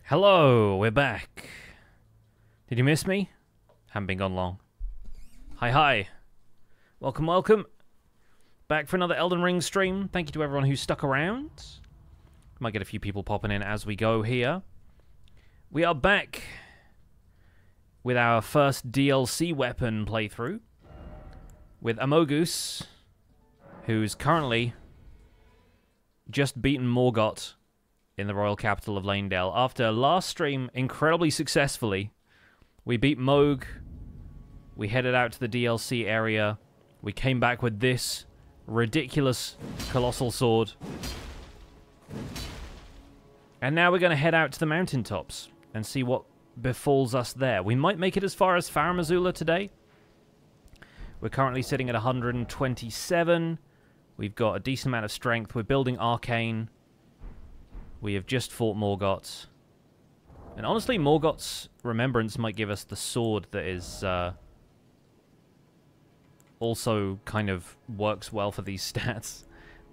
Hello, we're back. Did you miss me? Haven't been gone long. Hi. Welcome, welcome. Back for another Elden Ring stream. Thank you to everyone who stuck around. Might get a few people popping in as we go here. We are back with our first DLC weapon playthrough with Amogus, who's currently just beaten Morgott in the royal capital of Lanedale. After last stream, incredibly successfully, we beat Moog, we headed out to the DLC area, we came back with this ridiculous colossal sword, and now we're going to head out to the mountaintops and see what befalls us there. We might make it as far as Farum Azula today. We're currently sitting at 127. We've got a decent amount of strength. We're building Arcane. We have just fought Morgott. And honestly, Morgott's Remembrance might give us the sword that is also kind of works well for these stats.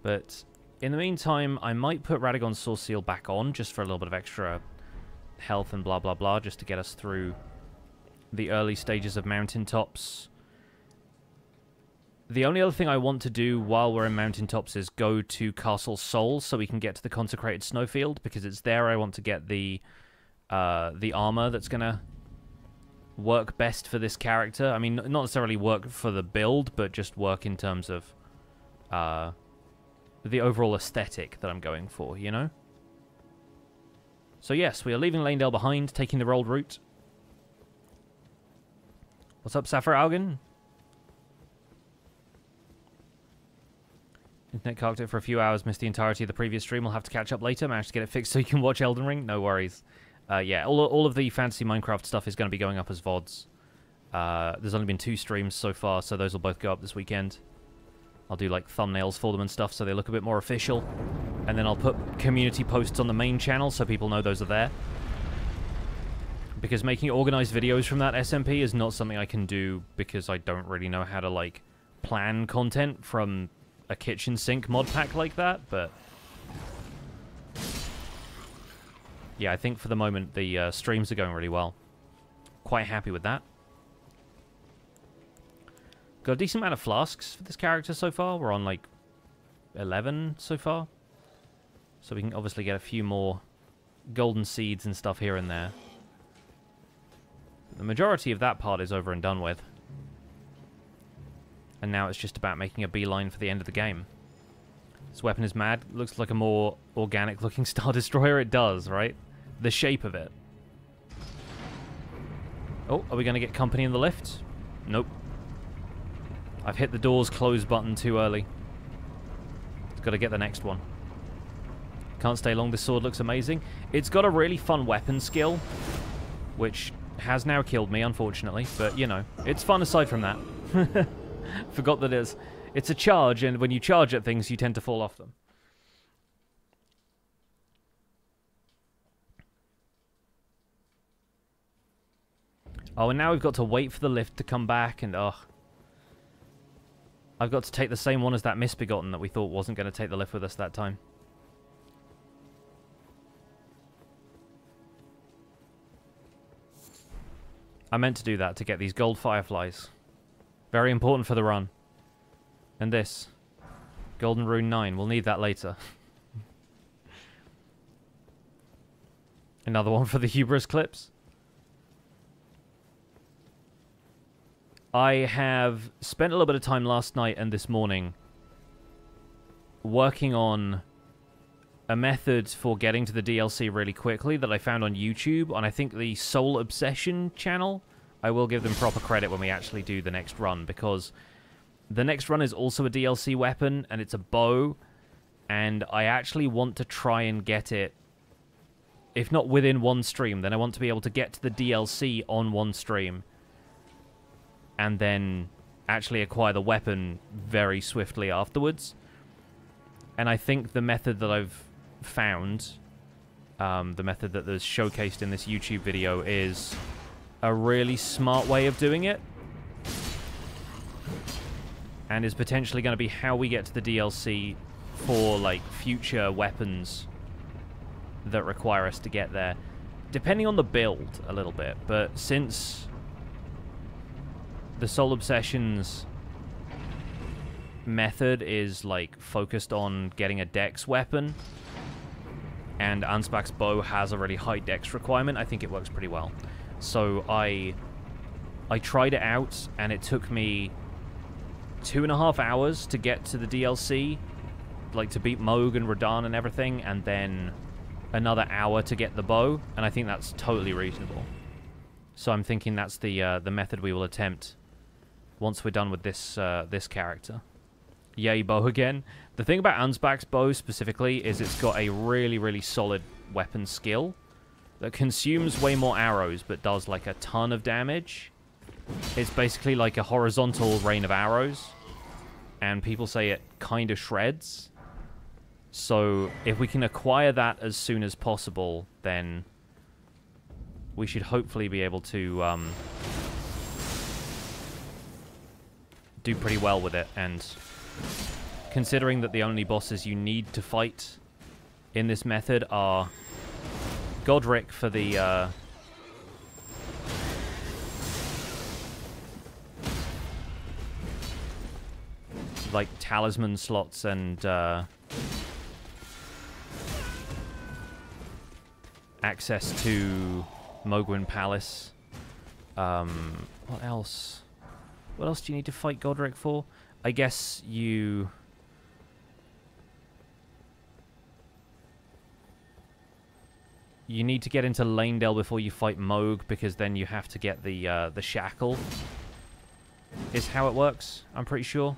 But in the meantime, I might put Radagon's Source Seal back on just for a little bit of extra health and blah blah blah, just to get us through the early stages of mountaintops. The only other thing I want to do while we're in mountaintops is go to Castle Sol so we can get to the Consecrated Snowfield, because it's there I want to get the armor that's going to work best for this character. I mean, not necessarily work for the build, but just work in terms of the overall aesthetic that I'm going for, you know? So yes, we are leaving Lanedale behind, taking the rolled route. What's up, Sapphire Augen? Internet carked it for a few hours, missed the entirety of the previous stream. We'll have to catch up later. Managed to get it fixed so you can watch Elden Ring. No worries. Yeah, all of the fantasy Minecraft stuff is going to be going up as VODs. There's only been 2 streams so far, so those will both go up this weekend. I'll do like thumbnails for them and stuff so they look a bit more official. And then I'll put community posts on the main channel so people know those are there. Because making organized videos from that SMP is not something I can do because I don't really know how to like plan content from a kitchen sink mod pack like that, but yeah, I think for the moment the streams are going really well. Quite happy with that. Got a decent amount of flasks for this character so far. We're on like 11 so far, so we can obviously get a few more golden seeds and stuff here and there. The majority of that part is over and done with. And now it's just about making a beeline for the end of the game. This weapon is mad. Looks like a more organic-looking Star Destroyer. It does, right? The shape of it. Oh, are we going to get company in the lift? Nope. I've hit the doors close button too early. It's got to get the next one. Can't stay long. This sword looks amazing. It's got a really fun weapon skill, which has now killed me, unfortunately. But, you know, it's fun aside from that. Forgot that it's a charge, and when you charge at things, you tend to fall off them. Oh, and now we've got to wait for the lift to come back, and I've got to take the same one as that Misbegotten that we thought wasn't going to take the lift with us that time. I meant to do that to get these gold fireflies. Very important for the run. And this. Golden Rune 9. We'll need that later. Another one for the Hubris clips. I have spent a little bit of time last night and this morning working on a method for getting to the DLC really quickly that I found on YouTube on, I think, the Soul Obsession channel. I will give them proper credit when we actually do the next run, because the next run is also a DLC weapon, and it's a bow, and I actually want to try and get it, if not within one stream, then I want to be able to get to the DLC on one stream, and then actually acquire the weapon very swiftly afterwards. And I think the method that I've found, the method that is showcased in this YouTube video, is a really smart way of doing it, and is potentially going to be how we get to the DLC for like future weapons that require us to get there. depending on the build a little bit, but since the Soul Obsession's method is like focused on getting a dex weapon, and Ansbach's bow has a really high dex requirement, I think it works pretty well. So I tried it out, and it took me 2.5 hours to get to the DLC, like to beat Moog and Radahn and everything, and then another hour to get the bow, and I think that's totally reasonable. So I'm thinking that's the method we will attempt once we're done with this this character. Yay, bow again. The thing about Ansbach's bow specifically is it's got a really, really solid weapon skill that consumes way more arrows but does like a ton of damage. It's basically like a horizontal rain of arrows, and people say it kind of shreds. So if we can acquire that as soon as possible, then we should hopefully be able to do pretty well with it. And considering that the only bosses you need to fight in this method are Godric for the like talisman slots and access to Mogwyn Palace. What else? What else do you need to fight Godric for? I guess you need to get into Lanedale before you fight Moog, because then you have to get the shackle. Is how it works, I'm pretty sure.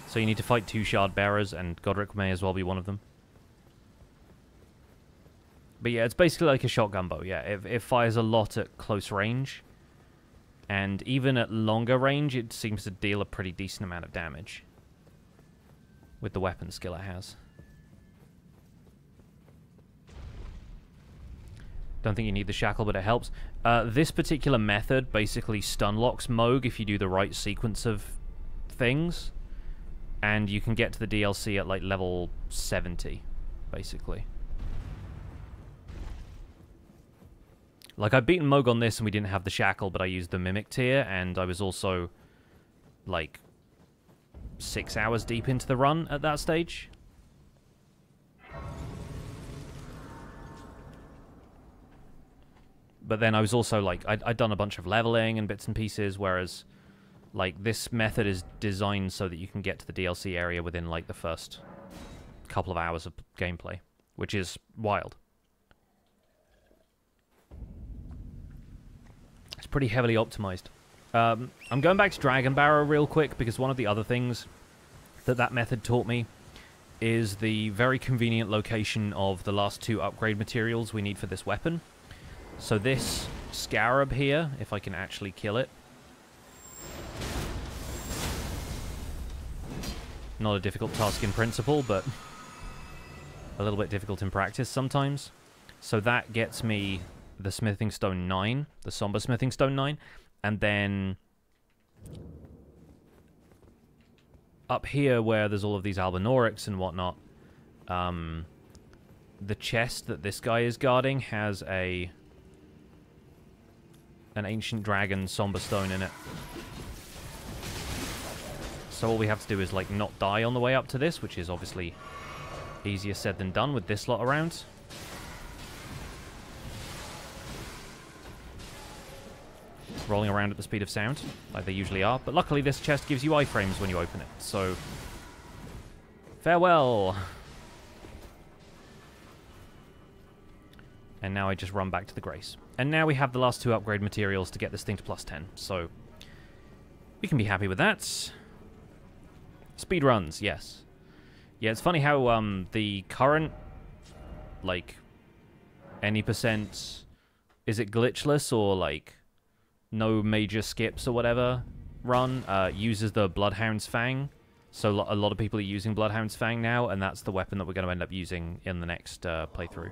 So you need to fight 2 shard bearers, and Godric may as well be one of them. But yeah, it's basically like a shotgun bow. Yeah, it fires a lot at close range, and even at longer range, it seems to deal a pretty decent amount of damage with the weapon skill it has. Don't think you need the shackle, but it helps. This particular method basically stun locks Moog if you do the right sequence of things, and you can get to the DLC at like level 70, basically. Like, I've beaten Moog on this and we didn't have the shackle, but I used the Mimic tier, and I was also, like, 6 hours deep into the run at that stage. But then I was also, like, I'd done a bunch of leveling and bits and pieces, whereas, like, this method is designed so that you can get to the DLC area within, like, the first couple of hours of gameplay, which is wild. It's pretty heavily optimized. I'm going back to Dragon Barrow real quick, because one of the other things that method taught me is the very convenient location of the last 2 upgrade materials we need for this weapon. So this Scarab here, if I can actually kill it. Not a difficult task in principle, but a little bit difficult in practice sometimes. So that gets me the Smithing Stone 9, the Somber Smithing Stone 9, and then up here where there's all of these Albinorics and whatnot, the chest that this guy is guarding has an Ancient Dragon Somber Stone in it. So all we have to do is, like, not die on the way up to this, which is obviously easier said than done with this lot around. Rolling around at the speed of sound, like they usually are. But luckily this chest gives you iframes when you open it, so farewell. And now I just run back to the Grace. And now we have the last 2 upgrade materials to get this thing to +10, so we can be happy with that. Speed runs, yes. Yeah, it's funny how the current, like, any percent, is it glitchless or, like, no major skips or whatever run, uses the Bloodhound's Fang. So a lot of people are using Bloodhound's Fang now, and that's the weapon that we're going to end up using in the next playthrough.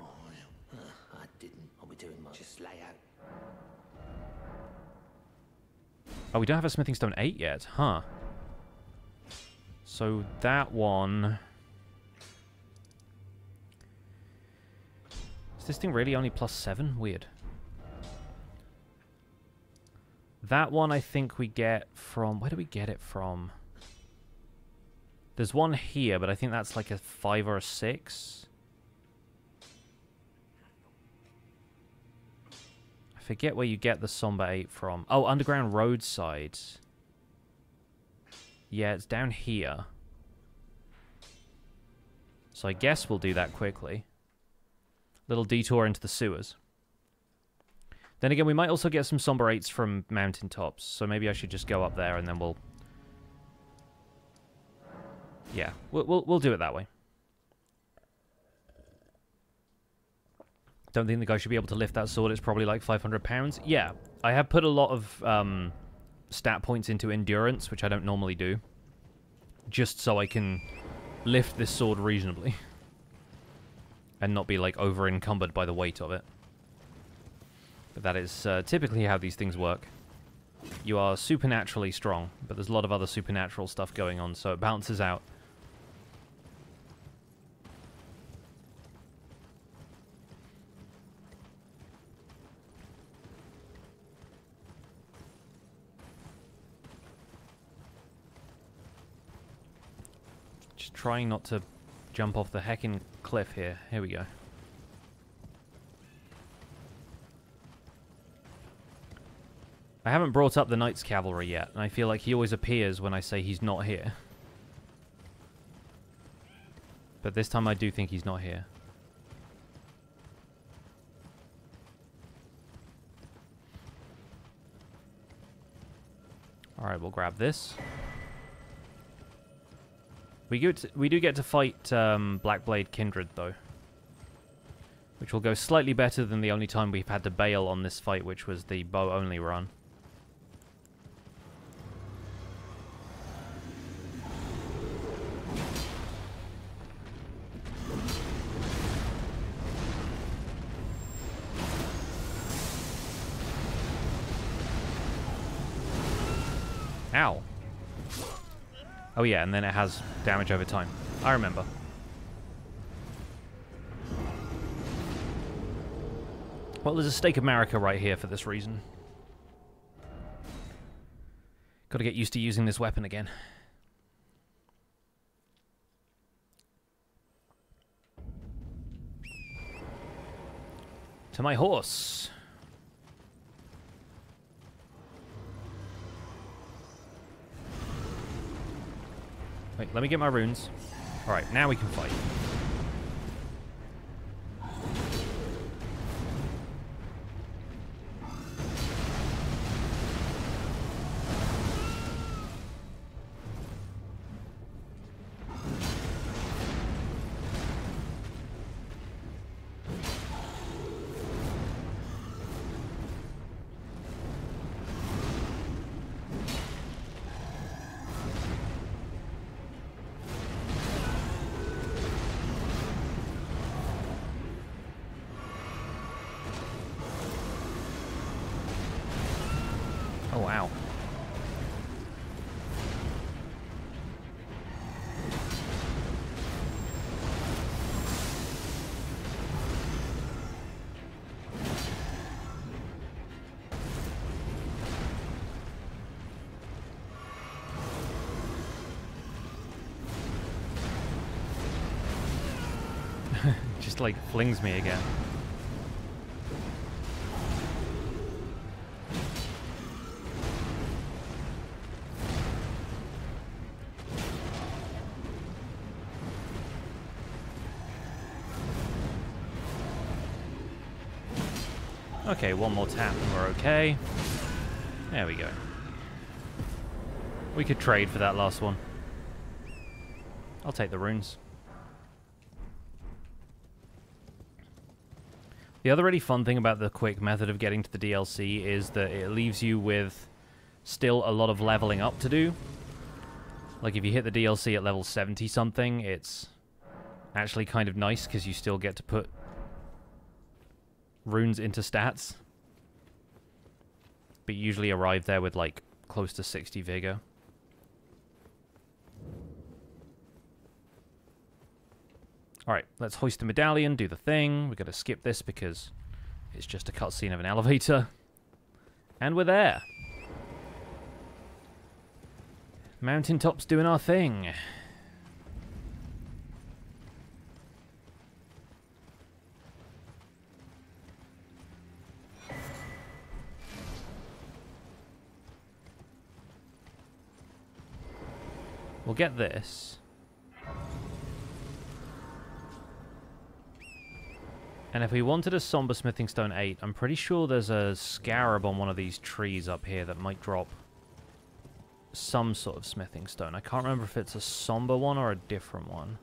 Oh, we don't have a Smithing Stone 8 yet, huh? So that one... Is this thing really only +7? Weird. That one I think we get from... Where do we get it from? There's one here, but I think that's like a 5 or a 6. I forget where you get the Somber 8 from. Oh, Underground Roadside. Yeah, it's down here. So I guess we'll do that quickly. Little detour into the sewers. Then again, we might also get some Somber 8s from mountaintops, so maybe I should just go up there and then we'll... Yeah, we'll do it that way. Don't think the guy should be able to lift that sword. It's probably like 500 pounds. Yeah, I have put a lot of stat points into endurance, which I don't normally do, just so I can lift this sword reasonably and not be like over encumbered by the weight of it. But that is typically how these things work. You are supernaturally strong, but there's a lot of other supernatural stuff going on, so it balances out. Just trying not to jump off the heckin' cliff here. Here we go. I haven't brought up the Knight's Cavalry yet, and I feel like he always appears when I say he's not here. But this time I do think he's not here. Alright, we'll grab this. We do get to fight Blackblade Kindred, though. Which will go slightly better than the only time we've had to bail on this fight, which was the bow-only run. Ow. Oh yeah, and then it has damage over time. I remember. Well, there's a stake of Marika right here for this reason. Gotta get used to using this weapon again. To my horse. Wait, let me get my runes. Alright, now we can fight. Oh, wow. Just like flings me again. Okay, one more tap and we're okay. There we go. We could trade for that last one. I'll take the runes. The other really fun thing about the quick method of getting to the DLC is that it leaves you with still a lot of leveling up to do. Like if you hit the DLC at level 70 something, it's actually kind of nice because you still get to put runes into stats. but you usually arrive there with, like, close to 60 vigor. Alright, let's hoist the medallion, do the thing. We're going to skip this because it's just a cutscene of an elevator. And we're there. Mountaintop's doing our thing. We'll get this. And if we wanted a Somber Smithing Stone 8, I'm pretty sure there's a scarab on one of these trees up here that might drop some sort of smithing stone. I can't remember if it's a somber one or a different one.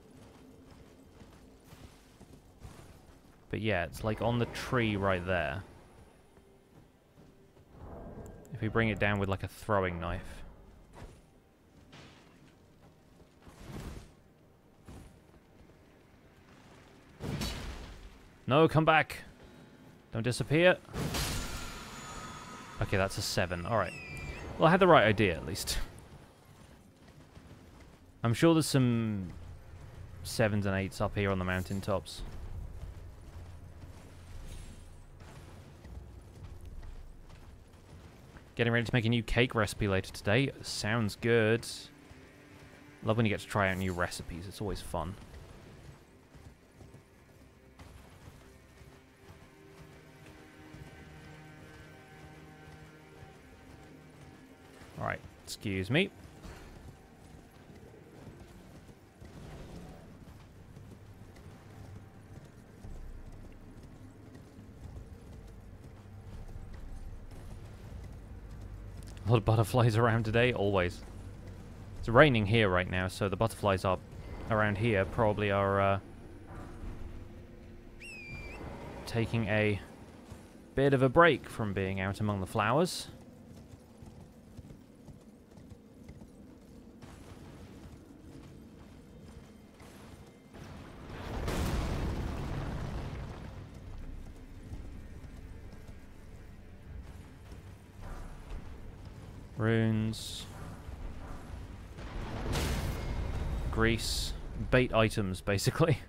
But yeah, it's like on the tree right there. If we bring it down with like a throwing knife. No, come back. Don't disappear. Okay, that's a 7. Alright. Well, I had the right idea, at least. I'm sure there's some 7s and 8s up here on the mountaintops. Getting ready to make a new cake recipe later today. Sounds good. Love when you get to try out new recipes. It's always fun. Alright, excuse me. A lot of butterflies around today, always. It's raining here right now, so the butterflies are around here probably are taking a bit of a break from being out among the flowers. Runes. Grease. Bait items, basically.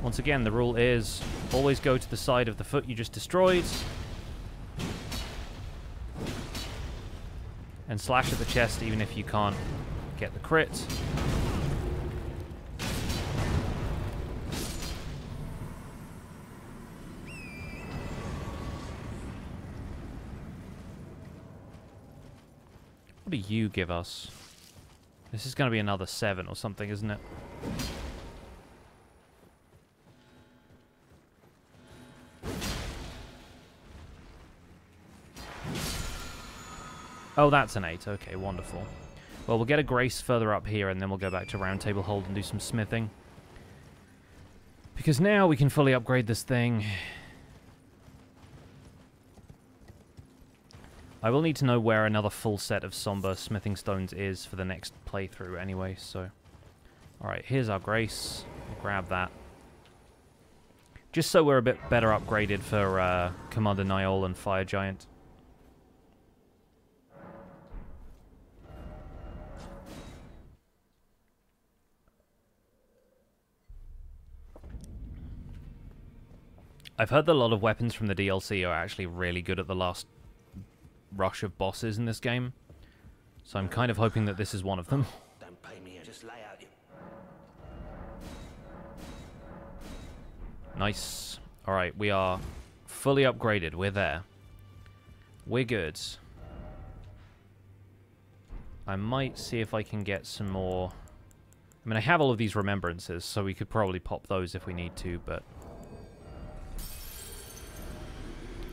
Once again, the rule is always go to the side of the foot you just destroyed. And slash at the chest even if you can't get the crit. What do you give us? This is going to be another 7 or something, isn't it? Oh, that's an 8. Okay, wonderful. Well, we'll get a grace further up here, and then we'll go back to Round Table Hold and do some smithing. Because now we can fully upgrade this thing. I will need to know where another full set of Somber Smithing Stones is for the next playthrough anyway, so... Alright, here's our grace. We'll grab that. Just so we're a bit better upgraded for Commander Niall and Fire Giant. I've heard that a lot of weapons from the DLC are actually really good at the last rush of bosses in this game. So I'm kind of hoping that this is one of them. Don't pay me, just lay out. Nice. Alright, we are fully upgraded. We're there. We're good. I might see if I can get some more... I mean, I have all of these remembrances, so we could probably pop those if we need to, but...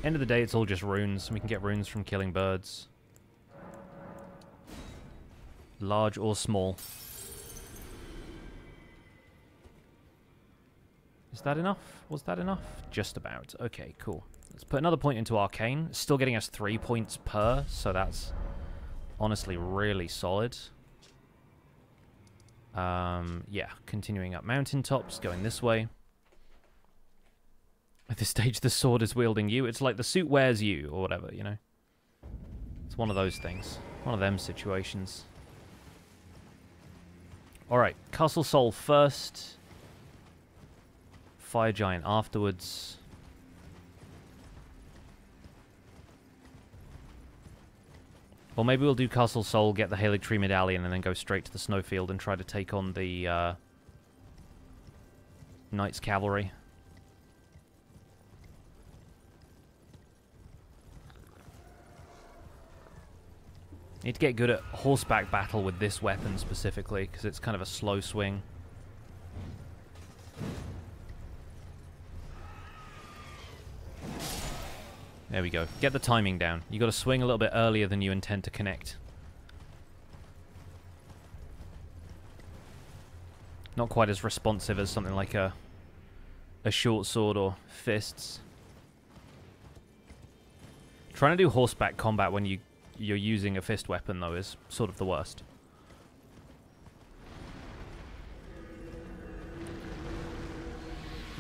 End of the day, it's all just runes, and we can get runes from killing birds. Large or small. Is that enough? Was that enough? Just about. Okay, cool. Let's put another point into Arcane. It's still getting us 3 points per, so that's honestly really solid. Yeah, continuing up mountaintops, going this way. At this stage, the sword is wielding you. It's like the suit wears you, or whatever, you know? It's one of those things. One of them situations. Alright, Castle Sol first. Fire Giant afterwards. Or maybe we'll do Castle Sol, get the Halig Tree Medallion, and then go straight to the Snowfield and try to take on the Knights Cavalry. Need to get good at horseback battle with this weapon specifically, because it's kind of a slow swing. There we go. Get the timing down. You got to swing a little bit earlier than you intend to connect. Not quite as responsive as something like a short sword or fists. Trying to do horseback combat when you're using a fist weapon, though, is sort of the worst.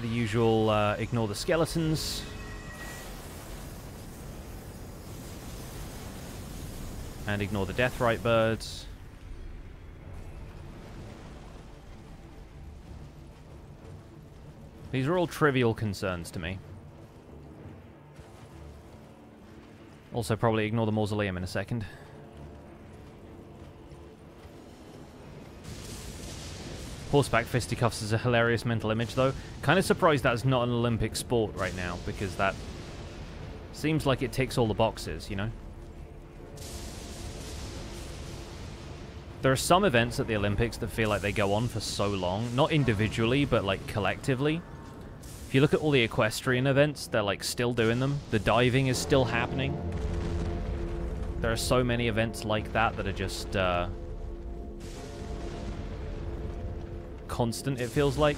The usual, ignore the skeletons. And ignore the Deathrite birds. These are all trivial concerns to me. Also probably ignore the mausoleum in a second. Horseback fisticuffs is a hilarious mental image, though. Kind of surprised that's not an Olympic sport right now, because that seems like it ticks all the boxes, you know? There are some events at the Olympics that feel like they go on for so long. Not individually, but like collectively. If you look at all the equestrian events, they're like still doing them. The diving is still happening. There are so many events like that that are just constant, it feels like.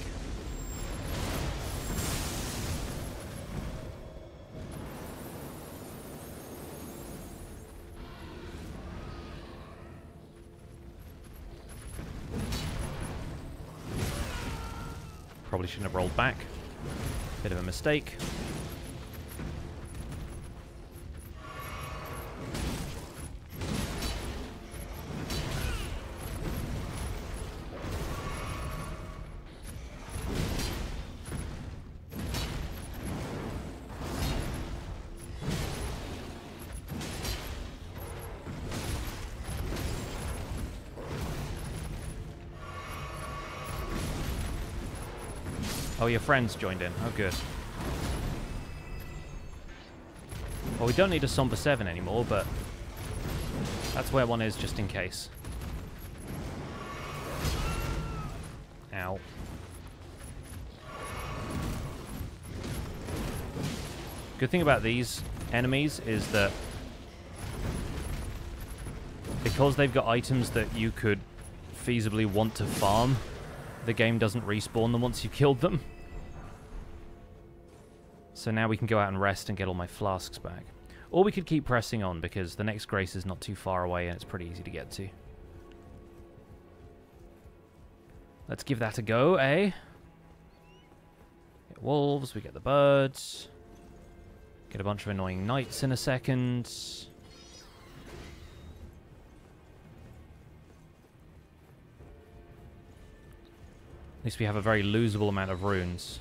Probably shouldn't have rolled back. Bit of a mistake. Oh, your friends joined in. Oh, good. Well, we don't need a Somber 7 anymore, but that's where one is just in case. Ow. Good thing about these enemies is that because they've got items that you could feasibly want to farm, the game doesn't respawn them once you've killed them. So now we can go out and rest and get all my flasks back. Or we could keep pressing on, because the next grace is not too far away and it's pretty easy to get to. Let's give that a go, eh? Get wolves, we get the birds. Get a bunch of annoying knights in a second. At least we have a very losable amount of runes.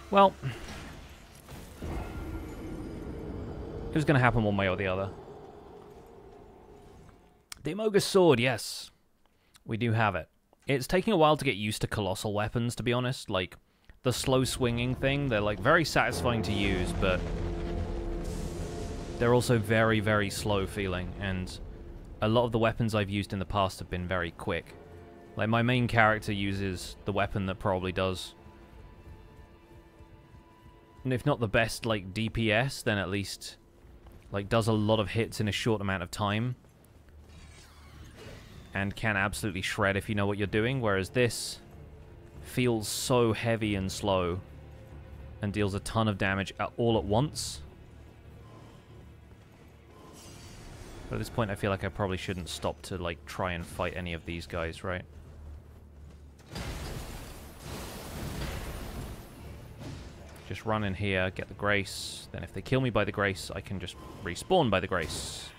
Well, it was going to happen one way or the other. The Amogus Sword, yes. We do have it. It's taking a while to get used to colossal weapons, to be honest. Like, the slow swinging thing, they're like very satisfying to use, but they're also very, very slow feeling, and a lot of the weapons I've used in the past have been very quick. Like, my main character uses the weapon that probably does, and if not the best, like, DPS, then at least, like, does a lot of hits in a short amount of time. and can absolutely shred if you know what you're doing, whereas this feels so heavy and slow and deals a ton of damage all at once. But at this point, I feel like I probably shouldn't stop to, like, try and fight any of these guys, right? Just run in here, get the grace. Then if they kill me by the grace, I can just respawn by the grace.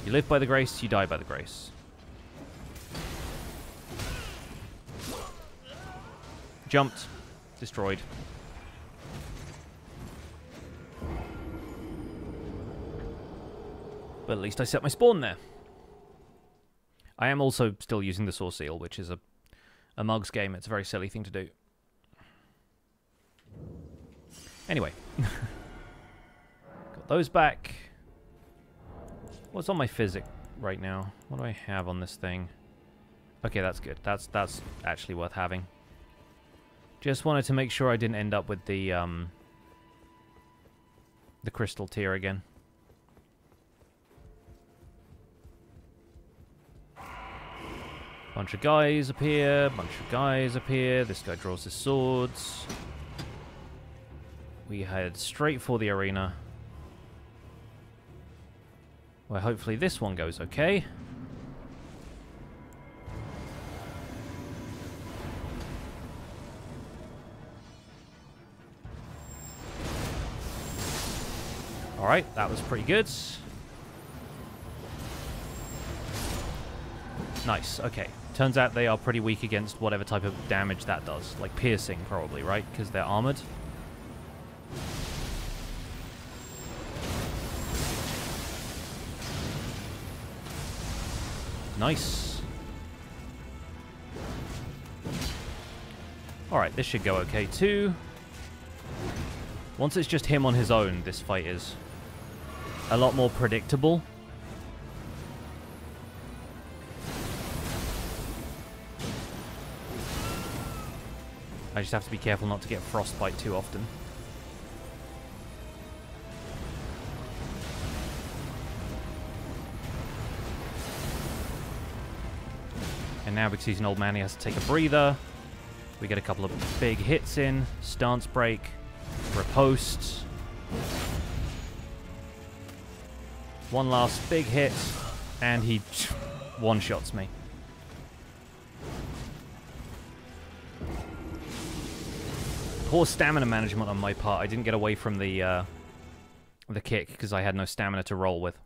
You live by the grace, you die by the grace. Jumped. Destroyed. But at least I set my spawn there. I am also still using the Source Seal, which is a Mugs game. It's a very silly thing to do. Anyway. Got those back. What's on my physic right now? What do I have on this thing? Okay, that's good. That's actually worth having. Just wanted to make sure I didn't end up with the crystal tier again. Bunch of guys appear, bunch of guys appear. This guy draws his swords. We head straight for the arena, where hopefully this one goes okay. Alright, that was pretty good. Nice, okay. Turns out they are pretty weak against whatever type of damage that does. Like piercing, probably, right? Because they're armored. Nice. Alright, this should go okay too. Once it's just him on his own, this fight is a lot more predictable. I just have to be careful not to get frostbite too often. And now, because he's an old man, he has to take a breather. We get a couple of big hits in. Stance break. Riposte. One last big hit. And he one-shots me. Poor stamina management on my part. I didn't get away from the kick because I had no stamina to roll with.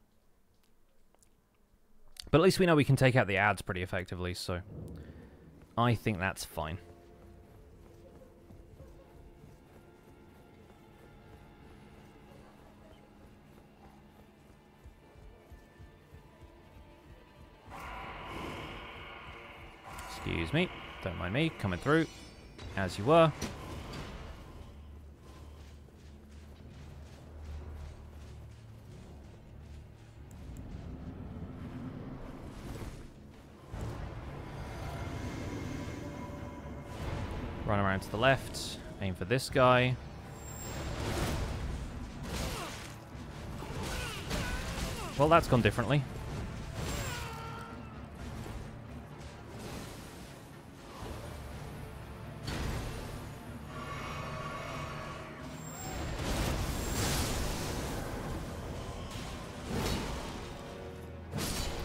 But at least we know we can take out the ads pretty effectively, so I think that's fine. Excuse me. Don't mind me. Coming through. As you were. Run around to the left. Aim for this guy. Well, that's gone differently.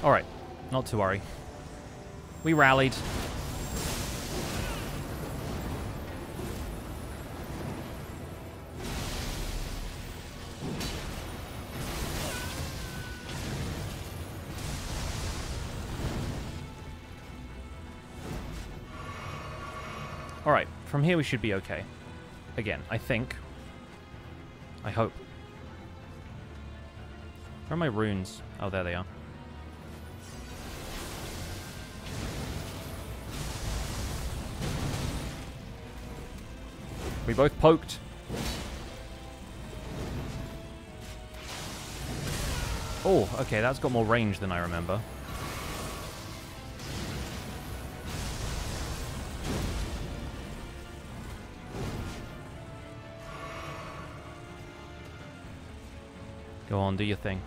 Alright, not to worry. We rallied. Alright, from here we should be okay. Again, I think. I hope. Where are my runes? Oh, there they are. We both poked. Oh, okay, that's got more range than I remember. Go on, do your thing.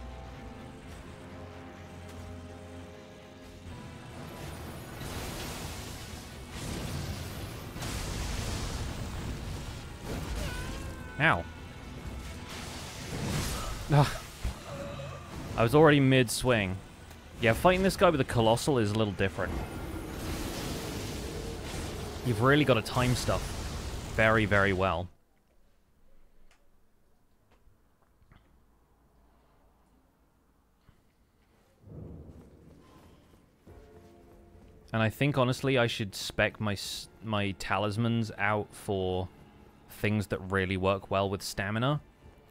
Ow. Ugh. I was already mid-swing. Yeah, fighting this guy with a Colossal is a little different. You've really got to time stuff very, very well. And I think, honestly, I should spec my talismans out for things that really work well with stamina.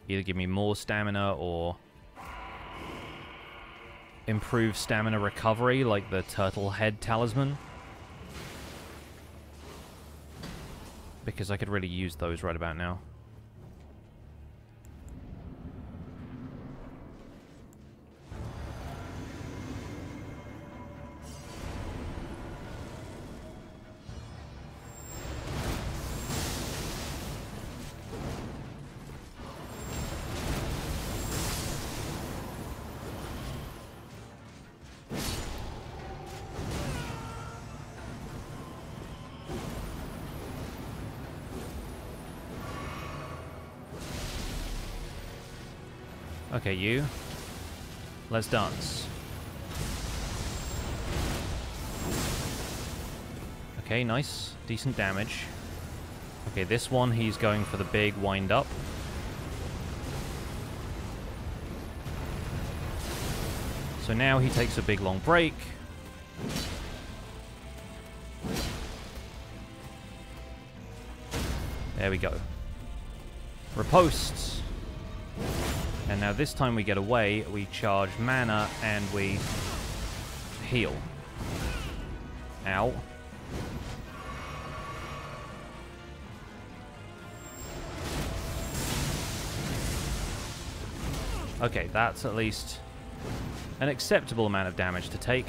Either give me more stamina or improve stamina recovery, like the turtle head talisman. Because I could really use those right about now. Okay, you. Let's dance. Okay, nice. Decent damage. Okay, this one, he's going for the big wind-up. So now he takes a big long break. There we go. Riposte. And now this time we get away, we charge mana, and we heal. Ow. Okay, that's at least an acceptable amount of damage to take.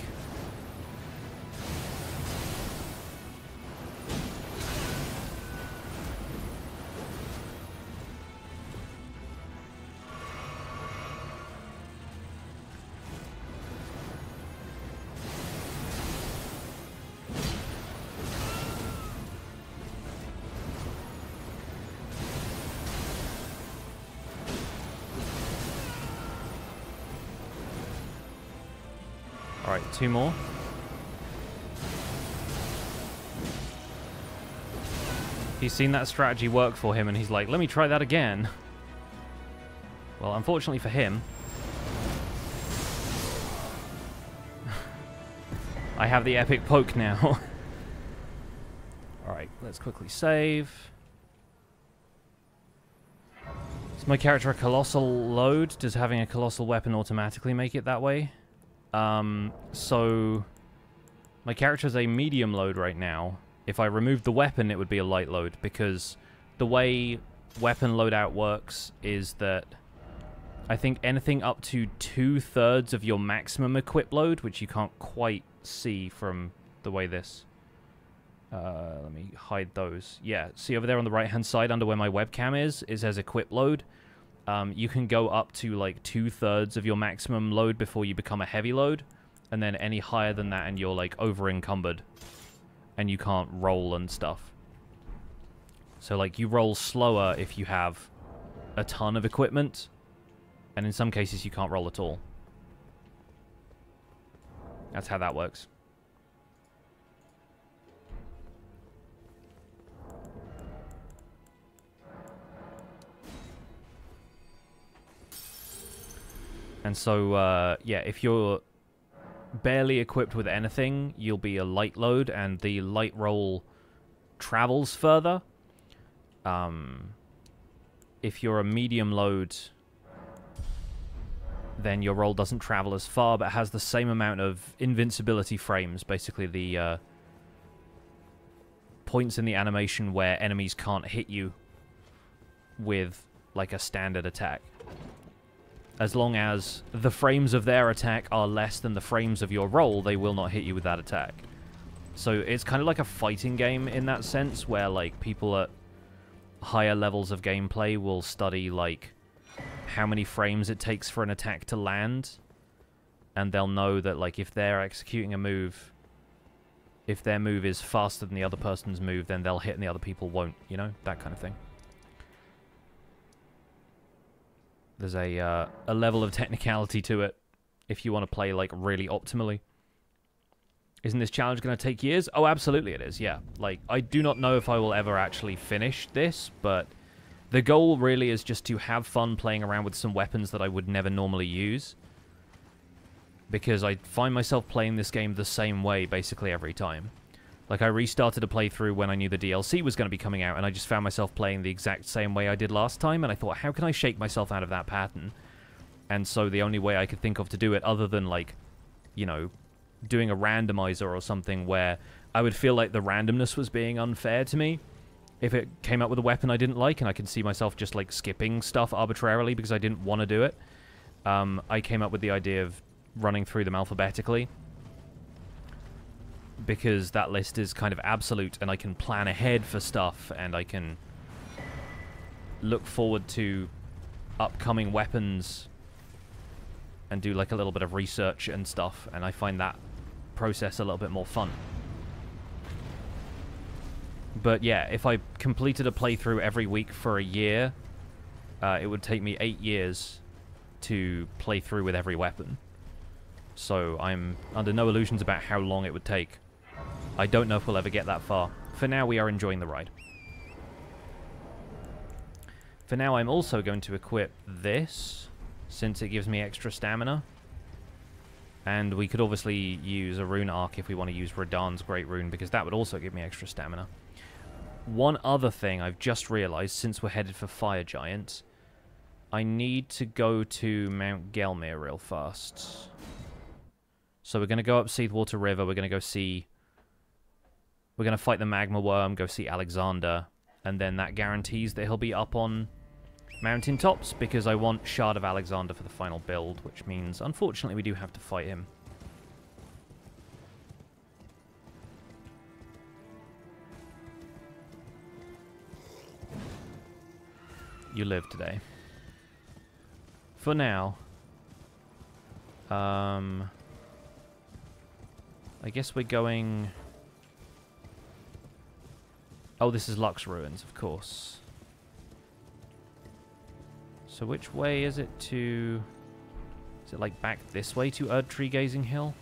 Alright, 2 more. He's seen that strategy work for him and he's like, let me try that again. Well, unfortunately for him, I have the epic poke now. Alright, let's quickly save. Is my character a colossal load? Does having a colossal weapon automatically make it that way? So my character's a medium load right now. If I removed the weapon, it would be a light load, because the way weapon loadout works is that I think anything up to 2/3 of your maximum equip load, which you can't quite see from the way this... let me hide those. Yeah, see over there on the right-hand side under where my webcam is, it says equip load. You can go up to like 2/3 of your maximum load before you become a heavy load, and then any higher than that and you're like over-encumbered and you can't roll and stuff. So like you roll slower if you have a ton of equipment, and in some cases you can't roll at all. That's how that works. And so, yeah, if you're barely equipped with anything, you'll be a light load, and the light roll travels further. If you're a medium load, then your roll doesn't travel as far, but has the same amount of invincibility frames, basically the points in the animation where enemies can't hit you with, like, a standard attack. As long as the frames of their attack are less than the frames of your roll, they will not hit you with that attack. So it's kind of like a fighting game in that sense, where like people at higher levels of gameplay will study like how many frames it takes for an attack to land, and they'll know that like if they're executing a move, if their move is faster than the other person's move, then they'll hit and the other people won't, you know? That kind of thing. There's a level of technicality to it if you want to play, like, really optimally. Isn't this challenge going to take years? Oh, absolutely it is, yeah. Like, I do not know if I will ever actually finish this, but the goal really is just to have fun playing around with some weapons that I would never normally use. Because I find myself playing this game the same way basically every time. Like, I restarted a playthrough when I knew the DLC was going to be coming out, and I just found myself playing the exact same way I did last time, and I thought, how can I shake myself out of that pattern? And so the only way I could think of to do it, other than, like, you know, doing a randomizer or something where I would feel like the randomness was being unfair to me, if it came up with a weapon I didn't like, and I could see myself just, like, skipping stuff arbitrarily because I didn't want to do it, I came up with the idea of running through them alphabetically. Because that list is kind of absolute, and I can plan ahead for stuff, and I can look forward to upcoming weapons and do like a little bit of research and stuff, and I find that process a little bit more fun. But yeah, if I completed a playthrough every week for a year, it would take me 8 years to play through with every weapon. So I'm under no illusions about how long it would take. I don't know if we'll ever get that far. For now, we are enjoying the ride. For now, I'm also going to equip this, since it gives me extra stamina. And we could obviously use a rune arc if we want to use Radahn's Great Rune, because that would also give me extra stamina. One other thing I've just realized, since we're headed for Fire Giant, I need to go to Mount Gelmir real fast. So we're going to go up Seathwater River, we're going to go see... We're going to fight the Magma Wyrm, go see Alexander, and then that guarantees that he'll be up on mountain tops, because I want Shard of Alexander for the final build, which means, unfortunately, we do have to fight him. You live today. For now, I guess we're going... Oh, this is Lux Ruins, of course. So which way is it to... Is it like back this way to Erdtree Gazing Hill?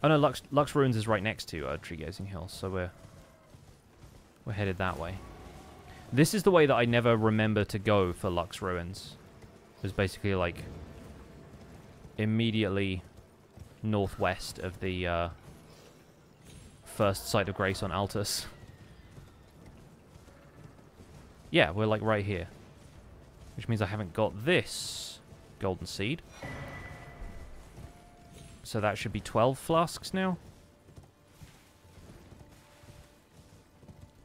Oh no, Lux Ruins is right next to Erdtree Gazing Hill, so we're headed that way. This is the way that I never remember to go for Lux Ruins. It was basically like immediately northwest of the first Site of Grace on Altus. Yeah, we're like right here. Which means I haven't got this golden seed. So that should be 12 flasks now.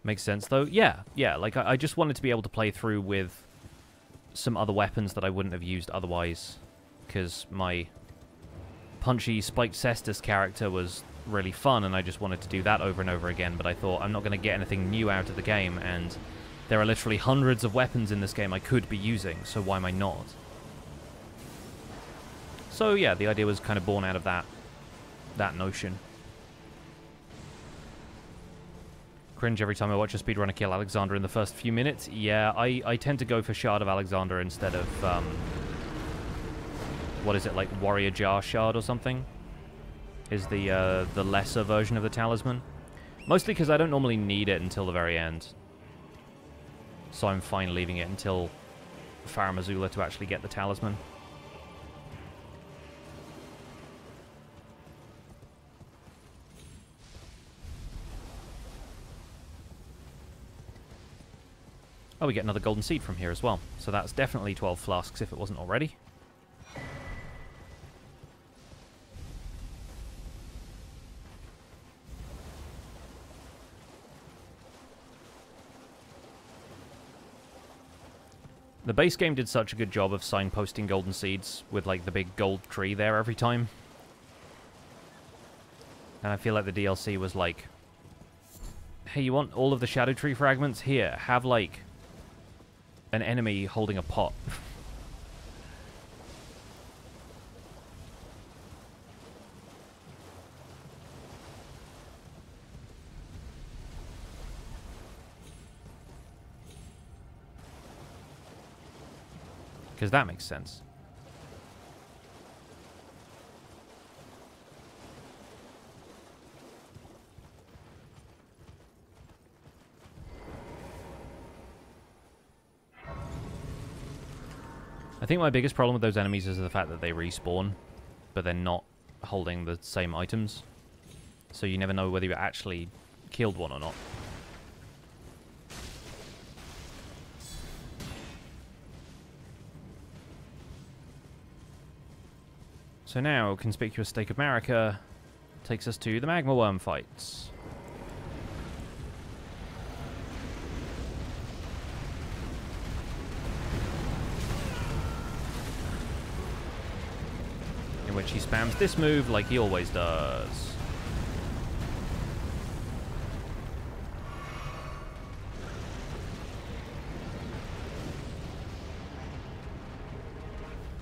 Makes sense though. Yeah, like I just wanted to be able to play through with some other weapons that I wouldn't have used otherwise. Because my punchy Spiked Cestus character was really fun, and I just wanted to do that over and over again, but I thought I'm not going to get anything new out of the game, and there are literally hundreds of weapons in this game I could be using, so why am I not? So yeah, the idea was kind of born out of that notion. Cringe every time I watch a speedrunner kill Alexander in the first few minutes. Yeah, I tend to go for Shard of Alexander instead of, what is it, like Warrior Jar Shard or something? Is the lesser version of the talisman. Mostly because I don't normally need it until the very end. So I'm fine leaving it until Farum Azula to actually get the talisman. Oh, we get another golden seed from here as well. So that's definitely 12 flasks if it wasn't already. The base game did such a good job of signposting golden seeds with, like, the big gold tree there every time. And I feel like the DLC was like, hey, you want all of the Shadow Tree fragments? Here, have, like, an enemy holding a pot. Because that makes sense. I think my biggest problem with those enemies is the fact that they respawn, but they're not holding the same items. So you never know whether you actually killed one or not. So now, Conspicuous Stake of Marika takes us to the Magma Wyrm fights. In which he spams this move like he always does.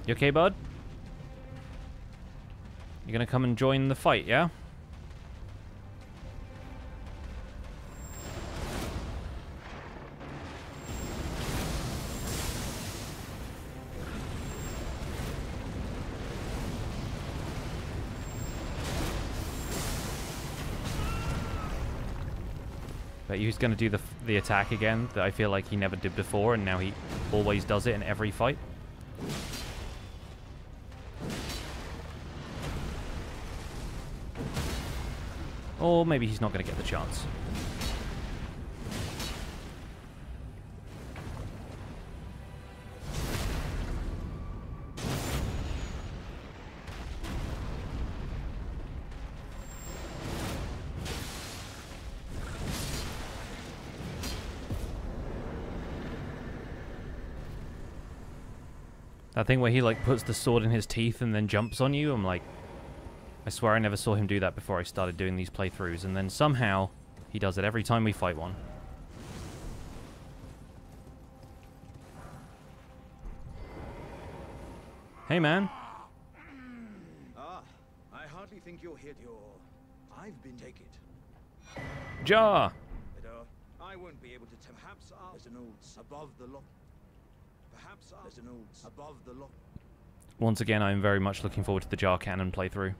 You okay, bud? You gonna come and join the fight, yeah? But he's gonna do the attack again that I feel like he never did before, and now he always does it in every fight. Or maybe he's not going to get the chance. That thing where he like puts the sword in his teeth and then jumps on you, I'm like, I swear I never saw him do that before I started doing these playthroughs, and then somehow he does it every time we fight one. Hey, man. Ah, I hardly think you'll hit your... I've been take it. Jar! I won't be able to tell. Perhaps there's an old above the lock. Perhaps there's an old above the lock. Once again, I'm very much looking forward to the Jar Cannon playthrough.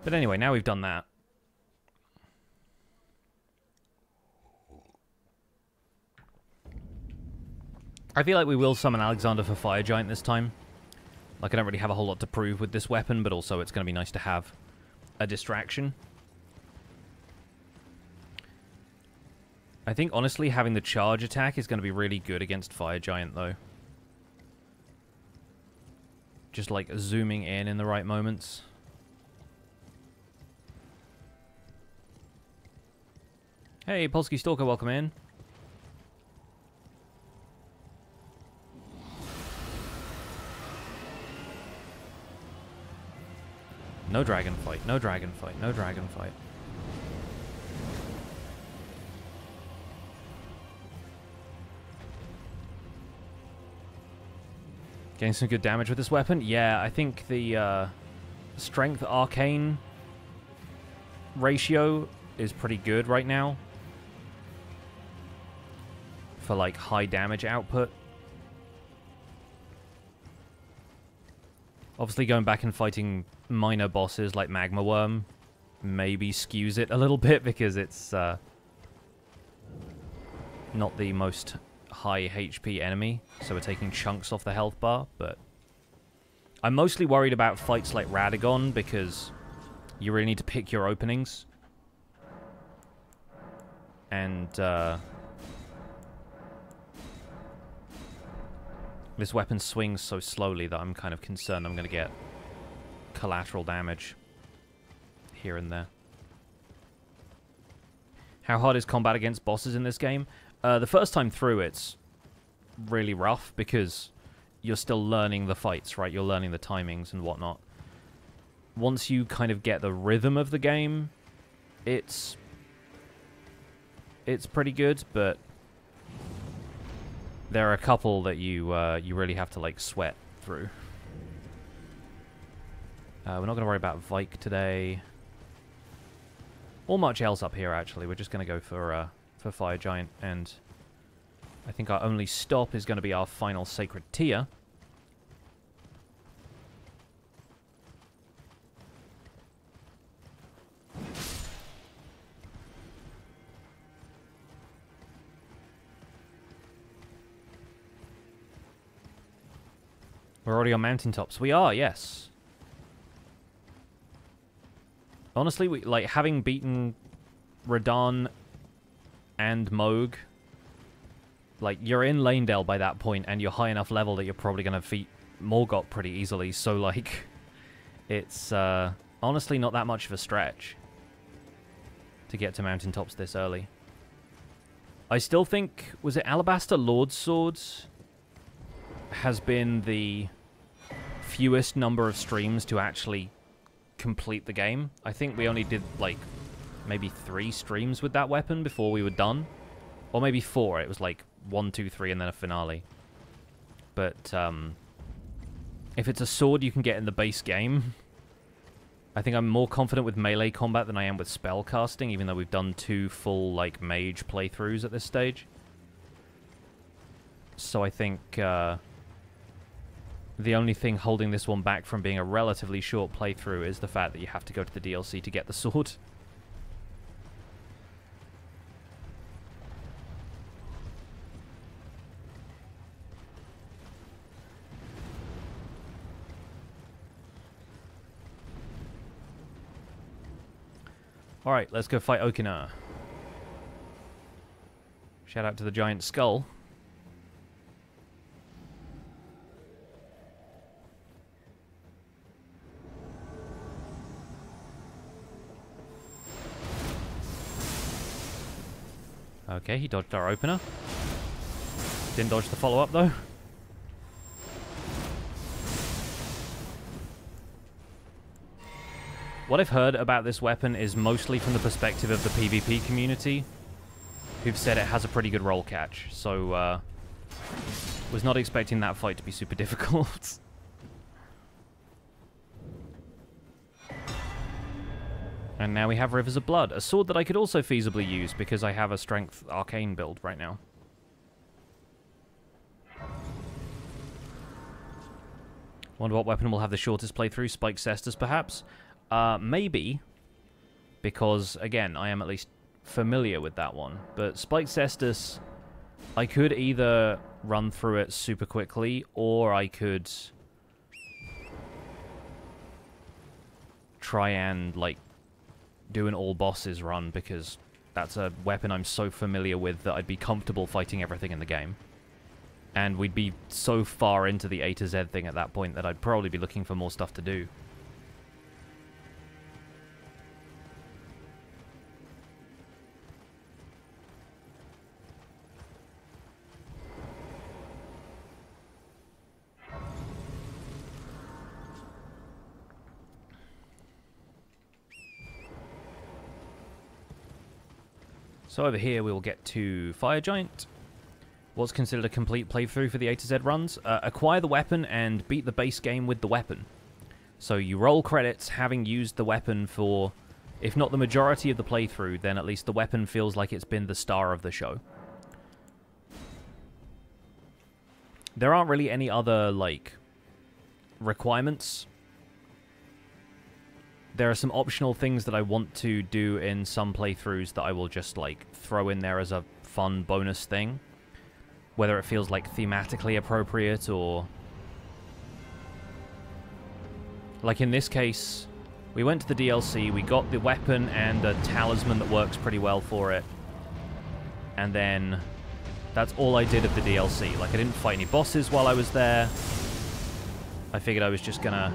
But anyway, now we've done that. I feel like we will summon Alexander for Fire Giant this time. Like, I don't really have a whole lot to prove with this weapon, but also it's going to be nice to have a distraction. I think, honestly, having the charge attack is going to be really good against Fire Giant, though. Just, like, zooming in the right moments. Hey, Polsky Stalker, welcome in. No dragon fight, no dragon fight, no dragon fight. Getting some good damage with this weapon. Yeah, I think the strength arcane ratio is pretty good right now. For like high damage output. Obviously going back and fighting minor bosses like Magma Wyrm maybe skews it a little bit because it's not the most high HP enemy, so we're taking chunks off the health bar, but I'm mostly worried about fights like Radagon because you really need to pick your openings. And this weapon swings so slowly that I'm kind of concerned I'm going to get collateral damage here and there. How hard is combat against bosses in this game? The first time through, it's really rough because you're still learning the fights, right? You're learning the timings and whatnot. Once you kind of get the rhythm of the game, it's pretty good, but there are a couple that you really have to like sweat through. We're not going to worry about Vike today, or much else up here. Actually, we're just going to go for Fire Giant and I think our only stop is going to be our final Sacred Tier. We're already on mountaintops. We are, yes. Honestly, like having beaten Radahn and Mohg, like you're in Lanedale by that point, and you're high enough level that you're probably going to defeat Morgott pretty easily. So like, it's honestly not that much of a stretch to get to mountaintops this early. I still think, was it Alabaster Lord Swords has been the fewest number of streams to actually complete the game. I think we only did like maybe 3 streams with that weapon before we were done, or maybe 4. It was like 1, 2, 3 and then a finale. But if it's a sword you can get in the base game, I think I'm more confident with melee combat than I am with spell casting, even though we've done 2 full like mage playthroughs at this stage. So I think the only thing holding this one back from being a relatively short playthrough is the fact that you have to go to the DLC to get the sword. Alright, let's go fight Okina. Shout out to the giant skull. Okay, he dodged our opener. Didn't dodge the follow-up, though. What I've heard about this weapon is mostly from the perspective of the PvP community, who've said it has a pretty good roll catch, so was not expecting that fight to be super difficult. And now we have Rivers of Blood, a sword that I could also feasibly use because I have a strength arcane build right now. Wonder what weapon will have the shortest playthrough? Spike Cestus, perhaps? Maybe, because, again, I am at least familiar with that one. But Spike Cestus, I could either run through it super quickly, or I could try and, like, do an all bosses run, because that's a weapon I'm so familiar with that I'd be comfortable fighting everything in the game. And we'd be so far into the A to Z thing at that point that I'd probably be looking for more stuff to do. So over here we will get to Fire Giant. What's considered a complete playthrough for the A to Z runs? Acquire the weapon and beat the base game with the weapon. So you roll credits having used the weapon for, if not the majority of the playthrough, then at least the weapon feels like it's been the star of the show. There aren't really any other, like, requirements. There are some optional things that I want to do in some playthroughs that I will just, like, throw in there as a fun bonus thing. Whether it feels, like, thematically appropriate or... Like, in this case, we went to the DLC, we got the weapon and a talisman that works pretty well for it. And then that's all I did of the DLC. Like, I didn't fight any bosses while I was there. I figured I was just gonna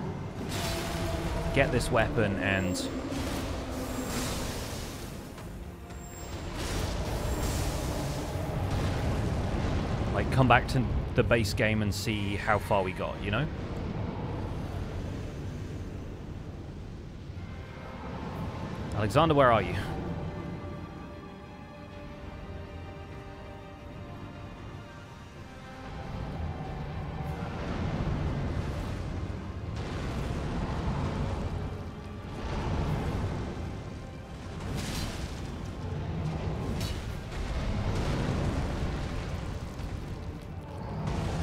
get this weapon and like come back to the base game and see how far we got, you know? Alexander, where are you?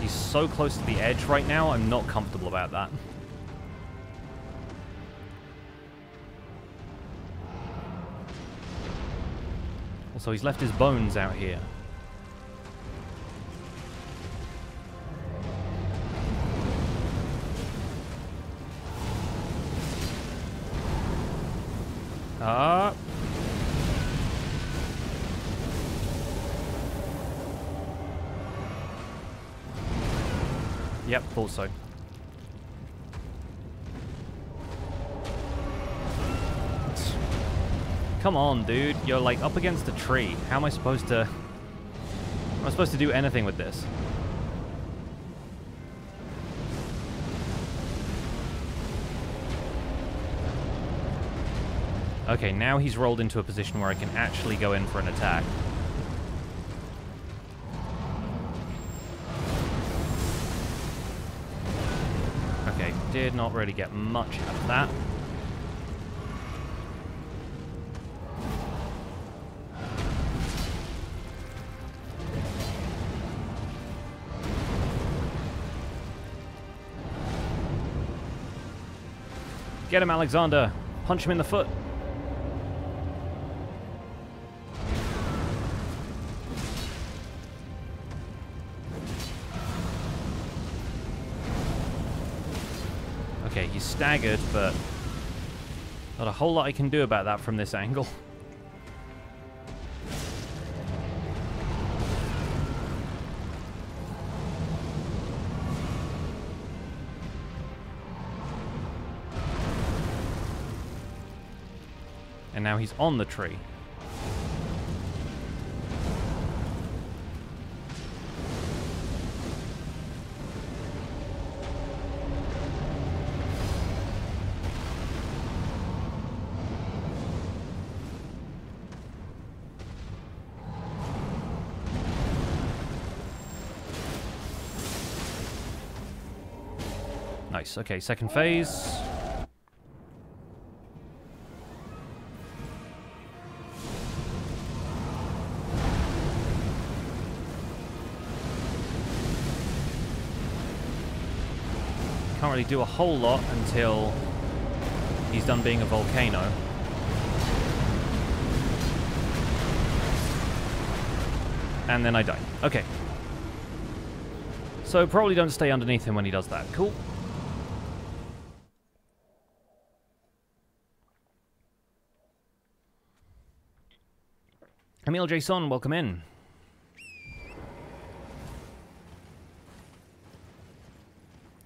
he's so close to the edge right now, I'm not comfortable about that. Also, he's left his bones out here. Ah. Yep, thought so. Come on, dude. You're like up against a tree. How am I supposed to... Am I supposed to do anything with this? Okay, now he's rolled into a position where I can actually go in for an attack. Okay, did not really get much out of that. Get him, Alexander! Punch him in the foot! Okay, he's staggered, but not a whole lot I can do about that from this angle. And now he's on the tree. Nice. Okay, second phase. Can't really do a whole lot until he's done being a volcano. And then I die. Okay. So probably don't stay underneath him when he does that. Cool. Emil Jason, welcome in.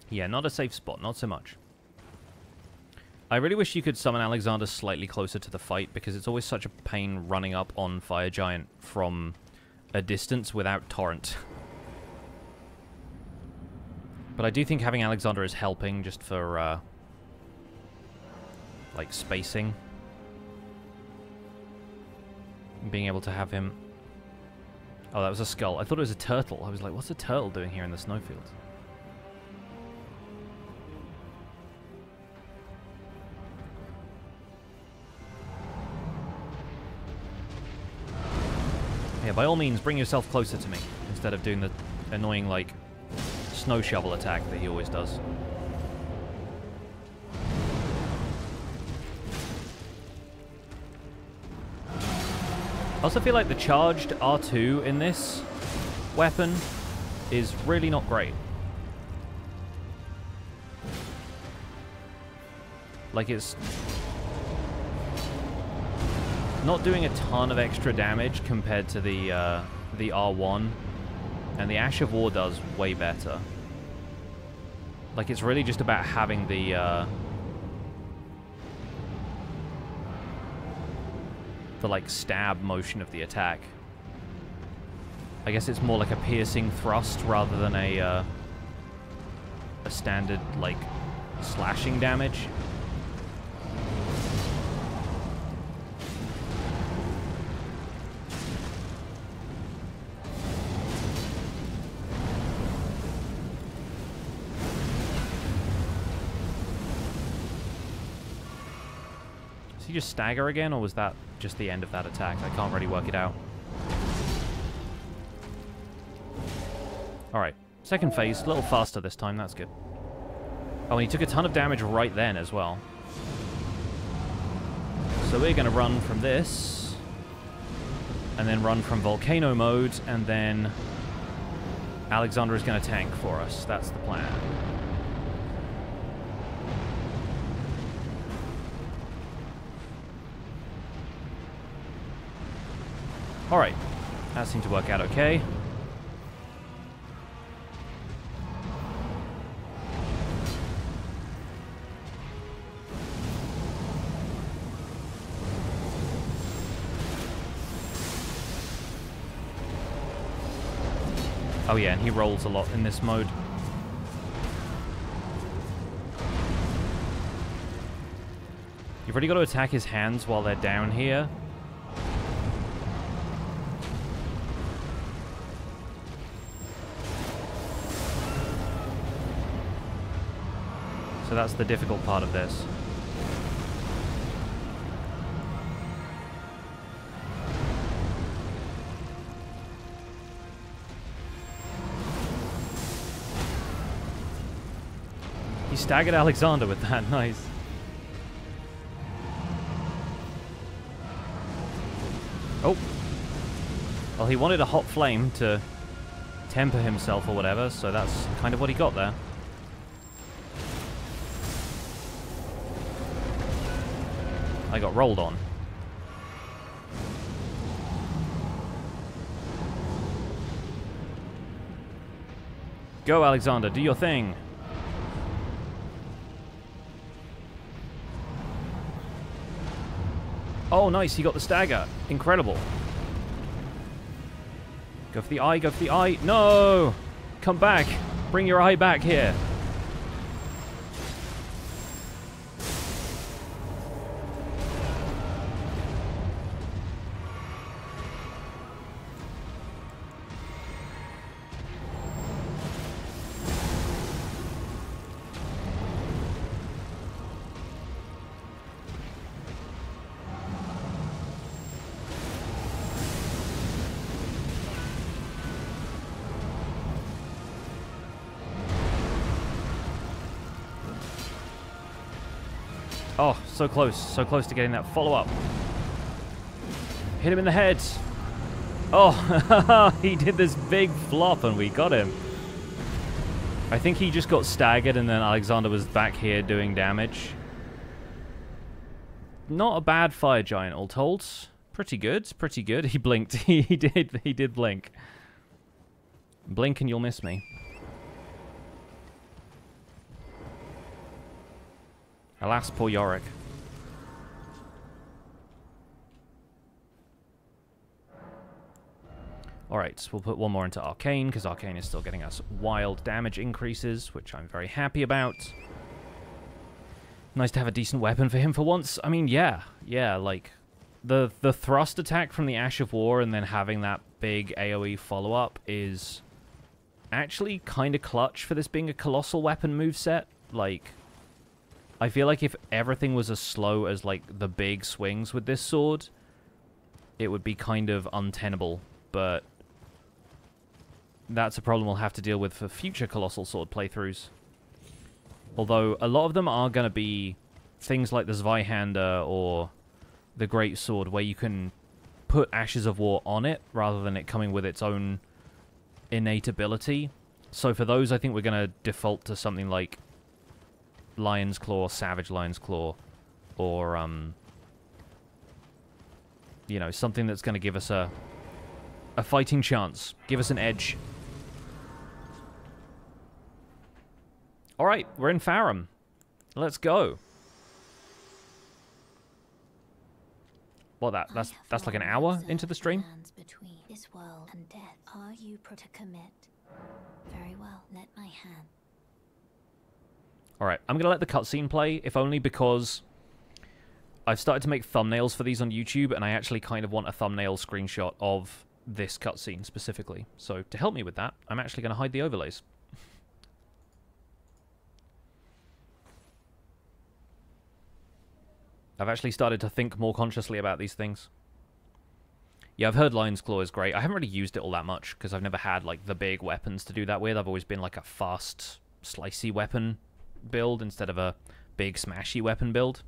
Yeah, not a safe spot, not so much. I really wish you could summon Alexander slightly closer to the fight, because it's always such a pain running up on Fire Giant from a distance without Torrent. But I do think having Alexander is helping, just for, like, spacing. Being able to have him... Oh, that was a skull. I thought it was a turtle. I was like, what's a turtle doing here in the snowfields? Yeah, by all means, bring yourself closer to me, instead of doing the annoying, like, snow shovel attack that he always does. I also feel like the charged R2 in this weapon is really not great. Like, it's not doing a ton of extra damage compared to the R1, and the Ash of War does way better. Like, it's really just about having the like stab motion of the attack. I guess it's more like a piercing thrust rather than a standard like slashing damage. Does he just stagger again, or was that just the end of that attack? I can't really work it out. Alright, Second phase, a little faster this time, that's good. Oh, and he took a ton of damage right then as well. So we're going to run from this, and then run from Volcano mode, and then Alexander is going to tank for us. That's the plan. Alright, that seemed to work out okay. Oh yeah, and he rolls a lot in this mode. You've already got to attack his hands while they're down here. So that's the difficult part of this. He staggered Alexander with that, nice. Oh. Well, he wanted a hot flame to temper himself or whatever, so that's kind of what he got there. I got rolled on. Go, Alexander, do your thing. Oh, nice, he got the stagger. Incredible. Go for the eye, go for the eye. No! Come back. Bring your eye back here. Oh, so close to getting that follow-up. Hit him in the head. Oh, he did this big flop and we got him. I think he just got staggered and then Alexander was back here doing damage. Not a bad fire giant, all told. Pretty good, pretty good. He blinked. he did blink. Blink and you'll miss me. Alas, poor Yorick. Alright, we'll put one more into Arcane, because Arcane is still getting us wild damage increases, which I'm very happy about. Nice to have a decent weapon for him for once. I mean, yeah, like, the thrust attack from the Ash of War and then having that big AoE follow-up is actually kind of clutch for this being a colossal weapon moveset. Like, I feel like if everything was as slow as, like, the big swings with this sword, it would be kind of untenable, but that's a problem we'll have to deal with for future Colossal Sword playthroughs. Although, a lot of them are going to be things like the Zweihander or the Great Sword, where you can put Ashes of War on it, rather than it coming with its own innate ability. So for those, I think we're going to default to something like Lion's Claw, Savage Lion's Claw, or, you know, something that's going to give us a fighting chance. Give us an edge. Alright, we're in Farum. Let's go. What, that's like an hour into the stream? Between this world and death. Are you to commit? Very well, let my hand. Alright, I'm going to let the cutscene play, if only because I've started to make thumbnails for these on YouTube, and I actually kind of want a thumbnail screenshot of this cutscene specifically. So to help me with that, I'm actually going to hide the overlays. I've actually started to think more consciously about these things. Yeah, I've heard Lion's Claw is great. I haven't really used it all that much because I've never had like the big weapons to do that with. I've always been like a fast, slicey weapon build instead of a big, smashy weapon build.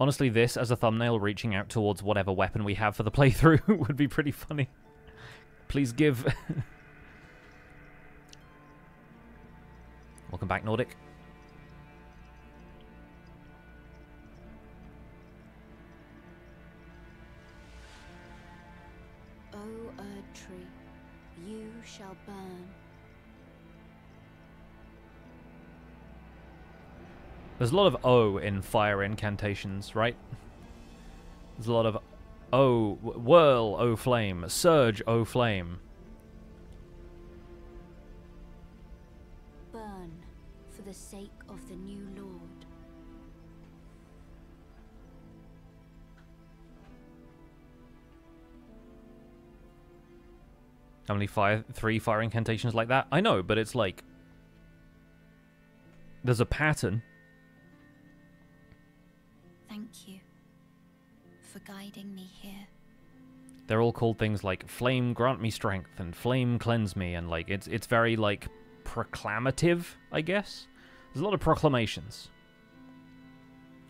Honestly, this as a thumbnail reaching out towards whatever weapon we have for the playthrough would be pretty funny. Please give. Welcome back, Nordic. O Erd tree, you shall burn. There's a lot of O in fire incantations, right? There's a lot of O, whirl, O flame, surge, O flame. Burn for the sake of the new Lord. How many three fire incantations like that? I know, but it's like there's a pattern. Thank you for guiding me here. They're all called things like flame grant me strength and flame cleanse me, and like it's very like proclamative, I guess. There's a lot of proclamations.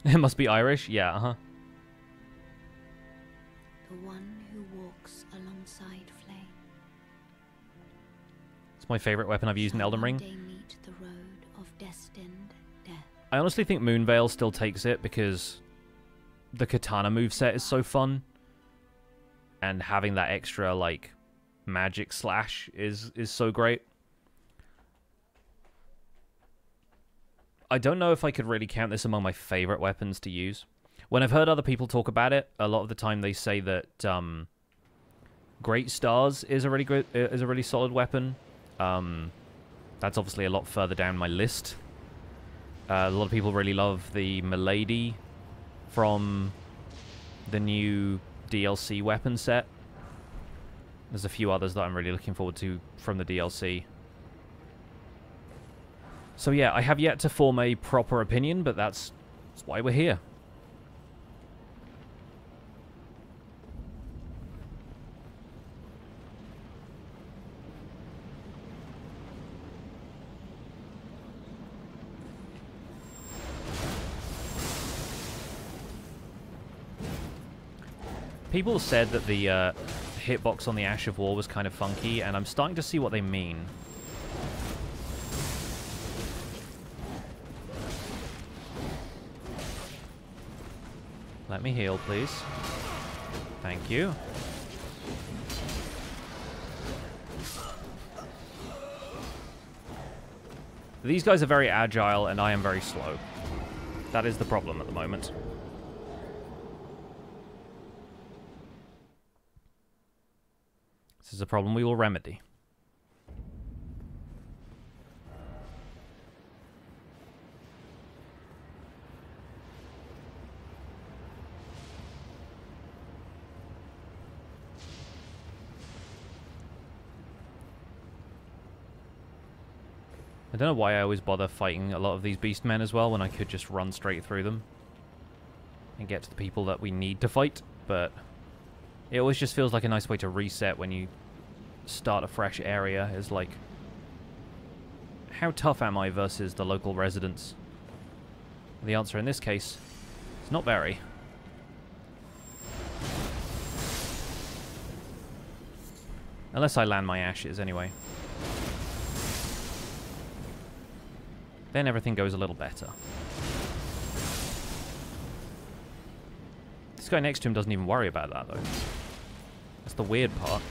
It must be Irish, yeah, The one who walks alongside flame. It's my favorite weapon I've used in Elden Ring. Shall one day meet the road of destined death. I honestly think Moonveil still takes it because the katana moveset is so fun, and having that extra like magic slash is so great. I don't know if I could really count this among my favorite weapons to use. When I've heard other people talk about it, a lot of the time they say that Great Stars is a really solid weapon. That's obviously a lot further down my list. A lot of people really love the Milady from the new DLC weapon set. There's a few others that I'm really looking forward to from the DLC. So yeah, I have yet to form a proper opinion, but that's why we're here. People said that the hitbox on the Ash of War was kind of funky, and I'm starting to see what they mean. Let me heal, please. Thank you. These guys are very agile, and I am very slow. That is the problem at the moment. This is a problem we will remedy. I don't know why I always bother fighting a lot of these beastmen as well when I could just run straight through them and get to the people that we need to fight, but it always just feels like a nice way to reset when you start a fresh area, is like, how tough am I versus the local residents? The answer in this case is not very. Unless I land my ashes anyway. Then everything goes a little better. This guy next to him doesn't even worry about that, though. That's the weird part.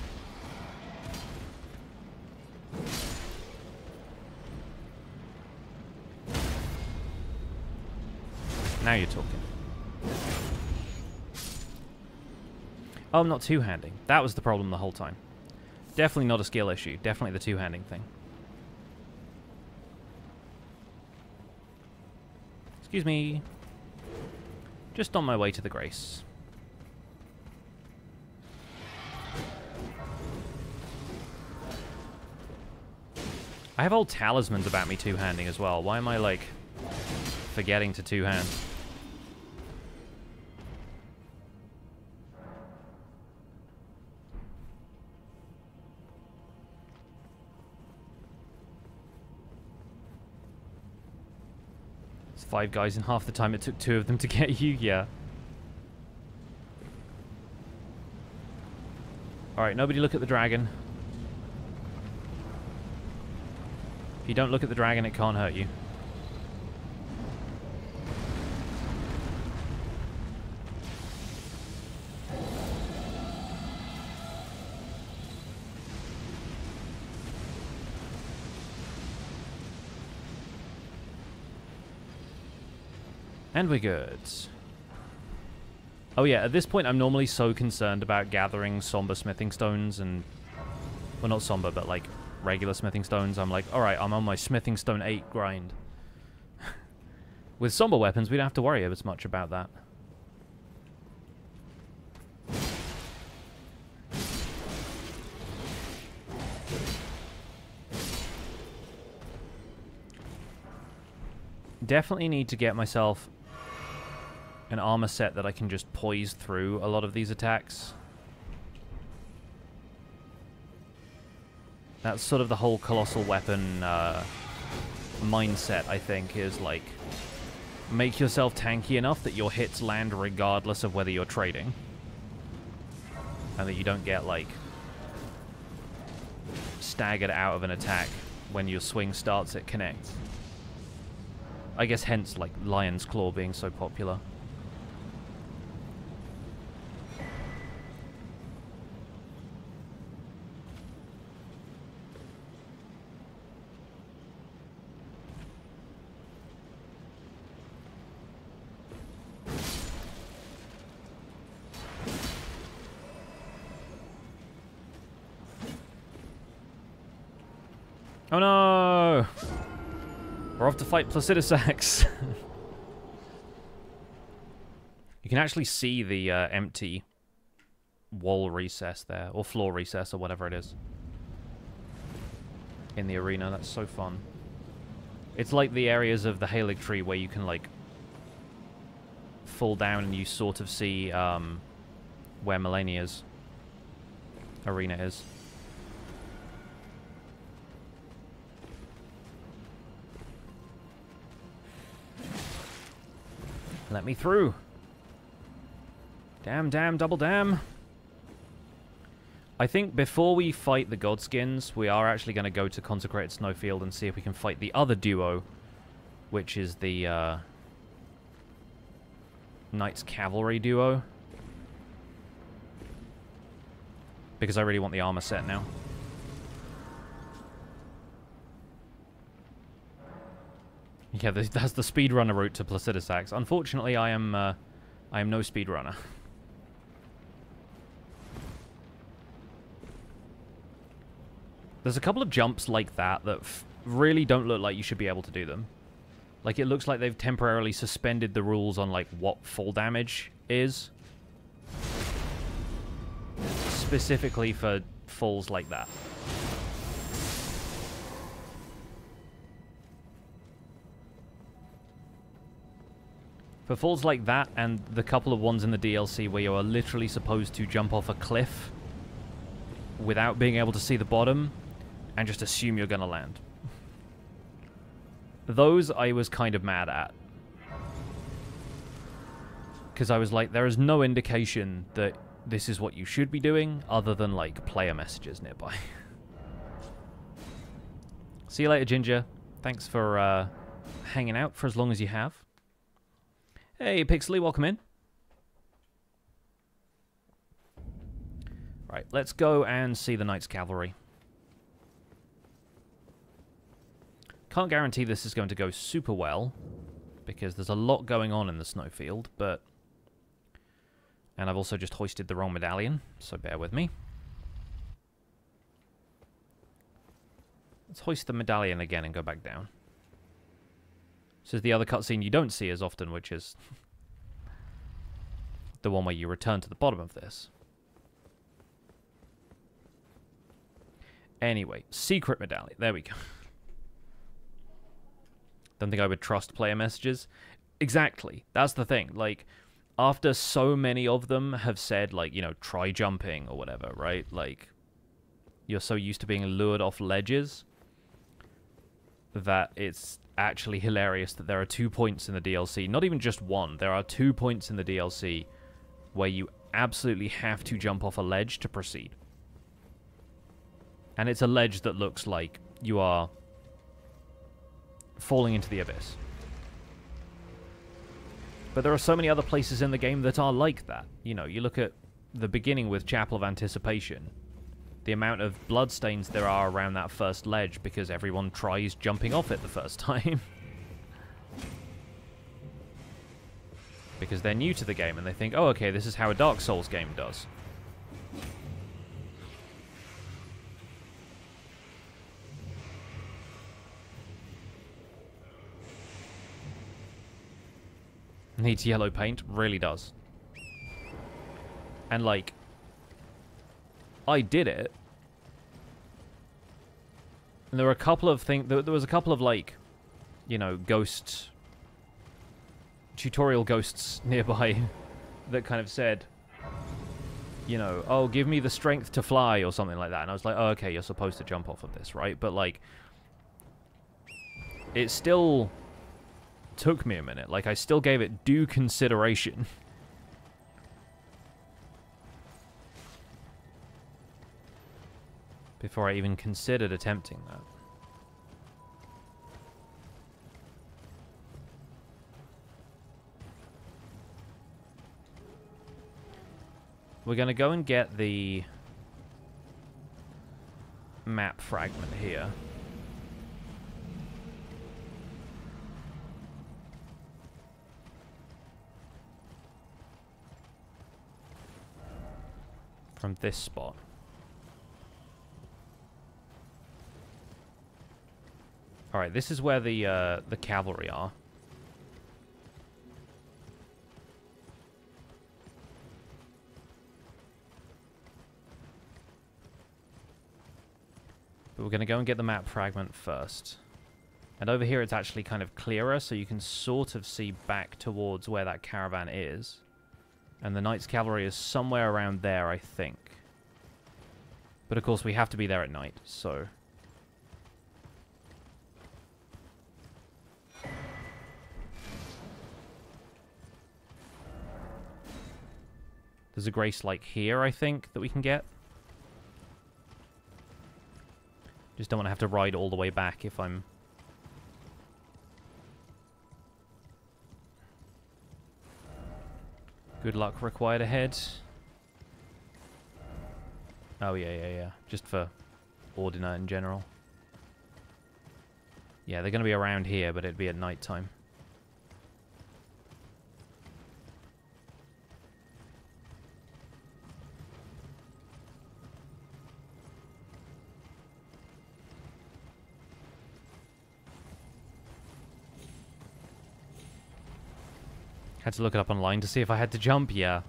Now you're talking. Oh, I'm not two-handing. That was the problem the whole time. Definitely not a skill issue. Definitely the two-handing thing. Excuse me. Just on my way to the Grace. I have old talismans about me two-handing as well. Why am I, like, forgetting to two-hand? It's 5 guys in half the time it took 2 of them to get you, yeah. Alright, nobody look at the dragon. If you don't look at the dragon, it can't hurt you. And we're good. Oh yeah, at this point I'm normally so concerned about gathering somber smithing stones and... Well, not somber, but like regular smithing stones. I'm like, alright, I'm on my smithing stone 8 grind. With somber weapons, we don't have to worry as much about that. Definitely need to get myself an armor set that I can just poise through a lot of these attacks. That's sort of the whole colossal weapon mindset, I think, is like, make yourself tanky enough that your hits land regardless of whether you're trading. And that you don't get, like, staggered out of an attack when your swing starts, it connects. I guess hence, like, Lion's Claw being so popular. Oh no! We're off to fight Placidus Axe. You can actually see the empty wall recess there, or floor recess, or whatever it is, in the arena. That's so fun. It's like the areas of the Halig tree where you can, like, fall down and you sort of see where Melania's arena is. Let me through. Damn, damn, double damn. I think before we fight the Godskins, we are actually going to go to Consecrated Snowfield and see if we can fight the other duo, which is the Knights Cavalry Duo. Because I really want the armor set now. Yeah, that's the speedrunner route to Placidus Axe. Unfortunately, I am no speedrunner. There's a couple of jumps like that that really don't look like you should be able to do them. Like, it looks like they've temporarily suspended the rules on, like, what fall damage is. Specifically for falls like that. For falls like that, and the couple of ones in the DLC where you are literally supposed to jump off a cliff without being able to see the bottom, and just assume you're going to land. Those I was kind of mad at. Because I was like, there is no indication that this is what you should be doing, other than, like, player messages nearby. See you later, Ginger. Thanks for hanging out for as long as you have. Hey, Pixley, welcome in. Right, let's go and see the Knights Cavalry. Can't guarantee this is going to go super well, because there's a lot going on in the snowfield, but... And I've also just hoisted the wrong medallion, so bear with me. Let's hoist the medallion again and go back down. This is the other cutscene you don't see as often, which is the one where you return to the bottom of this. Anyway, secret medallion. There we go. Don't think I would trust player messages. Exactly. That's the thing. Like, after so many of them have said, like, you know, try jumping or whatever, right? Like, you're so used to being lured off ledges that it's actually hilarious that there are 2 points in the DLC. Not even just one. There are 2 points in the DLC where you absolutely have to jump off a ledge to proceed. And it's a ledge that looks like you are falling into the abyss. But there are so many other places in the game that are like that. You know, you look at the beginning with Chapel of Anticipation. The amount of bloodstains there are around that first ledge because everyone tries jumping off it the first time. Because they're new to the game and they think, oh, okay, this is how a Dark Souls game does. Needs yellow paint, really does. And like, I did it. And there were a couple of things, there was a couple of like, you know, tutorial ghosts nearby that kind of said, you know, oh, give me the strength to fly or something like that. And I was like, oh, okay, you're supposed to jump off of this, right? But like, it still took me a minute. Like, I still gave it due consideration. Before I even considered attempting that. We're going to go and get the map fragment here. From this spot. Alright, this is where the cavalry are. But we're going to go and get the map fragment first. And over here it's actually kind of clearer, so you can sort of see back towards where that caravan is. And the Knight's Cavalry is somewhere around there, I think. But of course we have to be there at night, so... There's a grace like here, I think, that we can get. Just don't want to have to ride all the way back if I'm... Good luck required ahead. Oh, yeah. Just for Ordina in general. Yeah, they're going to be around here, but it'd be at night time. Had to look it up online to see if I had to jump, yeah.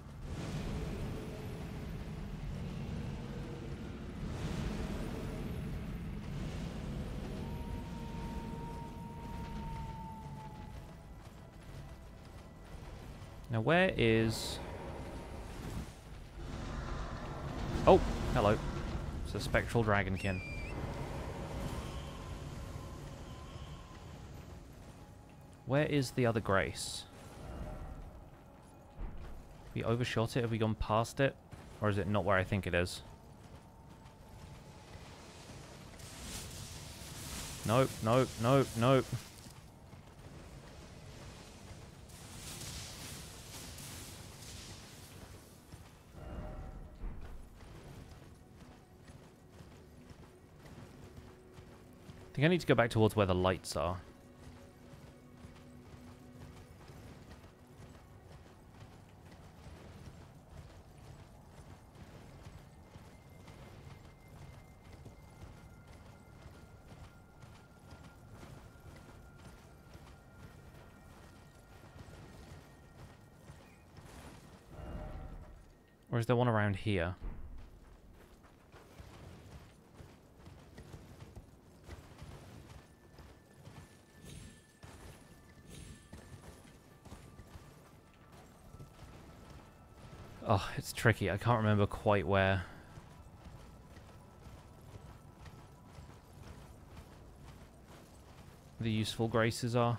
Now where is... Oh, hello. It's a spectral dragonkin. Where is the other grace? We overshot it? Have we gone past it? Or is it not where I think it is? Nope. I think I need to go back towards where the lights are. Or is there one around here? Oh, it's tricky. I can't remember quite where. The useful graces are.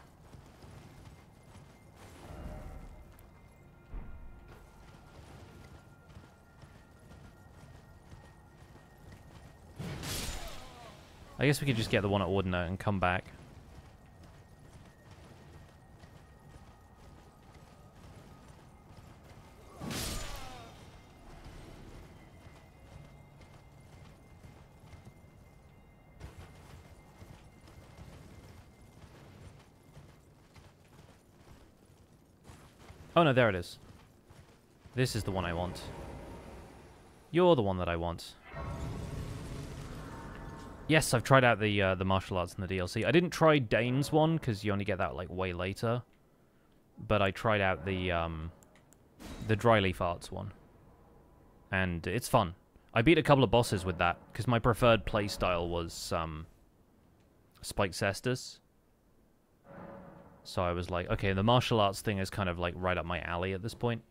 I guess we could just get the one at Ordinate and come back. Oh no, there it is. This is the one I want. You're the one that I want. Yes, I've tried out the martial arts in the DLC. I didn't try Dane's one because you only get that like way later. But I tried out the Dryleaf Arts one, and it's fun. I beat a couple of bosses with that because my preferred playstyle was Spike Cestus. So I was like, okay, the martial arts thing is kind of like right up my alley at this point.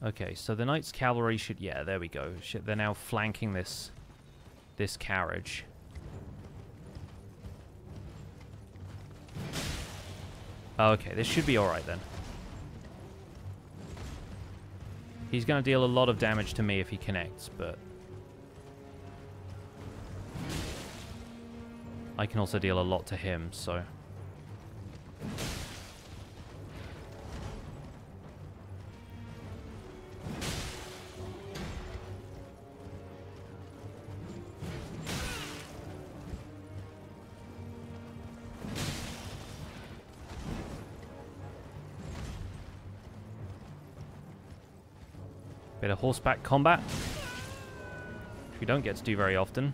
Okay, so the Knights Cavalry should... Yeah, there we go. They're now flanking this carriage. Okay, this should be alright then. He's going to deal a lot of damage to me if he connects, but... I can also deal a lot to him, so... Bit of horseback combat, which we don't get to do very often.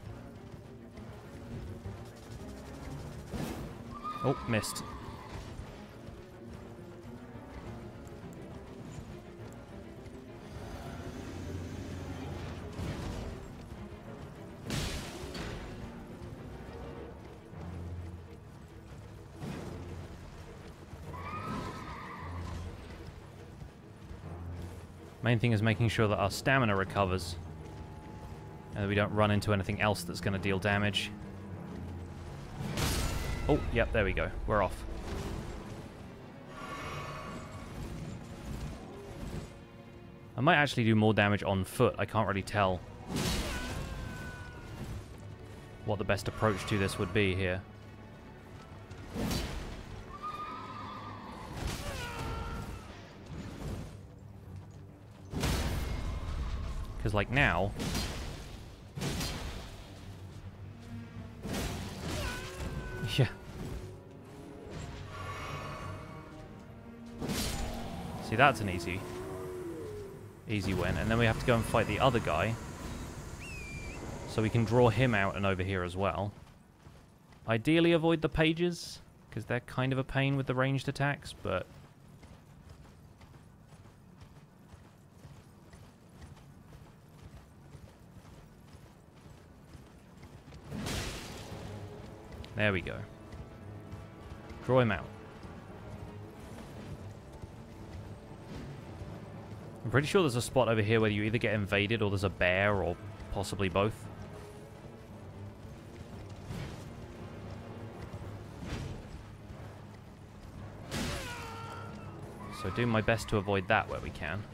Oh, missed. Main thing is making sure that our stamina recovers and that we don't run into anything else that's going to deal damage. Oh, yep, there we go. We're off. I might actually do more damage on foot. I can't really tell what the best approach to this would be here. Because, like, now... Yeah. See, that's an easy win. And then we have to go and fight the other guy. So we can draw him out and over here as well. Ideally avoid the pages, because they're kind of a pain with the ranged attacks, but... There we go. Draw him out. I'm pretty sure there's a spot over here where you either get invaded or there's a bear or possibly both. So do my best to avoid that where we can.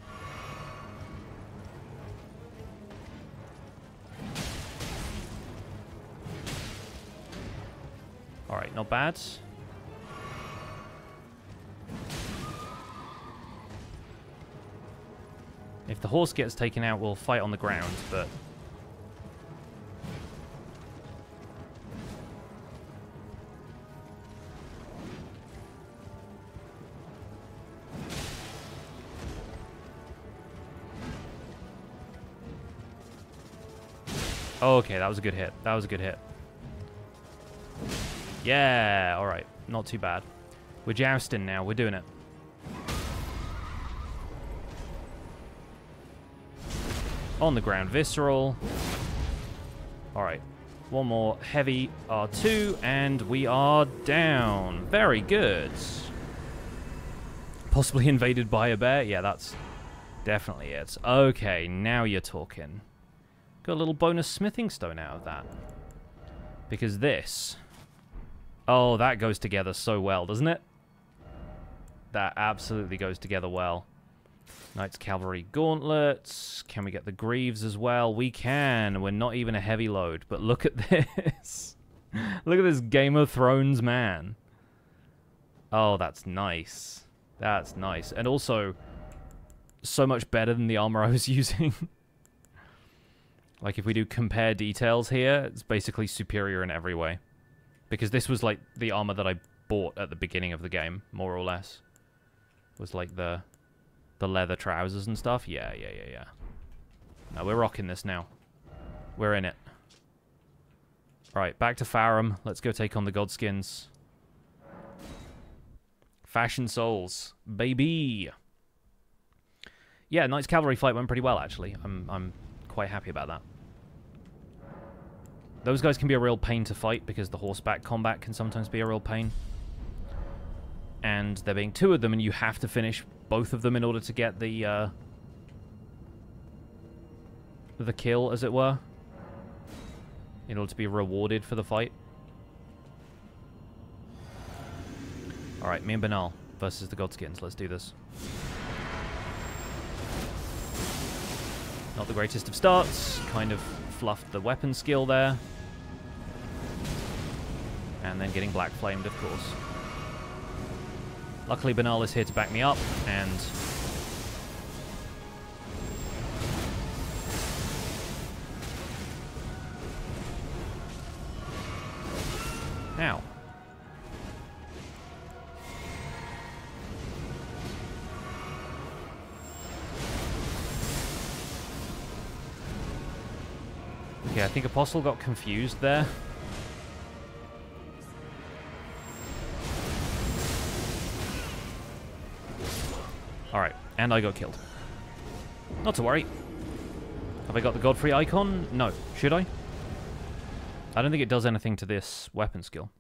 Alright, not bad. If the horse gets taken out, we'll fight on the ground, but... Oh, okay, that was a good hit. That was a good hit. Yeah, alright. Not too bad. We're jousting now. We're doing it. On the ground. Visceral. Alright. One more heavy R2, and we are down. Very good. Possibly invaded by a bear? Yeah, that's definitely it. Okay, now you're talking. Got a little bonus smithing stone out of that. Because this... Oh, that goes together so well, doesn't it? That absolutely goes together well. Knight's Cavalry Gauntlets. Can we get the Greaves as well? We can. We're not even a heavy load. But look at this. Look at this Game of Thrones man. Oh, that's nice. That's nice. And also, so much better than the armor I was using. Like, if we do compare details here, it's basically superior in every way. Because this was, like, the armor that I bought at the beginning of the game, more or less. Was, like, the leather trousers and stuff. Yeah. No, we're rocking this now. We're in it. Alright, back to Farum. Let's go take on the Godskins. Fashion Souls. Baby! Yeah, Knight's Cavalry fight went pretty well, actually. I'm quite happy about that. Those guys can be a real pain to fight because the horseback combat can sometimes be a real pain. And there being two of them, and you have to finish both of them in order to get the kill, as it were. In order to be rewarded for the fight. Alright, me and Banal versus the Godskins. Let's do this. Not the greatest of starts. Kind of fluffed the weapon skill there. And then getting black flamed, of course. Luckily, Banal is here to back me up, and... Now. Okay, I think Apostle got confused there. Alright, and I got killed. Not to worry. Have I got the Godfrey icon? No. Should I? I don't think it does anything to this weapon skill.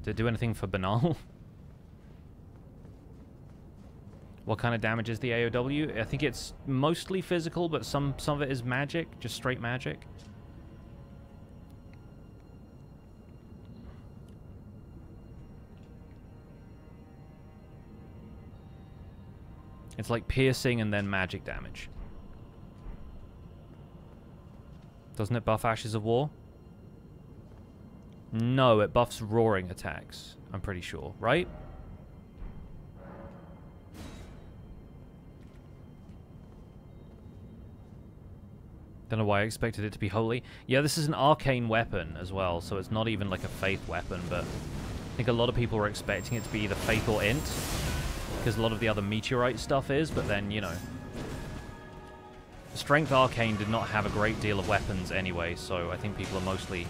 Did it do anything for Banal? What kind of damage is the AOW? I think it's mostly physical, but some of it is magic, just straight magic. It's like piercing and then magic damage. Doesn't it buff Ashes of War? No, it buffs roaring attacks. I'm pretty sure, right? Don't know why I expected it to be holy. Yeah, this is an arcane weapon as well, so it's not even like a faith weapon, but I think a lot of people were expecting it to be either faith or int, because a lot of the other meteorite stuff is, but then, you know. Strength Arcane did not have a great deal of weapons anyway, so I think people are mostly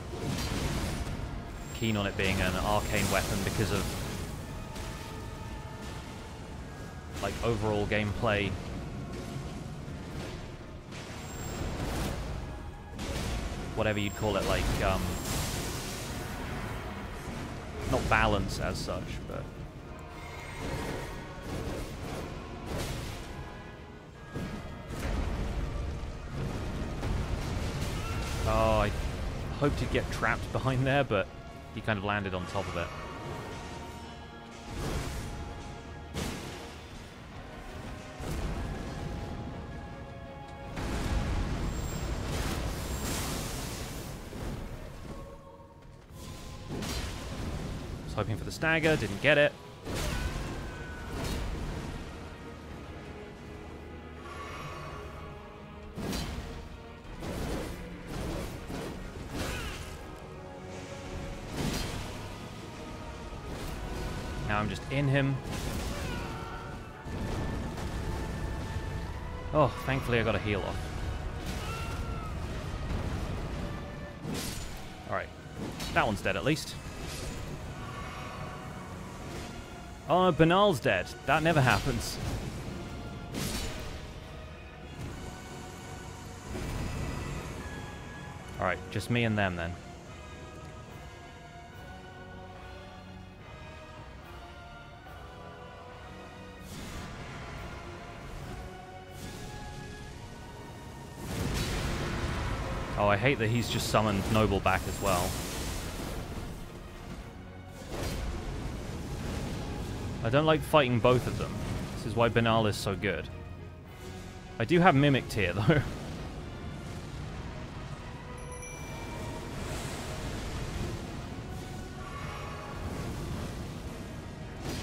keen on it being an arcane weapon because of, like, overall gameplay. Whatever you'd call it, like, not balance as such, but... Oh, I hoped he'd get trapped behind there, but he kind of landed on top of it. Was hoping for the stagger, didn't get it. Now I'm just in him. Oh, thankfully I got a heal off. Alright. That one's dead at least. Oh, Banal's dead. That never happens. Alright, just me and them then. Oh, I hate that he's just summoned Noble back as well. I don't like fighting both of them. This is why Banal is so good. I do have Mimicked here, though.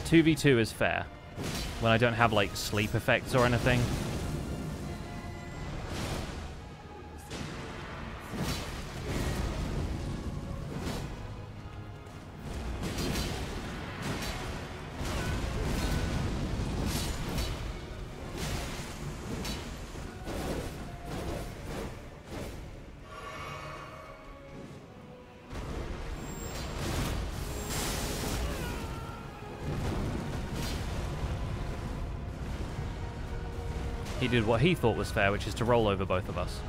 Two v 2 is fair. When I don't have, like, sleep effects or anything. He did what he thought was fair, which is to roll over both of us.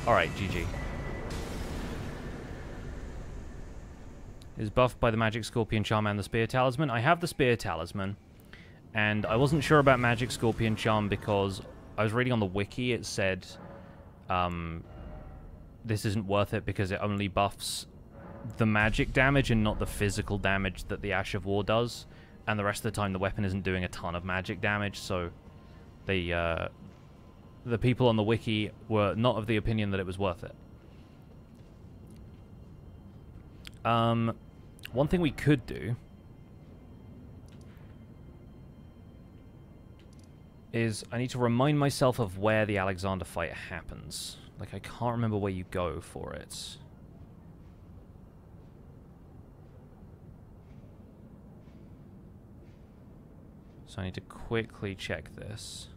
Alright, GG. Is buffed by the Magic Scorpion Charm and the Spear Talisman. I have the Spear Talisman, and I wasn't sure about Magic Scorpion Charm because I was reading on the wiki, it said this isn't worth it because it only buffs the magic damage and not the physical damage that the Ash of War does, and the rest of the time the weapon isn't doing a ton of magic damage, so the people on the wiki were not of the opinion that it was worth it. One thing we could do is I need to remind myself of where the Alexander fight happens. Like, I can't remember where you go for it. So I need to quickly check this.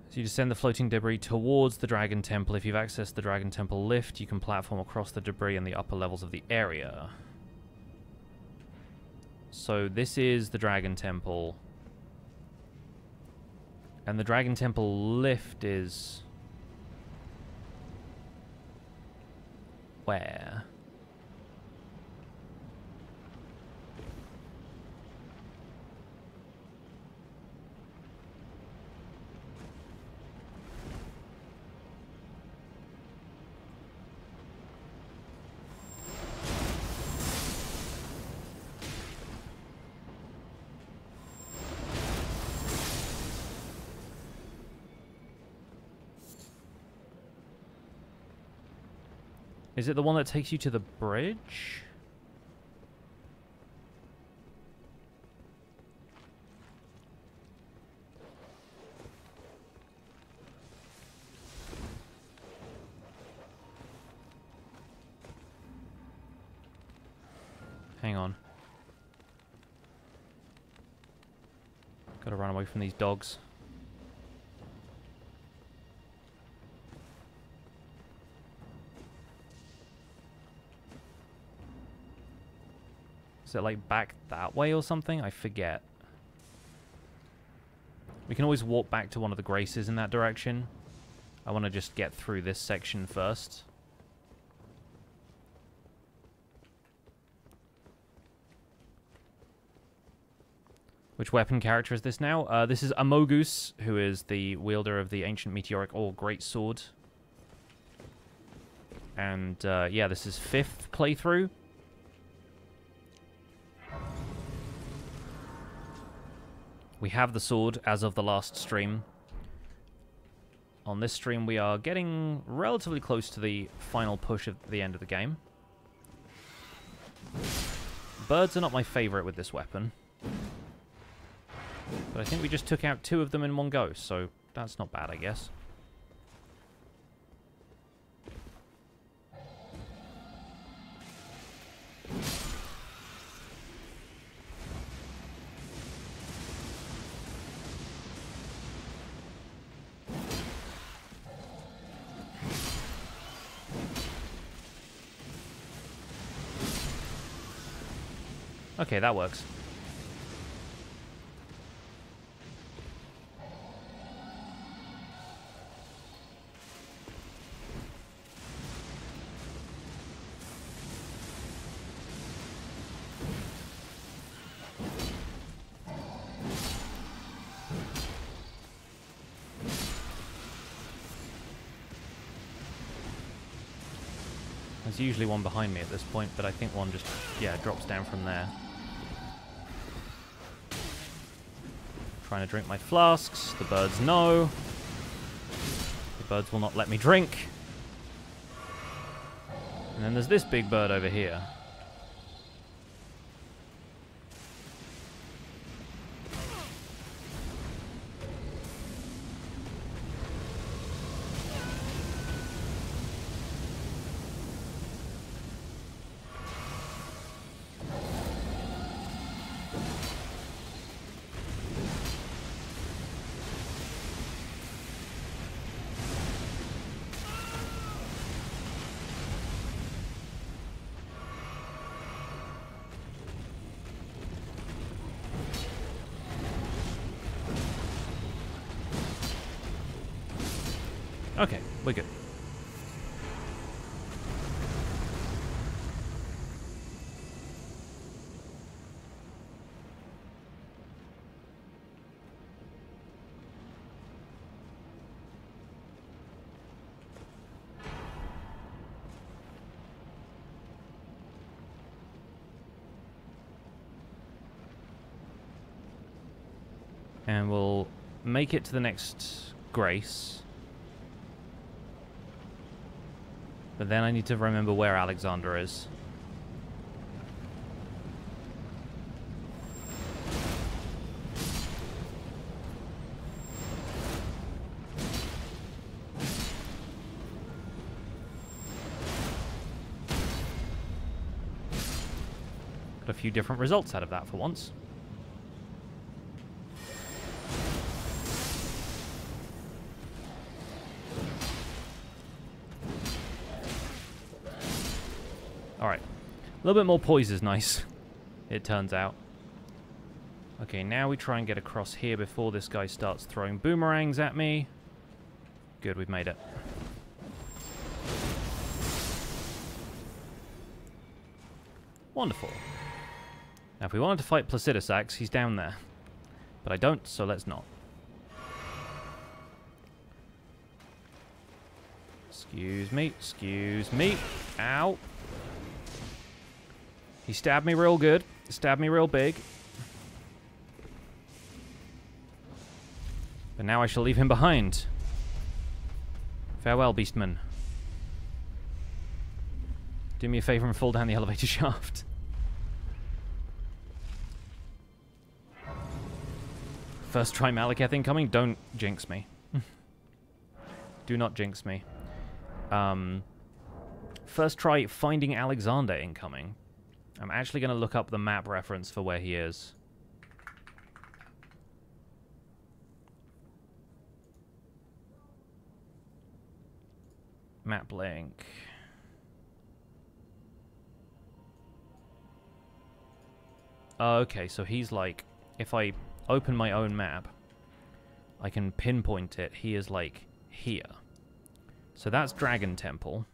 So you descend the floating debris towards the Dragon Temple. If you've accessed the Dragon Temple lift, you can platform across the debris in the upper levels of the area. So this is the Dragon Temple. And the Dragon Temple lift is... where? Is it the one that takes you to the bridge? Hang on. Gotta run away from these dogs. Is it like back that way or something? I forget. We can always walk back to one of the graces in that direction. I want to just get through this section first. Which weapon character is this now? This is Amogus, who is the wielder of the Ancient Meteoric Ore Greatsword. And yeah, this is 5th playthrough. We have the sword as of the last stream. On this stream, we are getting relatively close to the final push at the end of the game. Birds are not my favorite with this weapon. But I think we just took out 2 of them in one go, so that's not bad, I guess. Okay, that works. There's usually one behind me at this point, but I think one just, yeah, drops down from there. Trying to drink my flasks. The birds know. The birds will not let me drink. And then there's this big bird over here. Okay, we're good. And we'll make it to the next Grace. But then I need to remember where Alexander is. Got a few different results out of that for once. Alright. A little bit more poise is nice, it turns out. Okay, now we try and get across here before this guy starts throwing boomerangs at me. Good, we've made it. Wonderful. Now, if we wanted to fight Placidus Axe, he's down there. But I don't, so let's not. Excuse me, excuse me. Ow. He stabbed me real good. Stabbed me real big. But now I shall leave him behind. Farewell, Beastman. Do me a favor and fall down the elevator shaft. First try Maliketh incoming. Don't jinx me. Do not jinx me. First try finding Alexander incoming. I'm actually going to look up the map reference for where he is. Map link. Okay, so he's like, if I open my own map, I can pinpoint it. He is like here. So that's Dragon Temple.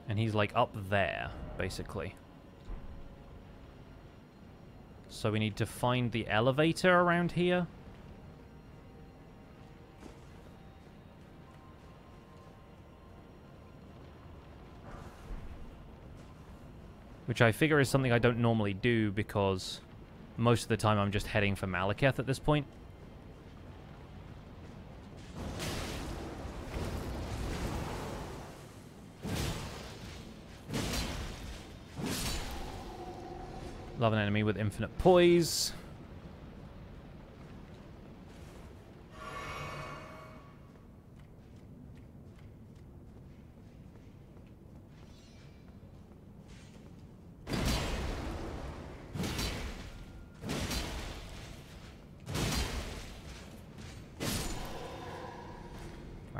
And he's like up there, basically. So we need to find the elevator around here. Which I figure is something I don't normally do because most of the time I'm just heading for Maliketh at this point. Love an enemy with infinite poise.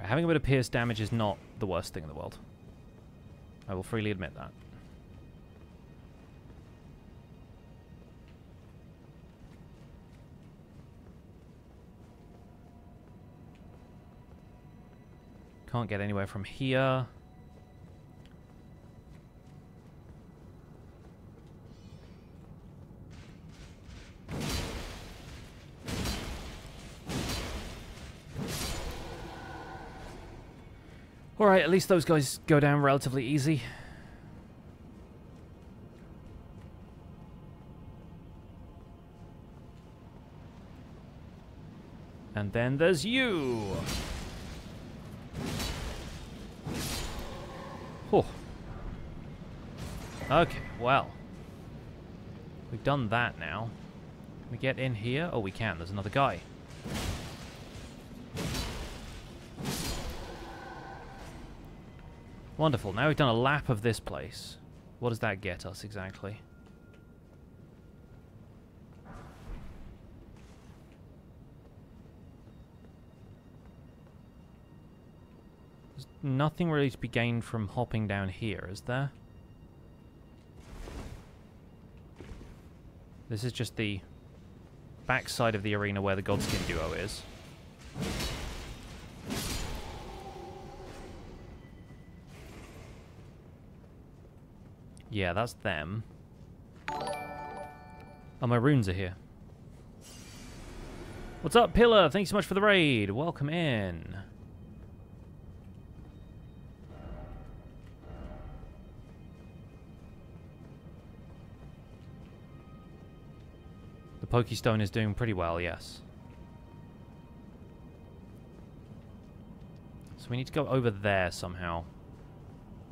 Alright, having a bit of pierce damage is not the worst thing in the world. I will freely admit that. Can't get anywhere from here. Alright, at least those guys go down relatively easy. And then there's you! Oh. Okay, well. We've done that now. Can we get in here? Oh, we can. There's another guy. Wonderful. Now we've done a lap of this place. What does that get us exactly? There's nothing really to be gained from hopping down here, is there? This is just the backside of the arena where the Godskin Duo is. Yeah, that's them. Oh, my runes are here. What's up, Pillar? Thanks so much for the raid. Welcome in. The Pokestone is doing pretty well, yes. So we need to go over there somehow.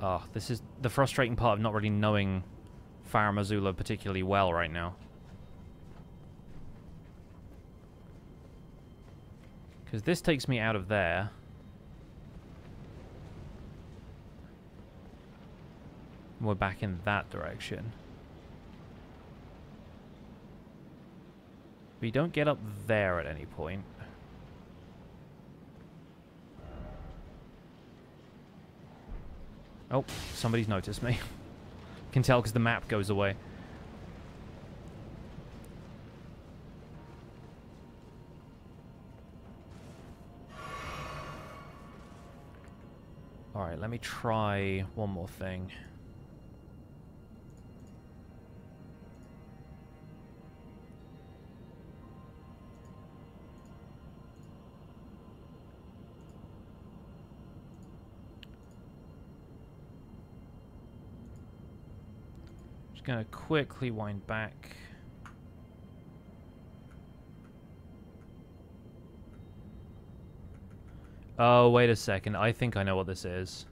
Oh, this is the frustrating part of not really knowing Farum Azula particularly well right now. Because this takes me out of there. We're back in that direction. We don't get up there at any point. Oh, somebody's noticed me. Can tell because the map goes away. Alright, let me try one more thing. Gonna quickly wind back. Oh, wait a second. I think I know what this is.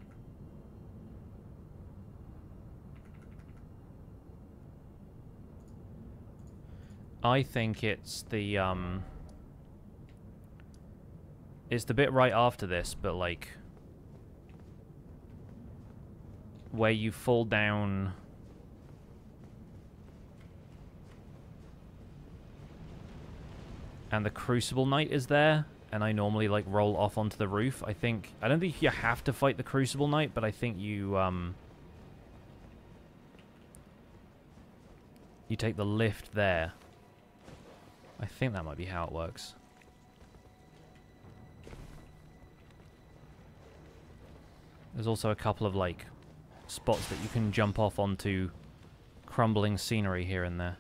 I think it's the bit right after this, but like where you fall down. And the Crucible Knight is there, and I normally like roll off onto the roof. I don't think you have to fight the Crucible Knight, but I think you you take the lift there. I think that might be how it works. There's also a couple of like spots that you can jump off onto crumbling scenery here and there.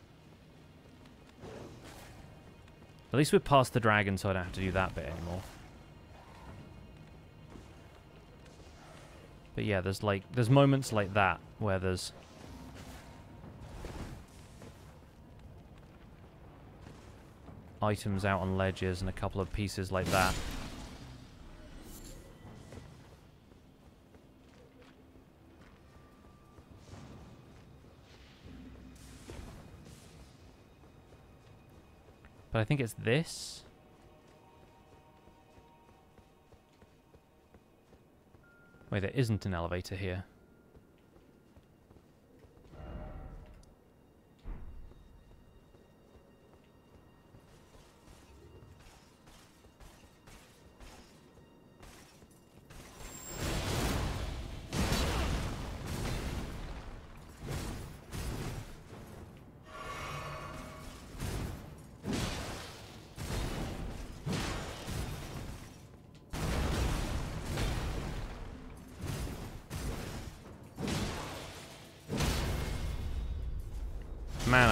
At least we're past the dragon, so I don't have to do that bit anymore. But yeah, there's moments like that where there's items out on ledges and a couple of pieces like that. But I think it's this. Wait, there isn't an elevator here.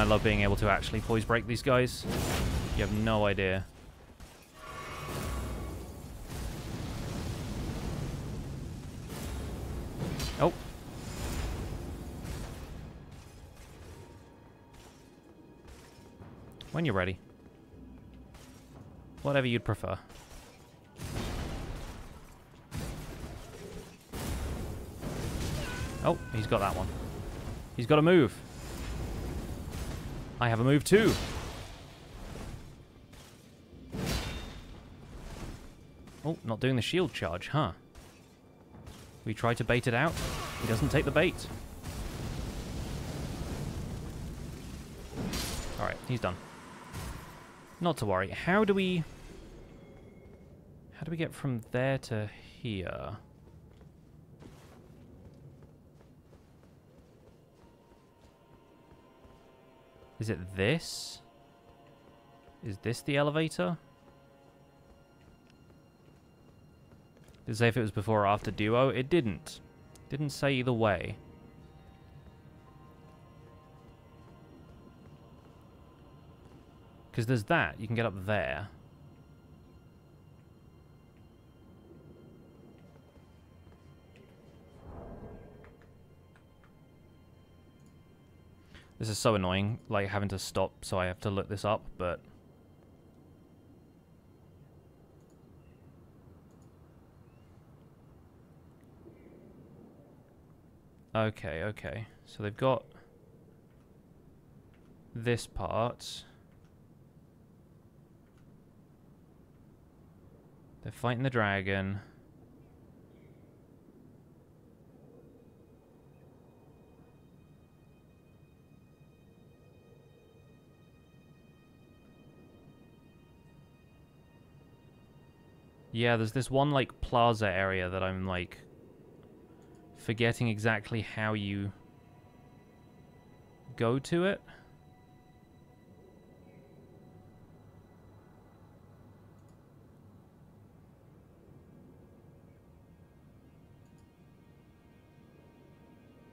I love being able to actually poise break these guys. You have no idea. Oh. When you're ready. Whatever you'd prefer. Oh, he's got that one. He's got a move. I have a move too. Oh, not doing the shield charge, huh? We try to bait it out. He doesn't take the bait. Alright, he's done. Not to worry. How do we get from there to here? Is it this? Is this the elevator? Did it say if it was before or after Duo? It didn't. Didn't say either way. Because there's that. You can get up there. This is so annoying, like having to stop, so I have to look this up, but... Okay, okay. So they've got this part. They're fighting the dragon. Yeah, there's this one, like, plaza area that I'm, like, forgetting exactly how you go to it.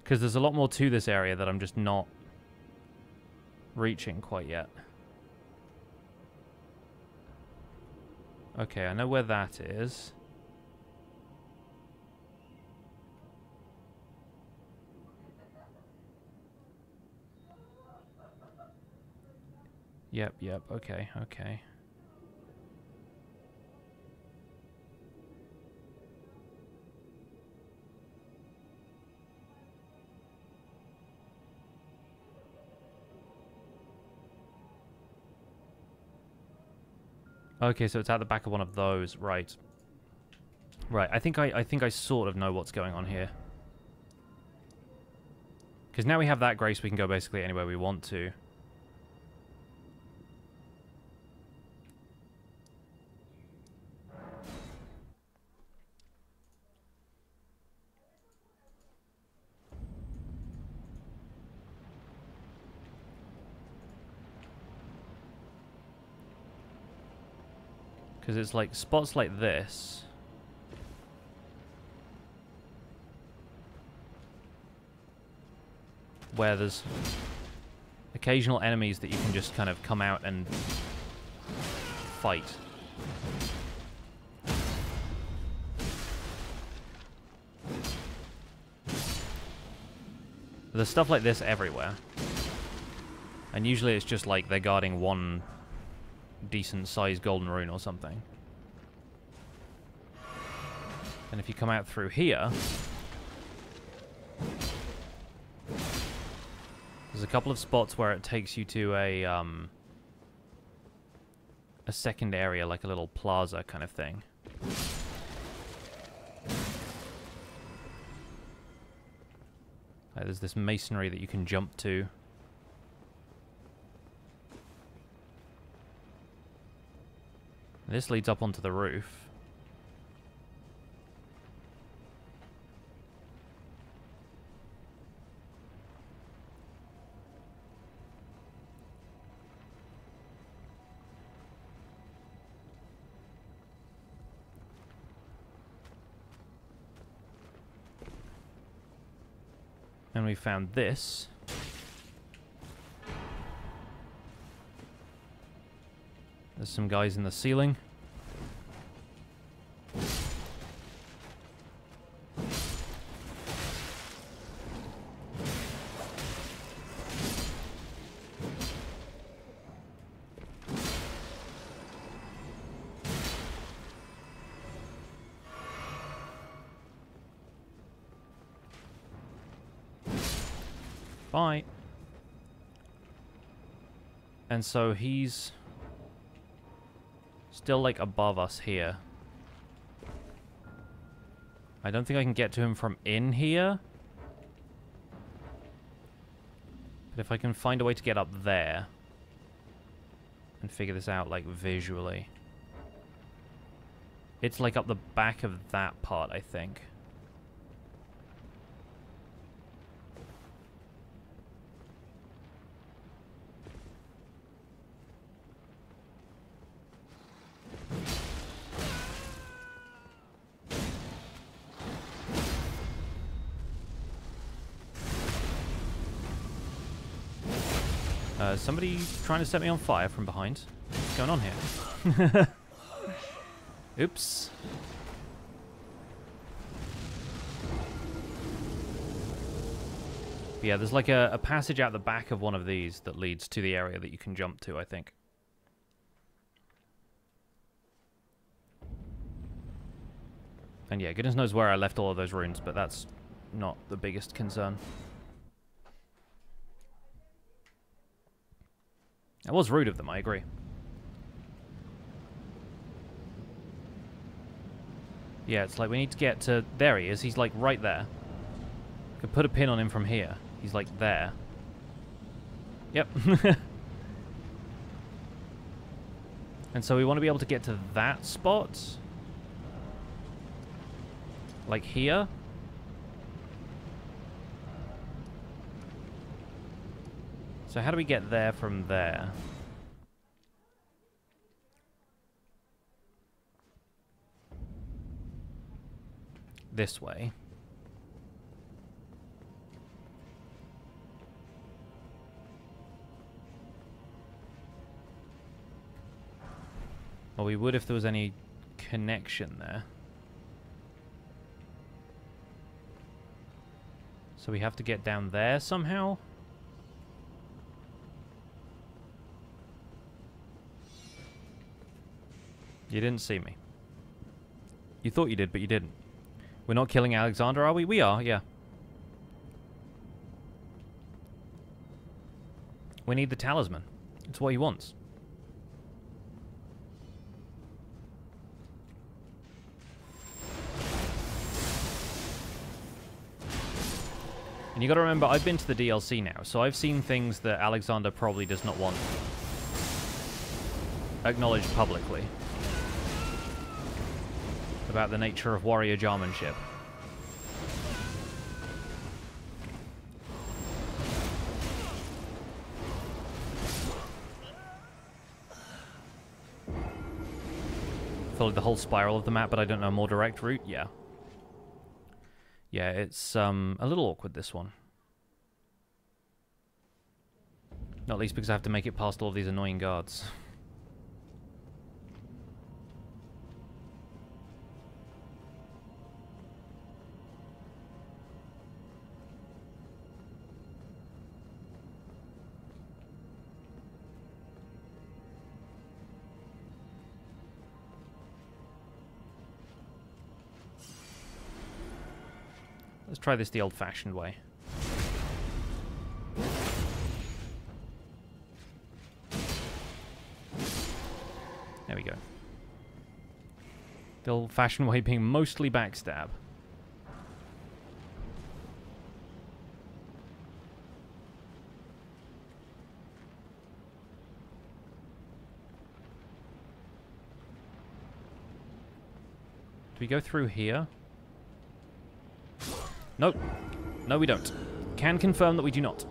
Because there's a lot more to this area that I'm just not reaching quite yet. Okay, I know where that is. Yep, yep, okay, okay. Okay, so it's at the back of one of those, right? Right. I think I sort of know what's going on here. Because now we have that grace, we can go basically anywhere we want to. Because it's like spots like this. Where there's occasional enemies that you can just kind of come out and fight. There's stuff like this everywhere. And usually it's just like they're guarding one decent sized golden rune or something. And if you come out through here, there's a couple of spots where it takes you to a second area, like a little plaza kind of thing. There's this masonry that you can jump to. This leads up onto the roof. And we found this. There's some guys in the ceiling. Bye. And so he's still, like, above us here. I don't think I can get to him from in here. But if I can find a way to get up there and figure this out, like, visually. It's, like, up the back of that part, I think. Somebody trying to set me on fire from behind. What's going on here? Oops. But yeah, there's like a passage out the back of one of these that leads to the area that you can jump to, I think. And yeah, goodness knows where I left all of those runes, but that's not the biggest concern. That was rude of them, I agree. Yeah, it's like we need to get to... There he is. He's like right there. Could put a pin on him from here. He's like there. Yep. And so we want to be able to get to that spot. Like here. So how do we get there from there? This way. Well, we would if there was any connection there. So we have to get down there somehow? You didn't see me. You thought you did, but you didn't. We're not killing Alexander, are we? We are, yeah. We need the talisman. It's what he wants. And you gotta remember, I've been to the DLC now, so I've seen things that Alexander probably does not want acknowledged publicly. About the nature of warrior jarmanship. Followed the whole spiral of the map, but I don't know a more direct route. Yeah. Yeah, it's a little awkward, this one. Not least because I have to make it past all of these annoying guards. Let's try this the old-fashioned way. There we go. The old-fashioned way being mostly backstab. Do we go through here? Nope. No, we don't. Can confirm that we do not.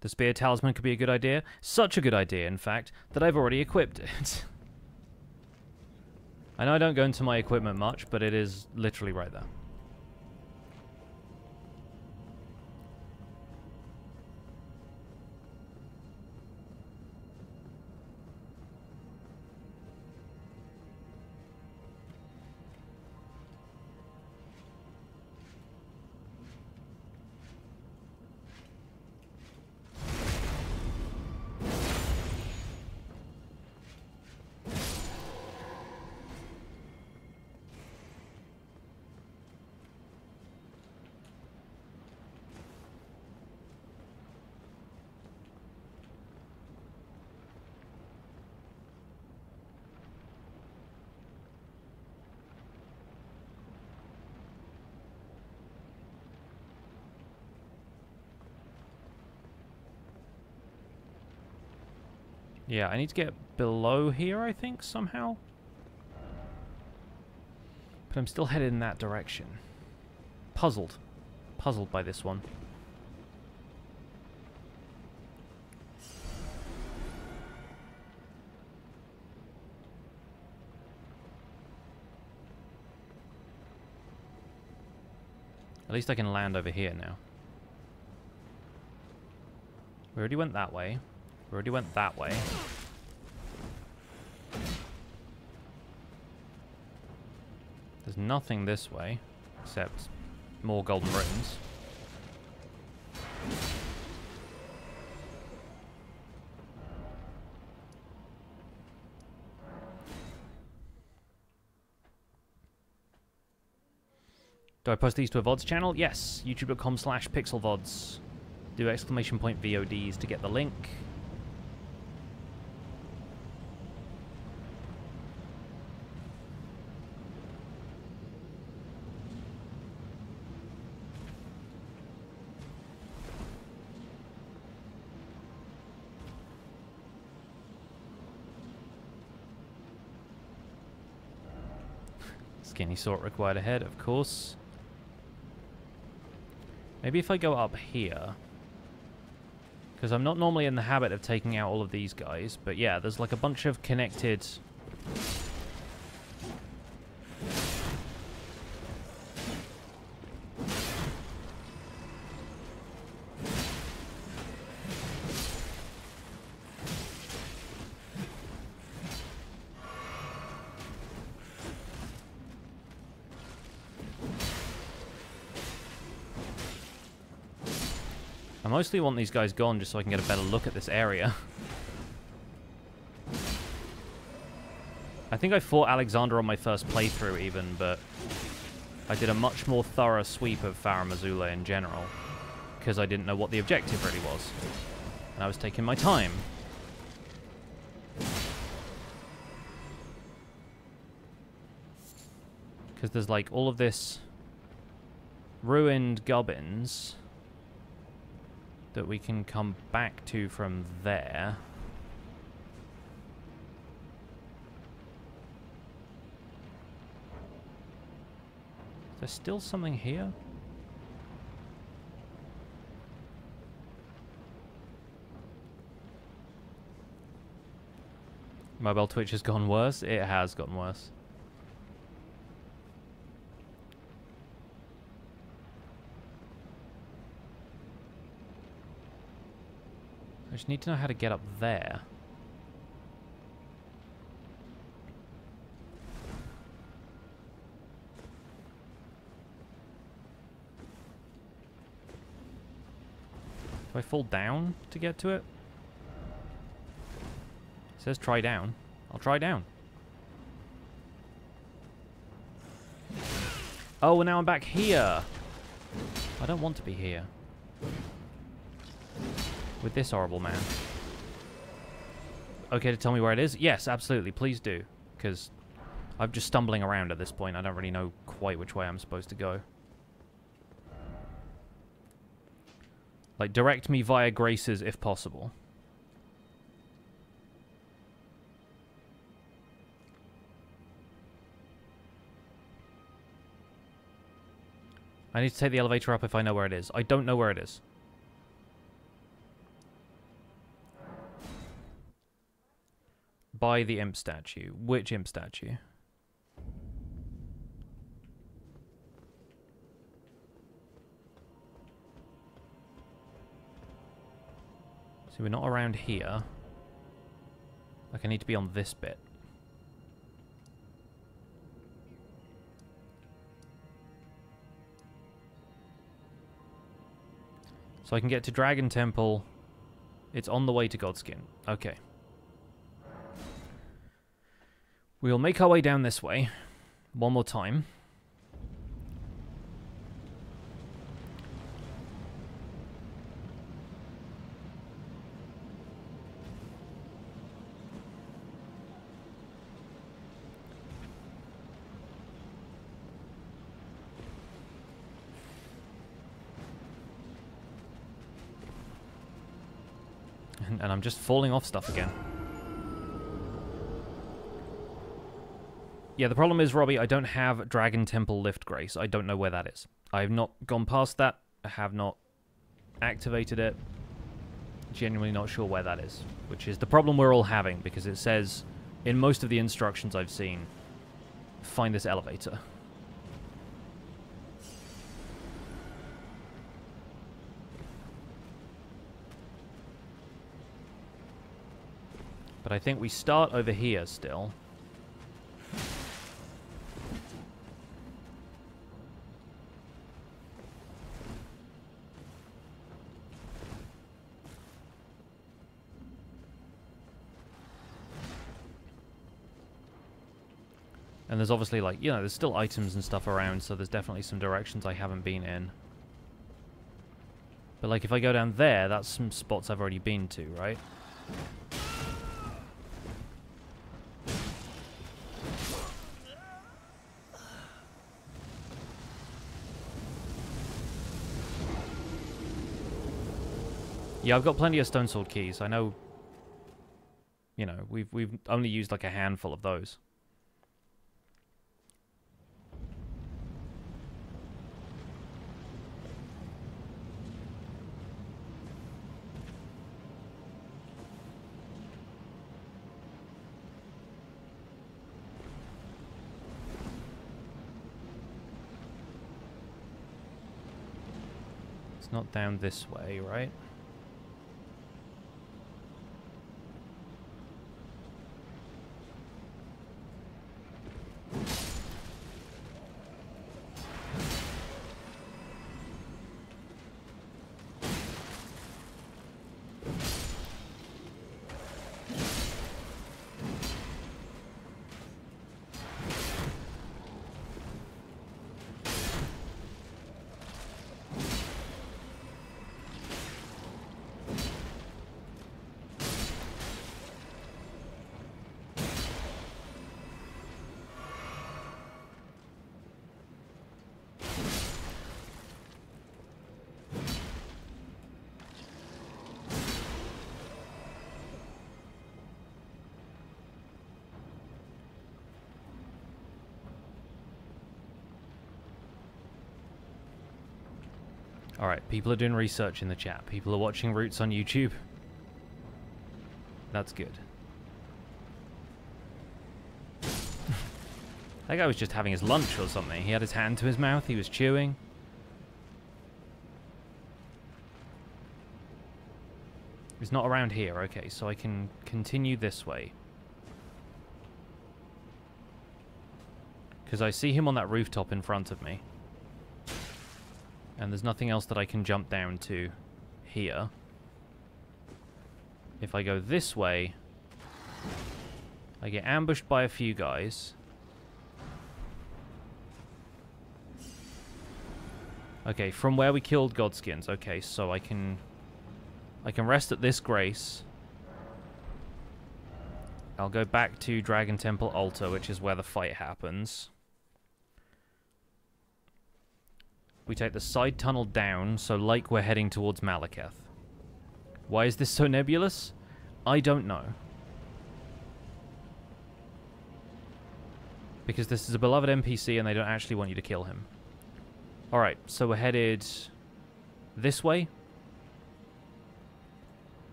The spear talisman could be a good idea. Such a good idea, in fact, that I've already equipped it. I know I don't go into my equipment much, but it is literally right there. Yeah, I need to get below here, I think, somehow. But I'm still headed in that direction. Puzzled. Puzzled by this one. At least I can land over here now. We already went that way. We already went that way. There's nothing this way, except more golden runes. Do I post these to a VODs channel? Yes, youtube.com/pixelvods. Do exclamation point VODs to get the link. Skinny sort required ahead, of course. Maybe if I go up here, because I'm not normally in the habit of taking out all of these guys, but yeah, there's like a bunch of connected... I mostly want these guys gone just so I can get a better look at this area. I think I fought Alexander on my first playthrough even, but I did a much more thorough sweep of Farum Azula in general, because I didn't know what the objective really was. And I was taking my time. Because there's like all of this ruined gubbins that we can come back to from there. Is there still something here? Mobile Twitch has gone worse? It has gotten worse. I just need to know how to get up there. Do I fall down to get to it? It says try down. I'll try down. Oh, well now I'm back here. I don't want to be here. With this horrible man. Okay to tell me where it is? Yes, absolutely. Please do. Because I'm just stumbling around at this point. I don't really know quite which way I'm supposed to go. Like, direct me via graces if possible. I need to take the elevator up if I know where it is. I don't know where it is. By the imp statue. Which imp statue? So we're not around here. Like I need to be on this bit. So I can get to Dragon Temple. It's on the way to Godskin. Okay. We'll make our way down this way. One more time. And I'm just falling off stuff again. Yeah, the problem is, Robbie, I don't have Dragon Temple Lift Grace. I don't know where that is. I have not gone past that. I have not activated it. Genuinely not sure where that is, which is the problem we're all having, because it says in most of the instructions I've seen, find this elevator. But I think we start over here still. And there's obviously, like, you know, there's still items and stuff around, so there's definitely some directions I haven't been in. But, like, if I go down there, that's some spots I've already been to, right? Yeah, I've got plenty of stone sword keys. I know, you know, we've only used, like, a handful of those. It's not down this way, right? Alright, people are doing research in the chat. People are watching routes on YouTube. That's good. That guy was just having his lunch or something. He had his hand to his mouth, he was chewing. He's not around here, okay, so I can continue this way. Because I see him on that rooftop in front of me. And there's nothing else that I can jump down to here. If I go this way, I get ambushed by a few guys. Okay, from where we killed Godskins. Okay, so I can rest at this grace. I'll go back to Dragon Temple Altar, which is where the fight happens. We take the side tunnel down, so like we're heading towards Maliketh. Why is this so nebulous? I don't know. Because this is a beloved NPC and they don't actually want you to kill him. Alright, so we're headed this way.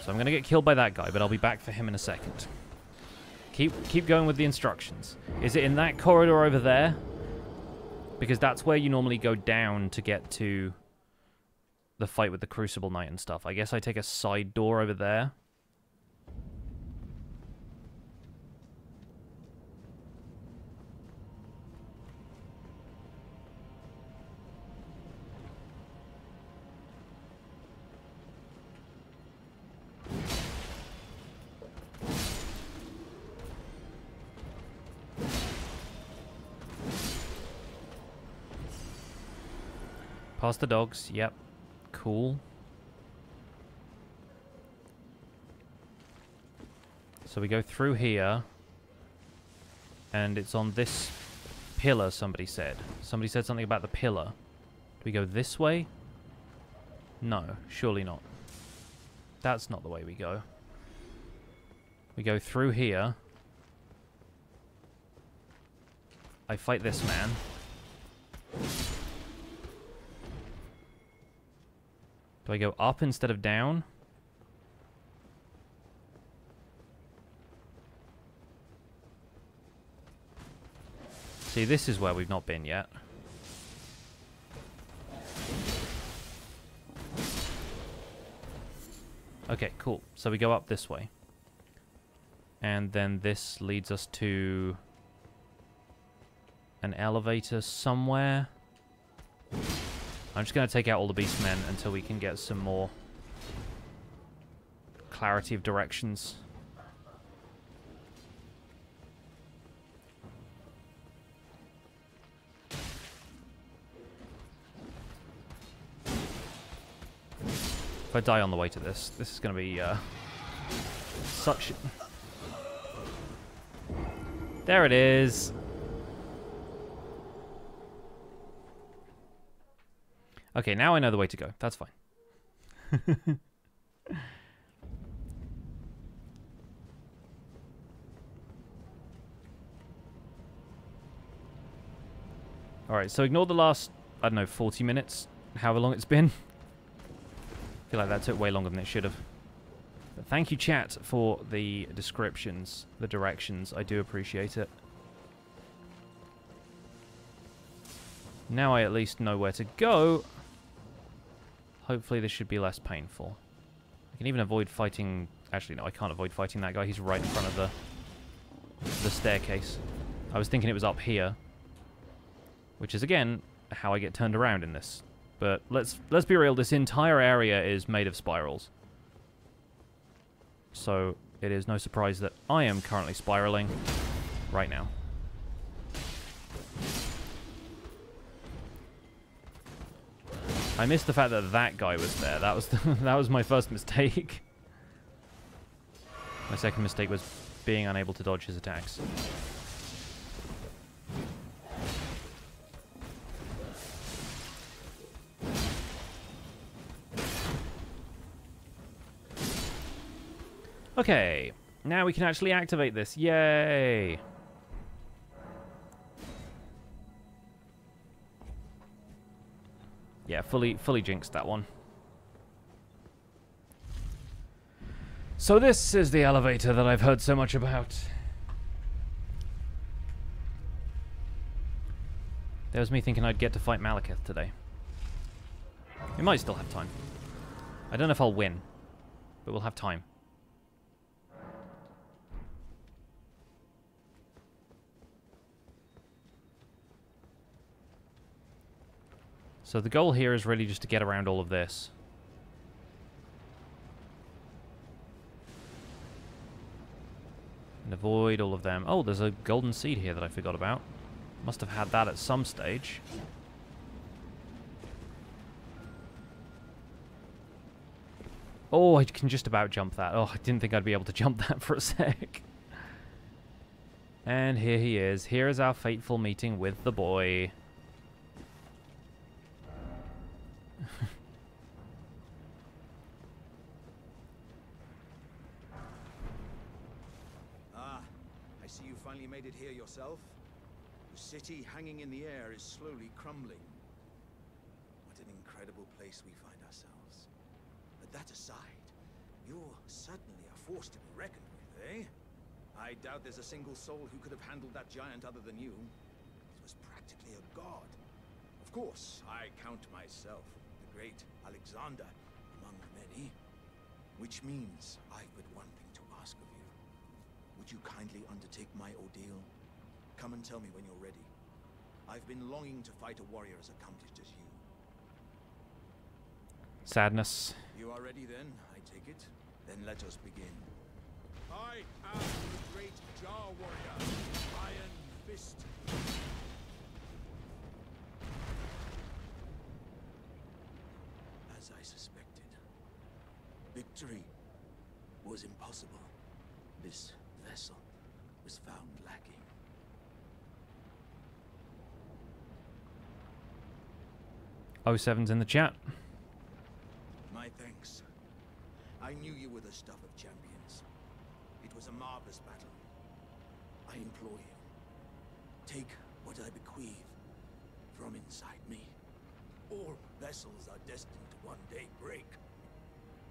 I'm going to get killed by that guy, but I'll be back for him in a second. Keep going with the instructions. Is it in that corridor over there? Because that's where you normally go down to get to the fight with the Crucible Knight and stuff. I guess I take a side door over there. Past the dogs, yep. Cool. So we go through here. And it's on this pillar, somebody said. Somebody said something about the pillar. Do we go this way? No, surely not. That's not the way we go. We go through here. I fight this man. Do I go up instead of down? See, this is where we've not been yet. Okay, cool. So we go up this way. And then this leads us to an elevator somewhere. I'm just going to take out all the beastmen until we can get some more clarity of directions. If I die on the way to this, this is going to be such... There it is. Okay, now I know the way to go. That's fine. Alright, so ignore the last, I don't know, 40 minutes, however long it's been. I feel like that took way longer than it should have. But thank you, chat, for the descriptions, the directions. I do appreciate it. Now I at least know where to go. Hopefully this should be less painful. I can even avoid fighting... Actually, no, I can't avoid fighting that guy. He's right in front of the staircase. I was thinking it was up here. Which is, again, how I get turned around in this. But let's be real, this entire area is made of spirals. So it is no surprise that I am currently spiraling right now. I missed the fact that that guy was there. That was that was my first mistake. My second mistake was being unable to dodge his attacks. Okay, now we can actually activate this. Yay! Yeah, fully jinxed that one. So this is the elevator that I've heard so much about. There was me thinking I'd get to fight Maliketh today. We might still have time. I don't know if I'll win, but we'll have time. So the goal here is really just to get around all of this. And avoid all of them. Oh, there's a golden seed here that I forgot about. Must have had that at some stage. Oh, I can just about jump that. Oh, I didn't think I'd be able to jump that for a sec. And here he is. Here is our fateful meeting with the boy. I see you finally made it here yourself. The city hanging in the air is slowly crumbling. What an incredible place we find ourselves. But that aside, you're certainly a force to be reckoned with, eh? I doubt there's a single soul who could have handled that giant other than you. It was practically a god. Of course, I count myself the great Alexander among many. Which means I've but one thing to ask of you. Would you kindly undertake my ordeal? Come and tell me when you're ready. I've been longing to fight a warrior as accomplished as you. Sadness. You are ready then, I take it? Then let us begin. I am the great Jar Warrior, Iron Fist. As I suspected, victory was impossible. This vessel was found lacking. 07's in the chat. My thanks. I knew you were the stuff of champions. It was a marvelous battle. I implore you, take what I bequeath from inside me. All vessels are destined to one day break.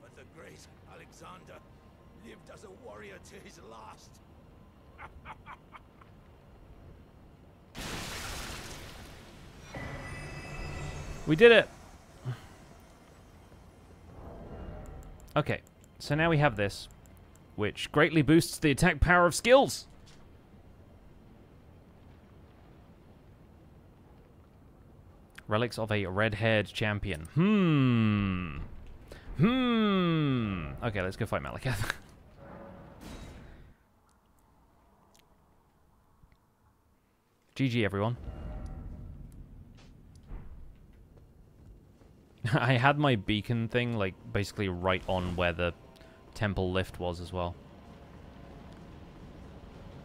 But the great Alexander lived as a warrior to his last. We did it! Okay, so now we have this, which greatly boosts the attack power of skills. Relics of a red-haired champion. Okay, let's go fight Maliketh. GG, everyone. I had my beacon thing, like, basically right on where the temple lift was as well.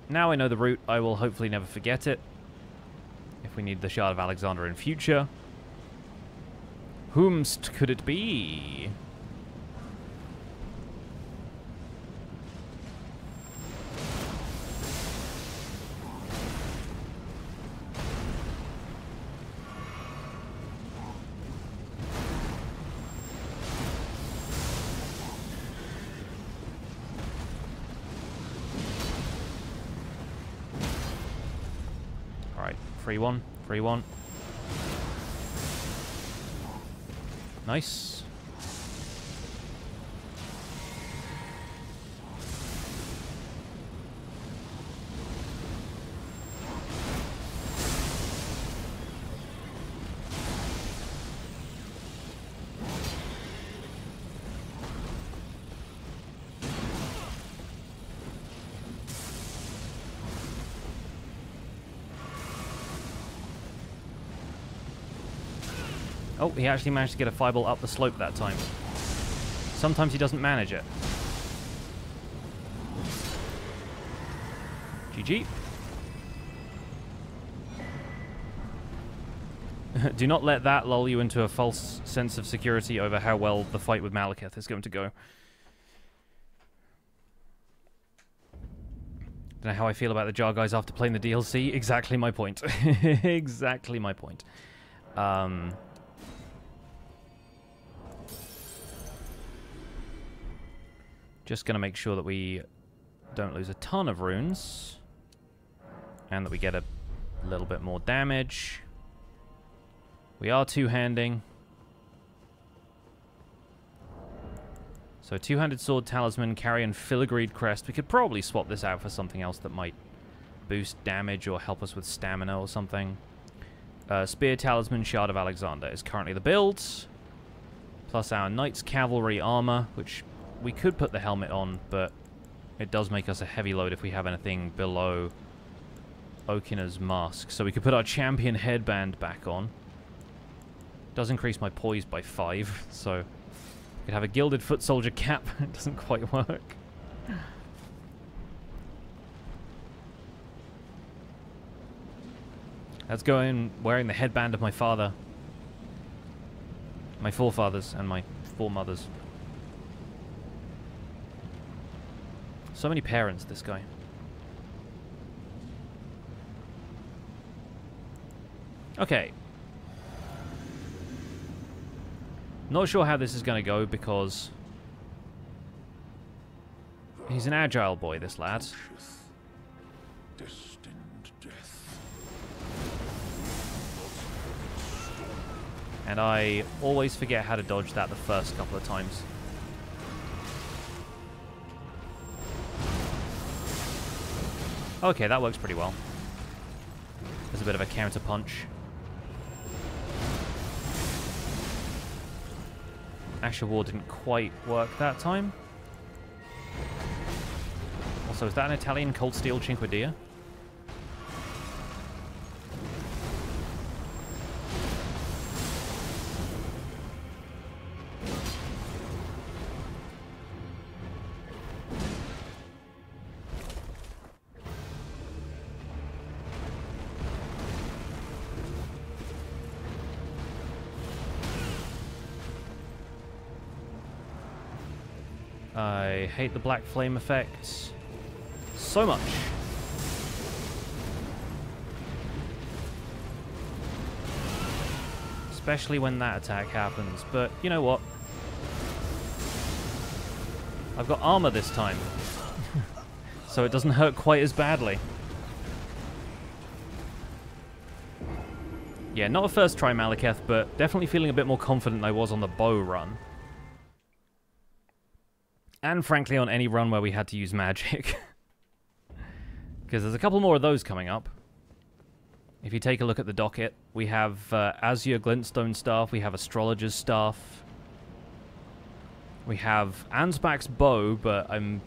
Now I know the route, I will hopefully never forget it. If we need the Shard of Alexander in future. Whomst could it be? Free one, free one. Nice. Oh, he actually managed to get a fireball up the slope that time. Sometimes he doesn't manage it. GG. Do not let that lull you into a false sense of security over how well the fight with Maliketh is going to go. Don't know how I feel about the Jar guys after playing the DLC. Exactly my point. Exactly my point. Just going to make sure that we don't lose a ton of runes. And that we get a little bit more damage. We are two-handing. So two-handed sword, talisman, carrion, filigreed crest. We could probably swap this out for something else that might boost damage or help us with stamina or something. Spear, talisman, shard of Alexander is currently the build. Plus our knight's cavalry armor, which we could put the helmet on, but it does make us a heavy load if we have anything below Okina's mask. So we could put our champion headband back on. Does increase my poise by 5, so we could have a gilded foot soldier cap. It doesn't quite work. Let's go in wearing the headband of my father. My forefathers and my foremothers. So many parents, this guy. Okay. Not sure how this is going to go because he's an agile boy, this lad. And I always forget how to dodge that the first couple of times. Okay, that works pretty well. There's a bit of a counter punch. Ash of War didn't quite work that time. Also, is that an Italian cold steel Cinquedilla? I hate the black flame effect so much. Especially when that attack happens. But you know what? I've got armor this time. So it doesn't hurt quite as badly. Yeah, not a first try Maliketh, but definitely feeling a bit more confident than I was on the bow run. And frankly on any run where we had to use magic. Because there's a couple more of those coming up. If you take a look at the docket, we have Azure Glintstone Staff, we have Astrologer's Staff. We have Ansbach's Bow, but I'm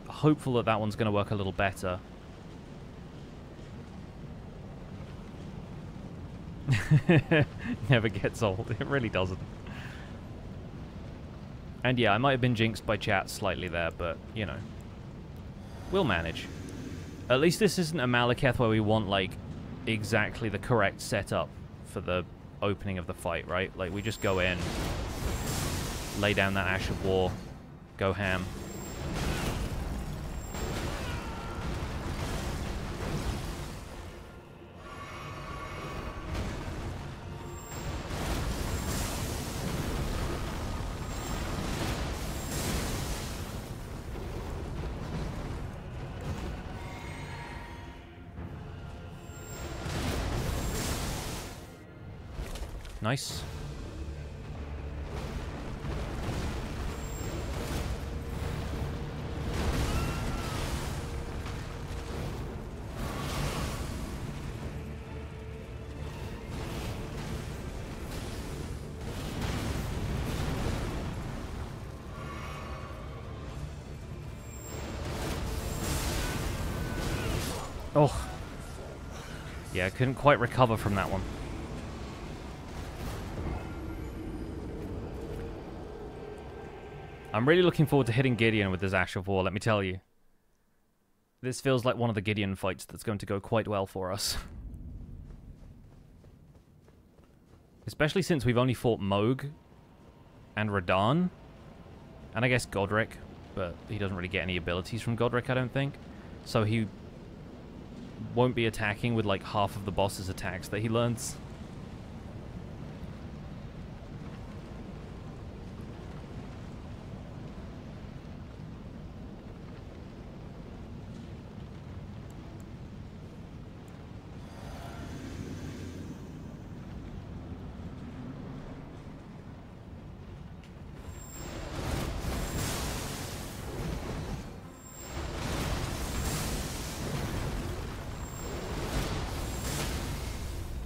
hopeful that that one's going to work a little better. Never gets old. It really doesn't. And yeah, I might have been jinxed by chat slightly there, but, you know. We'll manage. At least this isn't a Maliketh where we want, like, exactly the correct setup for the opening of the fight, right? Like, we just go in, lay down that Ash of War, go ham. Nice. Oh. Yeah, I couldn't quite recover from that one. I'm really looking forward to hitting Gideon with this Ash of War, let me tell you. This feels like one of the Gideon fights that's going to go quite well for us. Especially since we've only fought Moog and Radahn. And I guess Godric, but he doesn't really get any abilities from Godric, I don't think. So he won't be attacking with like half of the boss's attacks that he learns.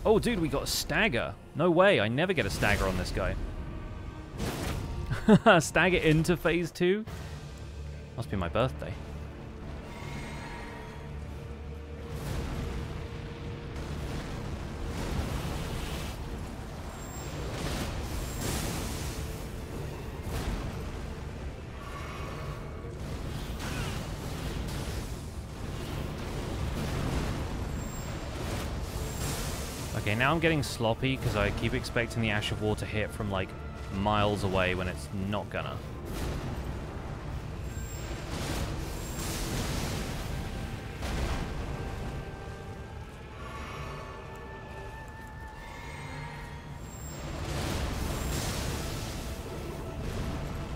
Oh, dude, we got a stagger. No way, I never get a stagger on this guy. Stagger into phase 2? Must be my birthday. Okay, now I'm getting sloppy because I keep expecting the Ash of War to hit from like miles away when it's not gonna.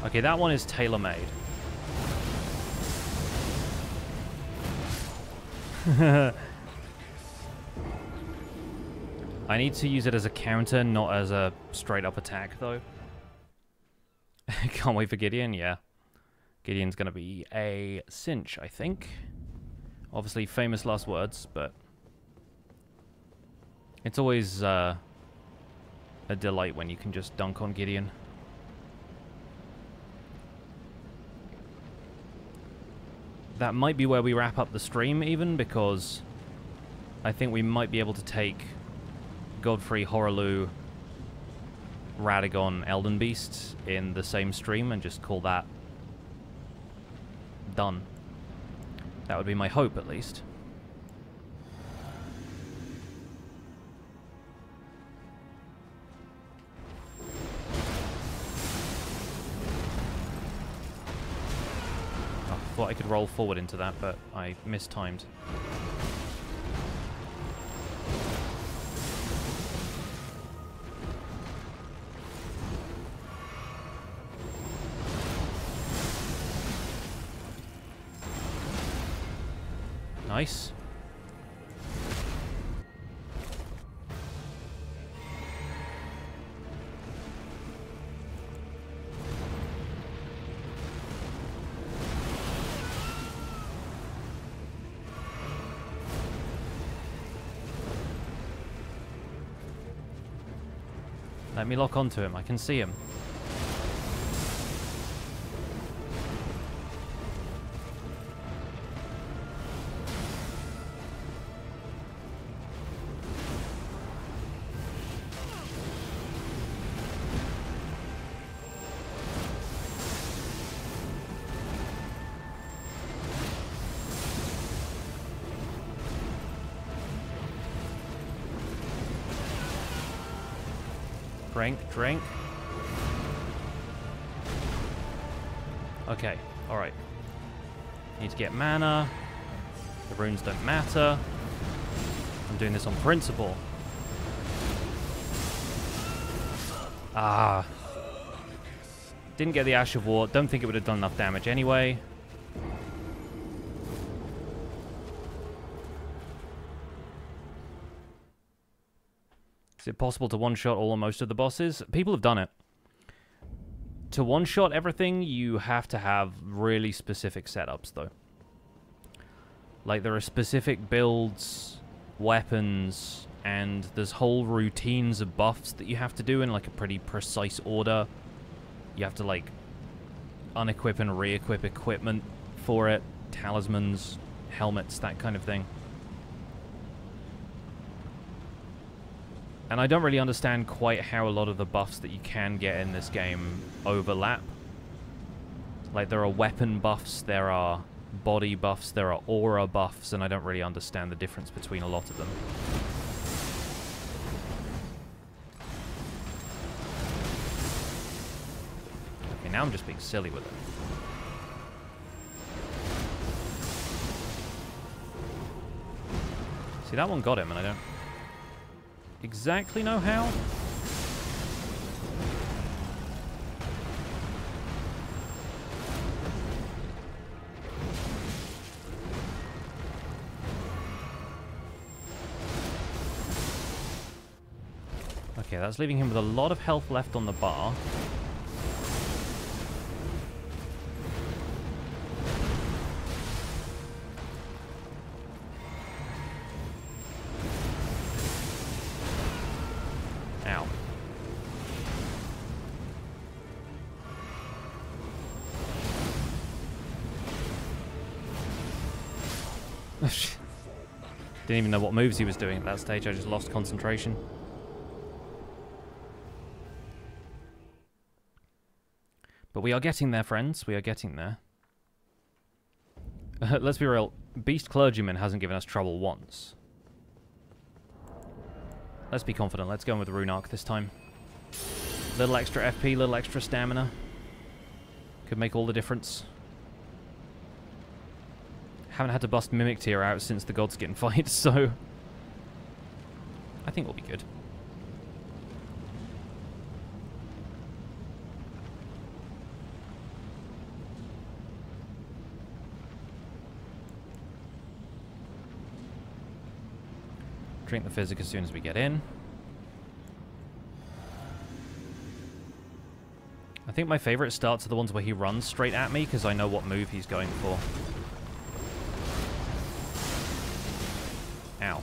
Okay, that one is tailor-made. I need to use it as a counter, not as a straight-up attack, though. Can't wait for Gideon, yeah. Gideon's gonna be a cinch, I think. Obviously, famous last words, but it's always a delight when you can just dunk on Gideon. That might be where we wrap up the stream, even, because I think we might be able to take Godfrey, Horaloo, Radagon, Elden Beast in the same stream and just call that done. That would be my hope, at least. thought I could roll forward into that, but I mistimed. Nice. Let me lock onto him. I can see him. Drink. Okay, alright. Need to get mana. The runes don't matter. I'm doing this on principle. Ah. Didn't get the Ash of War. Don't think it would have done enough damage anyway. Is it possible to one-shot all or most of the bosses? People have done it. To one-shot everything, you have to have really specific setups, though. Like, there are specific builds, weapons, and there's whole routines of buffs that you have to do in, like, a pretty precise order. You have to, like, unequip and re-equip equipment for it. Talismans, helmets, that kind of thing. And I don't really understand quite how a lot of the buffs that you can get in this game overlap. Like, there are weapon buffs, there are body buffs, there are aura buffs, and I don't really understand the difference between a lot of them. Okay, now I'm just being silly with it. See, that one got him, and I don't exactly know how. Okay, that's leaving him with a lot of health left on the bar. Didn't even know what moves he was doing at that stage. I just lost concentration. But we are getting there, friends. We are getting there. Let's be real. Beast Clergyman hasn't given us trouble once. Let's be confident. Let's go in with the Rune Arc this time. Little extra FP, little extra stamina. Could make all the difference. Haven't had to bust Mimic Tier out since the Godskin fight, so I think we'll be good. Drink the physic as soon as we get in. I think my favorite starts are the ones where he runs straight at me because I know what move he's going for. Ow.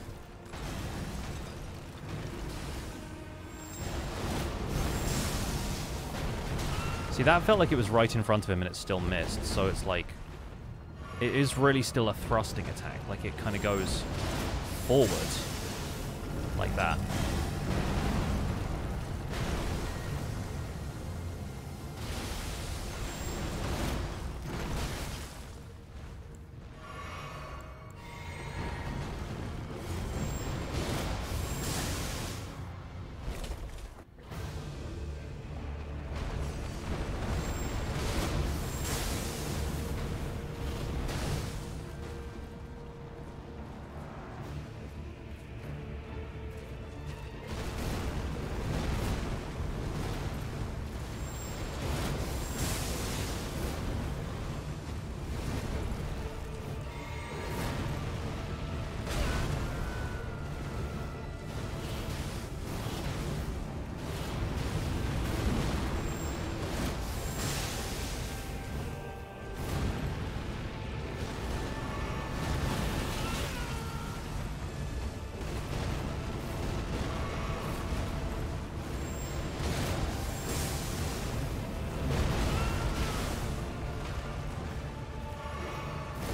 See, that felt like it was right in front of him and it still missed, so it's like... It is really still a thrusting attack, like it kind of goes forward. Like that.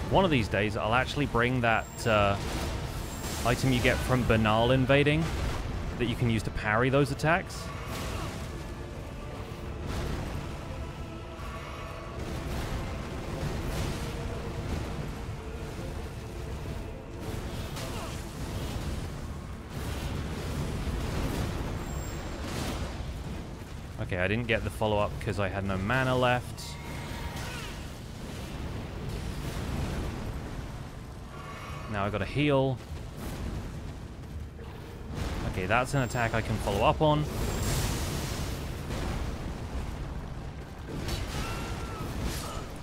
One of these days, I'll actually bring that item you get from Banal invading that you can use to parry those attacks. Okay, I didn't get the follow-up because I had no mana left. Now I gotta heal. Okay, that's an attack I can follow up on.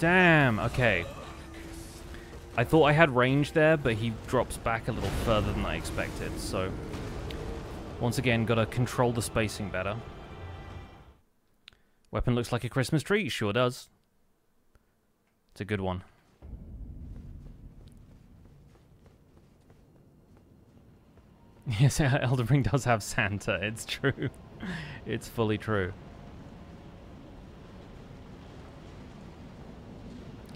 Damn, okay. I thought I had range there, but he drops back a little further than I expected, so... Once again, gotta control the spacing better. Weapon looks like a Christmas tree. Sure does. It's a good one. Yes, Elden Ring does have Santa. It's true. It's fully true.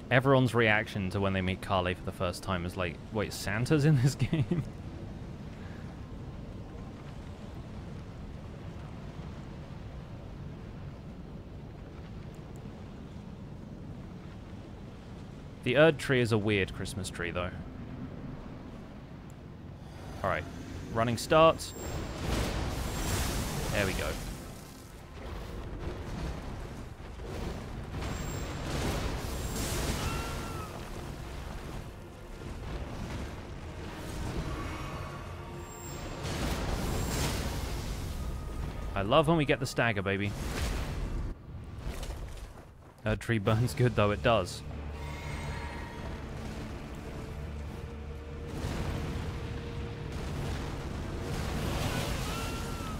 Everyone's reaction to when they meet Carly for the first time is like, wait, Santa's in this game? The Erd tree is a weird Christmas tree, though. Alright. Running start. There we go. I love when we get the stagger, baby. Erd tree burns good, though it does.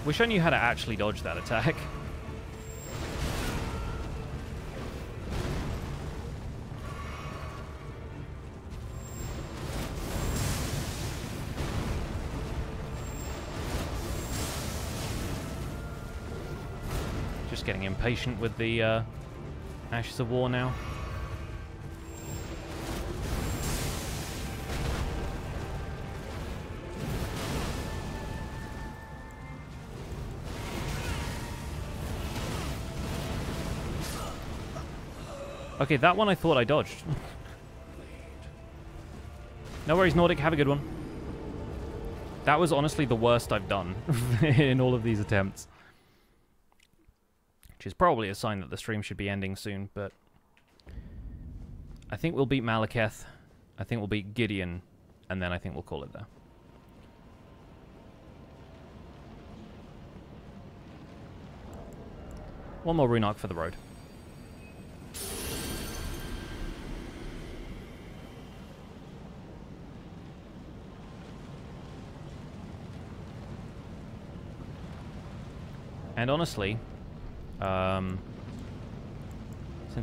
Wish I knew how to actually dodge that attack. Just getting impatient with the Ashes of War now. Okay, that one I thought I dodged. No worries, Nordic. Have a good one. That was honestly the worst I've done in all of these attempts. Which is probably a sign that the stream should be ending soon, but... I think we'll beat Maliketh. I think we'll beat Gideon. And then I think we'll call it there. One more rune arc for the road. And honestly, since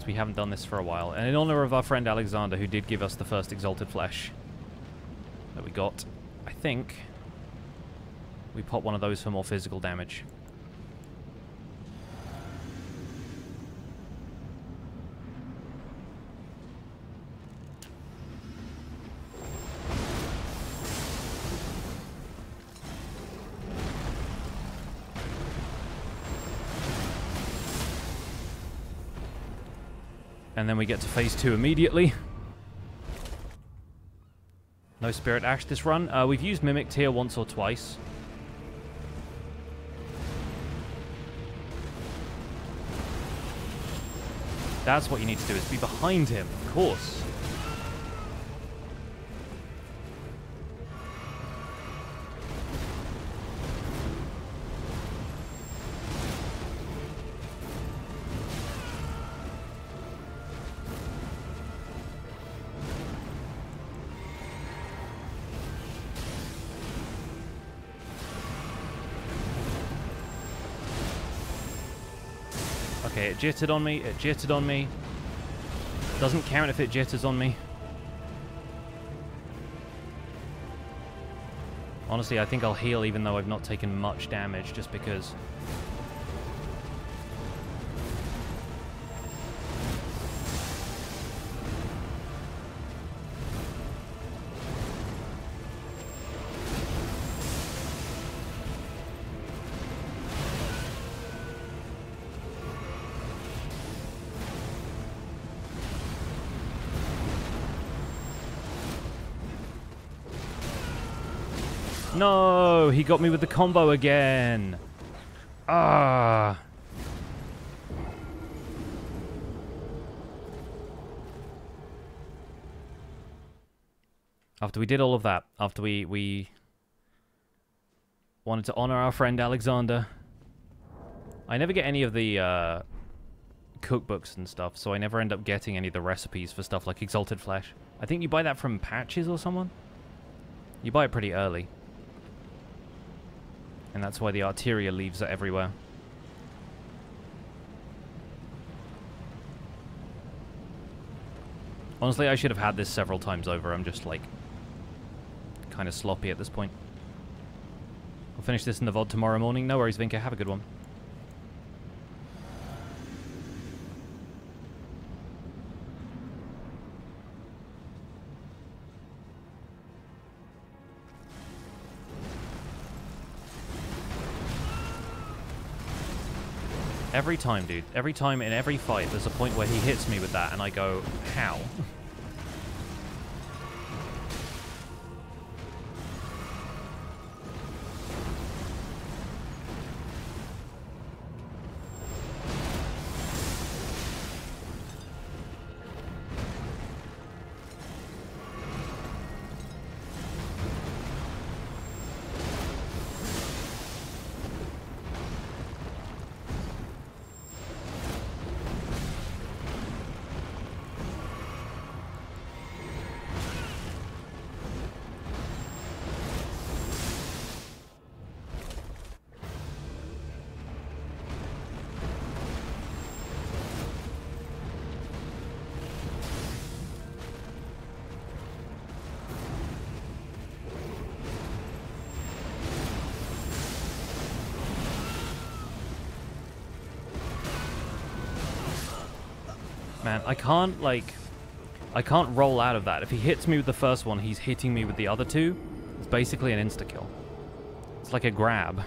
we haven't done this for a while, and in honor of our friend Alexander, who did give us the first Exalted Flesh that we got, I think we pop one of those for more physical damage. And then we get to phase 2 immediately. No Spirit Ash this run. We've used Mimic Tear once or twice. That's what you need to do, is be behind him, of course. Okay, it jittered on me, it jittered on me. Doesn't count if it jitters on me. Honestly, I think I'll heal even though I've not taken much damage, just because. No, he got me with the combo again. Ah. After we did all of that, after we wanted to honor our friend Alexander, I never get any of the cookbooks and stuff, so I never end up getting any of the recipes for stuff like Exalted Flesh. I think you buy that from Patches or someone? You buy it pretty early. And that's why the Arteria leaves are everywhere. Honestly, I should have had this several times over. I'm just, like, kind of sloppy at this point. I'll finish this in the VOD tomorrow morning. No worries, Vinka. Have a good one. Every time, dude. Every time in every fight, there's a point where he hits me with that, and I go, how? Man, I can't, like... I can't roll out of that. If he hits me with the first one, he's hitting me with the other two. It's basically an insta-kill. It's like a grab.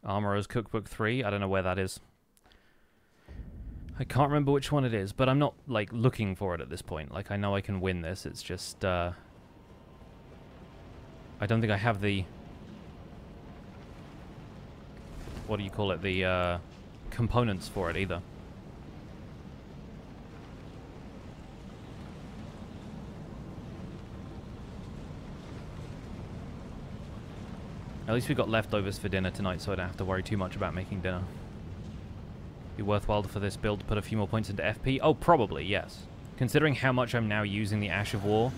Armorer's Cookbook 3. I don't know where that is. I can't remember which one it is, but I'm not, like, looking for it at this point. Like, I know I can win this. It's just, I don't think I have the... What do you call it? The, components for it either. At least we got leftovers for dinner tonight, so I don't have to worry too much about making dinner. Be worthwhile for this build to put a few more points into FP? Oh, probably, yes. Considering how much I'm now using the Ash of War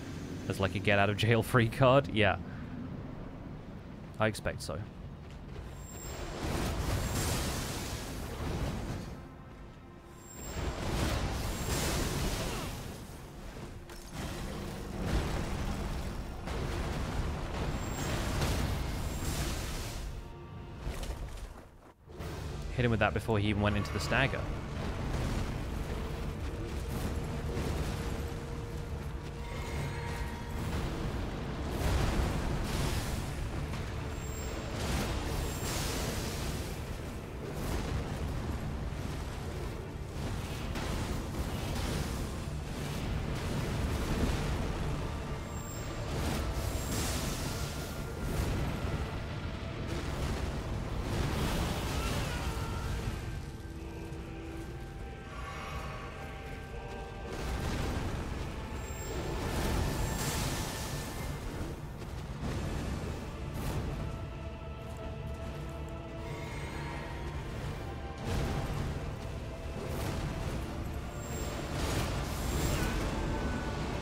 as like a get out of jail free card, yeah. I expect so. Hit him with that before he even went into the stagger.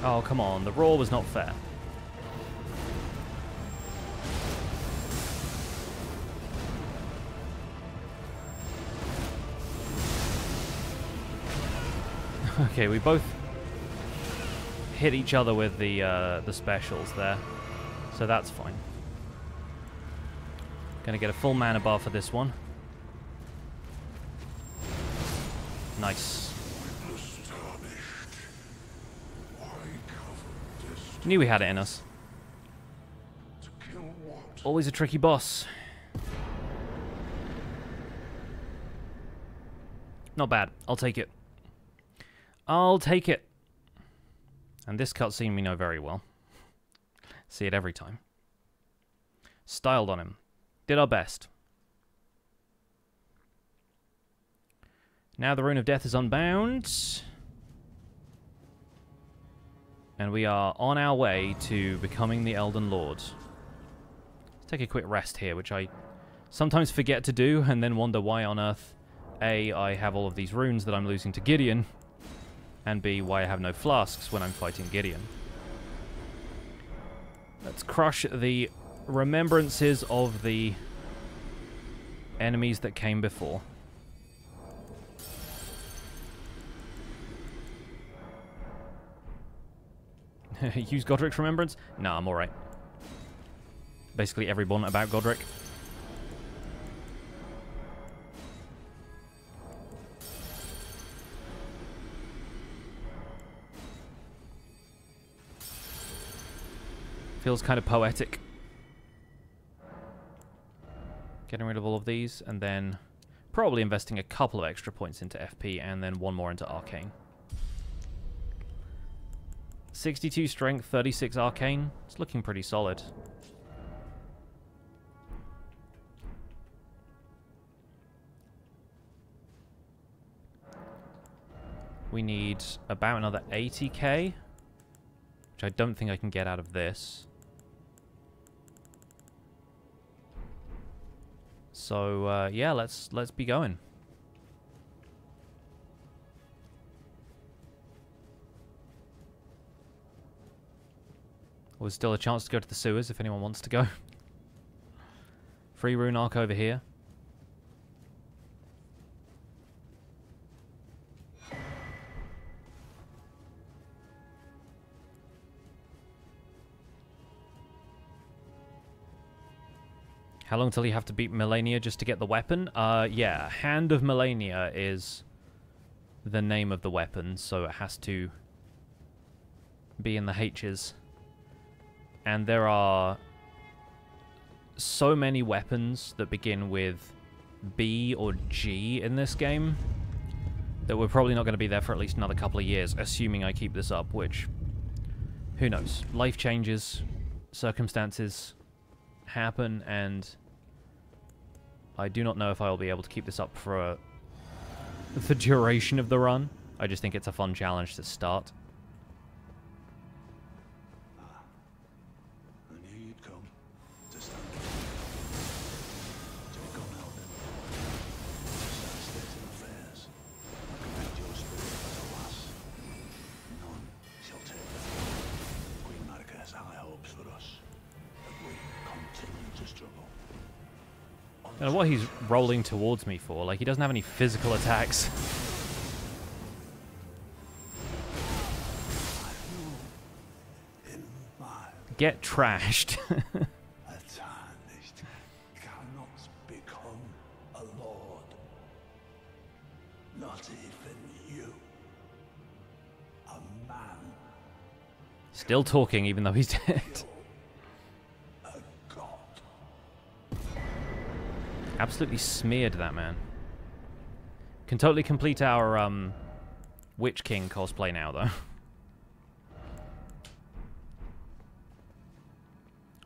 Oh, come on. The roar was not fair. Okay, we both hit each other with the specials there, so that's fine. Gonna get a full mana bar for this one. Nice. Knew we had it in us. Always a tricky boss. Not bad. I'll take it. I'll take it. And this cutscene we know very well. See it every time. Styled on him. Did our best. Now the Rune of Death is unbound. And we are on our way to becoming the Elden Lord. Let's take a quick rest here, which I sometimes forget to do, and then wonder why on earth, A, I have all of these runes that I'm losing to Gideon, and B, why I have no flasks when I'm fighting Gideon. Let's crush the remembrances of the enemies that came before. Use Godric's remembrance? Nah, I'm alright. Basically everyone about Godric. Feels kind of poetic. Getting rid of all of these, and then probably investing a couple of extra points into FP, and then one more into Arcane. 62 strength, 36 arcane. It's looking pretty solid. We need about another 80k, which I don't think I can get out of this. So yeah, let's be going. There's still a chance to go to the sewers if anyone wants to go. Free rune arc over here. How long till you have to beat Melania just to get the weapon? Yeah, Hand of Melania is the name of the weapon, so it has to be in the H's. And there are so many weapons that begin with B or G in this game that we're probably not going to be there for at least another couple of years, assuming I keep this up, which, who knows? Life changes, circumstances happen, and I do not know if I will be able to keep this up for the duration of the run. I just think it's a fun challenge to start. I don't know what he's rolling towards me for. Like, he doesn't have any physical attacks. Get trashed. Still talking even though he's dead. Absolutely smeared that man. Can totally complete our Witch King cosplay now though.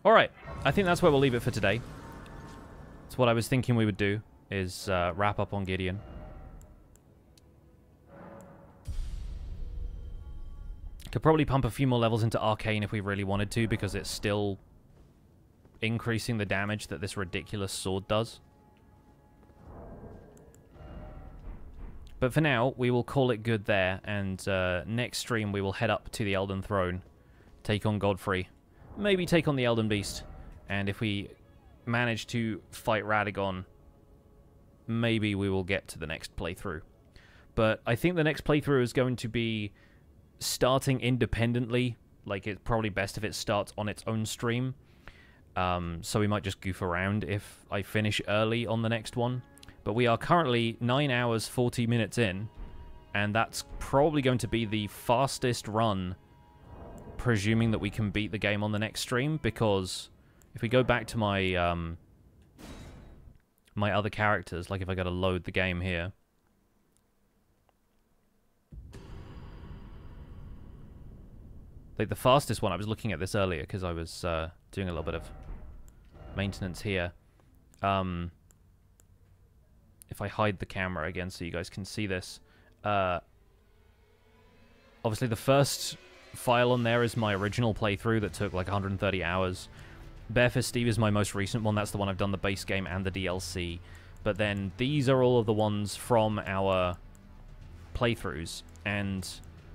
Alright, I think that's where we'll leave it for today. It's what I was thinking we would do, is wrap up on Gideon. Could probably pump a few more levels into Arcane if we really wanted to, because it's still increasing the damage that this ridiculous sword does. But for now, we will call it good there, and next stream we will head up to the Elden Throne, take on Godfrey, maybe take on the Elden Beast, and if we manage to fight Radagon, maybe we will get to the next playthrough. But I think the next playthrough is going to be starting independently. Like, it's probably best if it starts on its own stream. So we might just goof around if I finish early on the next one. But we are currently 9 hours, 40 minutes in, and that's probably going to be the fastest run, presuming that we can beat the game on the next stream, because if we go back to my my other characters, like if I gotta load the game here, Like the fastest one, I was looking at this earlier because I was doing a little bit of maintenance here. If I hide the camera again so you guys can see this. Obviously the first file on there is my original playthrough that took like 130 hours. Barefist Steve is my most recent one. That's the one I've done the base game and the DLC. But then these are all of the ones from our playthroughs. And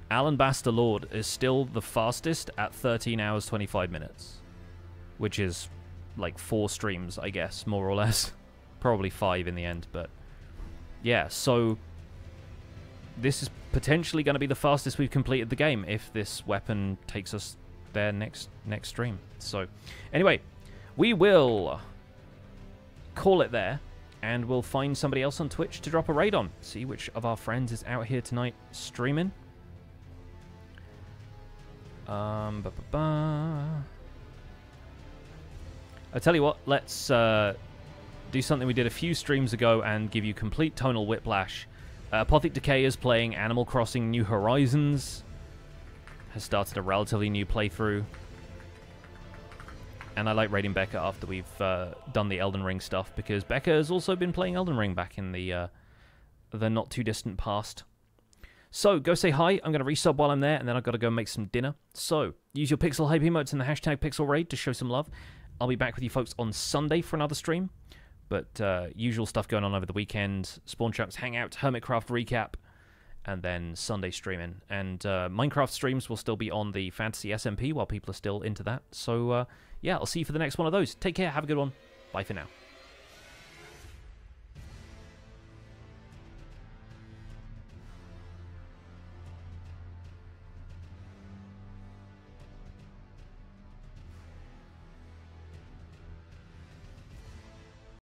Alan Basta Lord is still the fastest at 13 hours 25 minutes. Which is like 4 streams, I guess, more or less. Probably 5 in the end, but yeah, so this is potentially going to be the fastest we've completed the game if this weapon takes us there next stream. So anyway, we will call it there, and we'll find somebody else on Twitch to drop a raid on. See which of our friends is out here tonight streaming. I tell you what, let's do something we did a few streams ago and give you complete tonal whiplash. Apothic Decay is playing Animal Crossing New Horizons. Has started a relatively new playthrough. And I like raiding Becca after we've done the Elden Ring stuff, because Becca has also been playing Elden Ring back in the not too distant past. So, go say hi. I'm going to resub while I'm there, and then I've got to go make some dinner. So, use your Pixel Hype emotes and the hashtag Pixel Raid to show some love. I'll be back with you folks on Sunday for another stream. But usual stuff going on over the weekend. Spawn Chunks Hangout, Hermitcraft Recap, and then Sunday streaming. And Minecraft streams will still be on the Fantasy SMP while people are still into that. So, yeah, I'll see you for the next one of those. Take care, have a good one. Bye for now.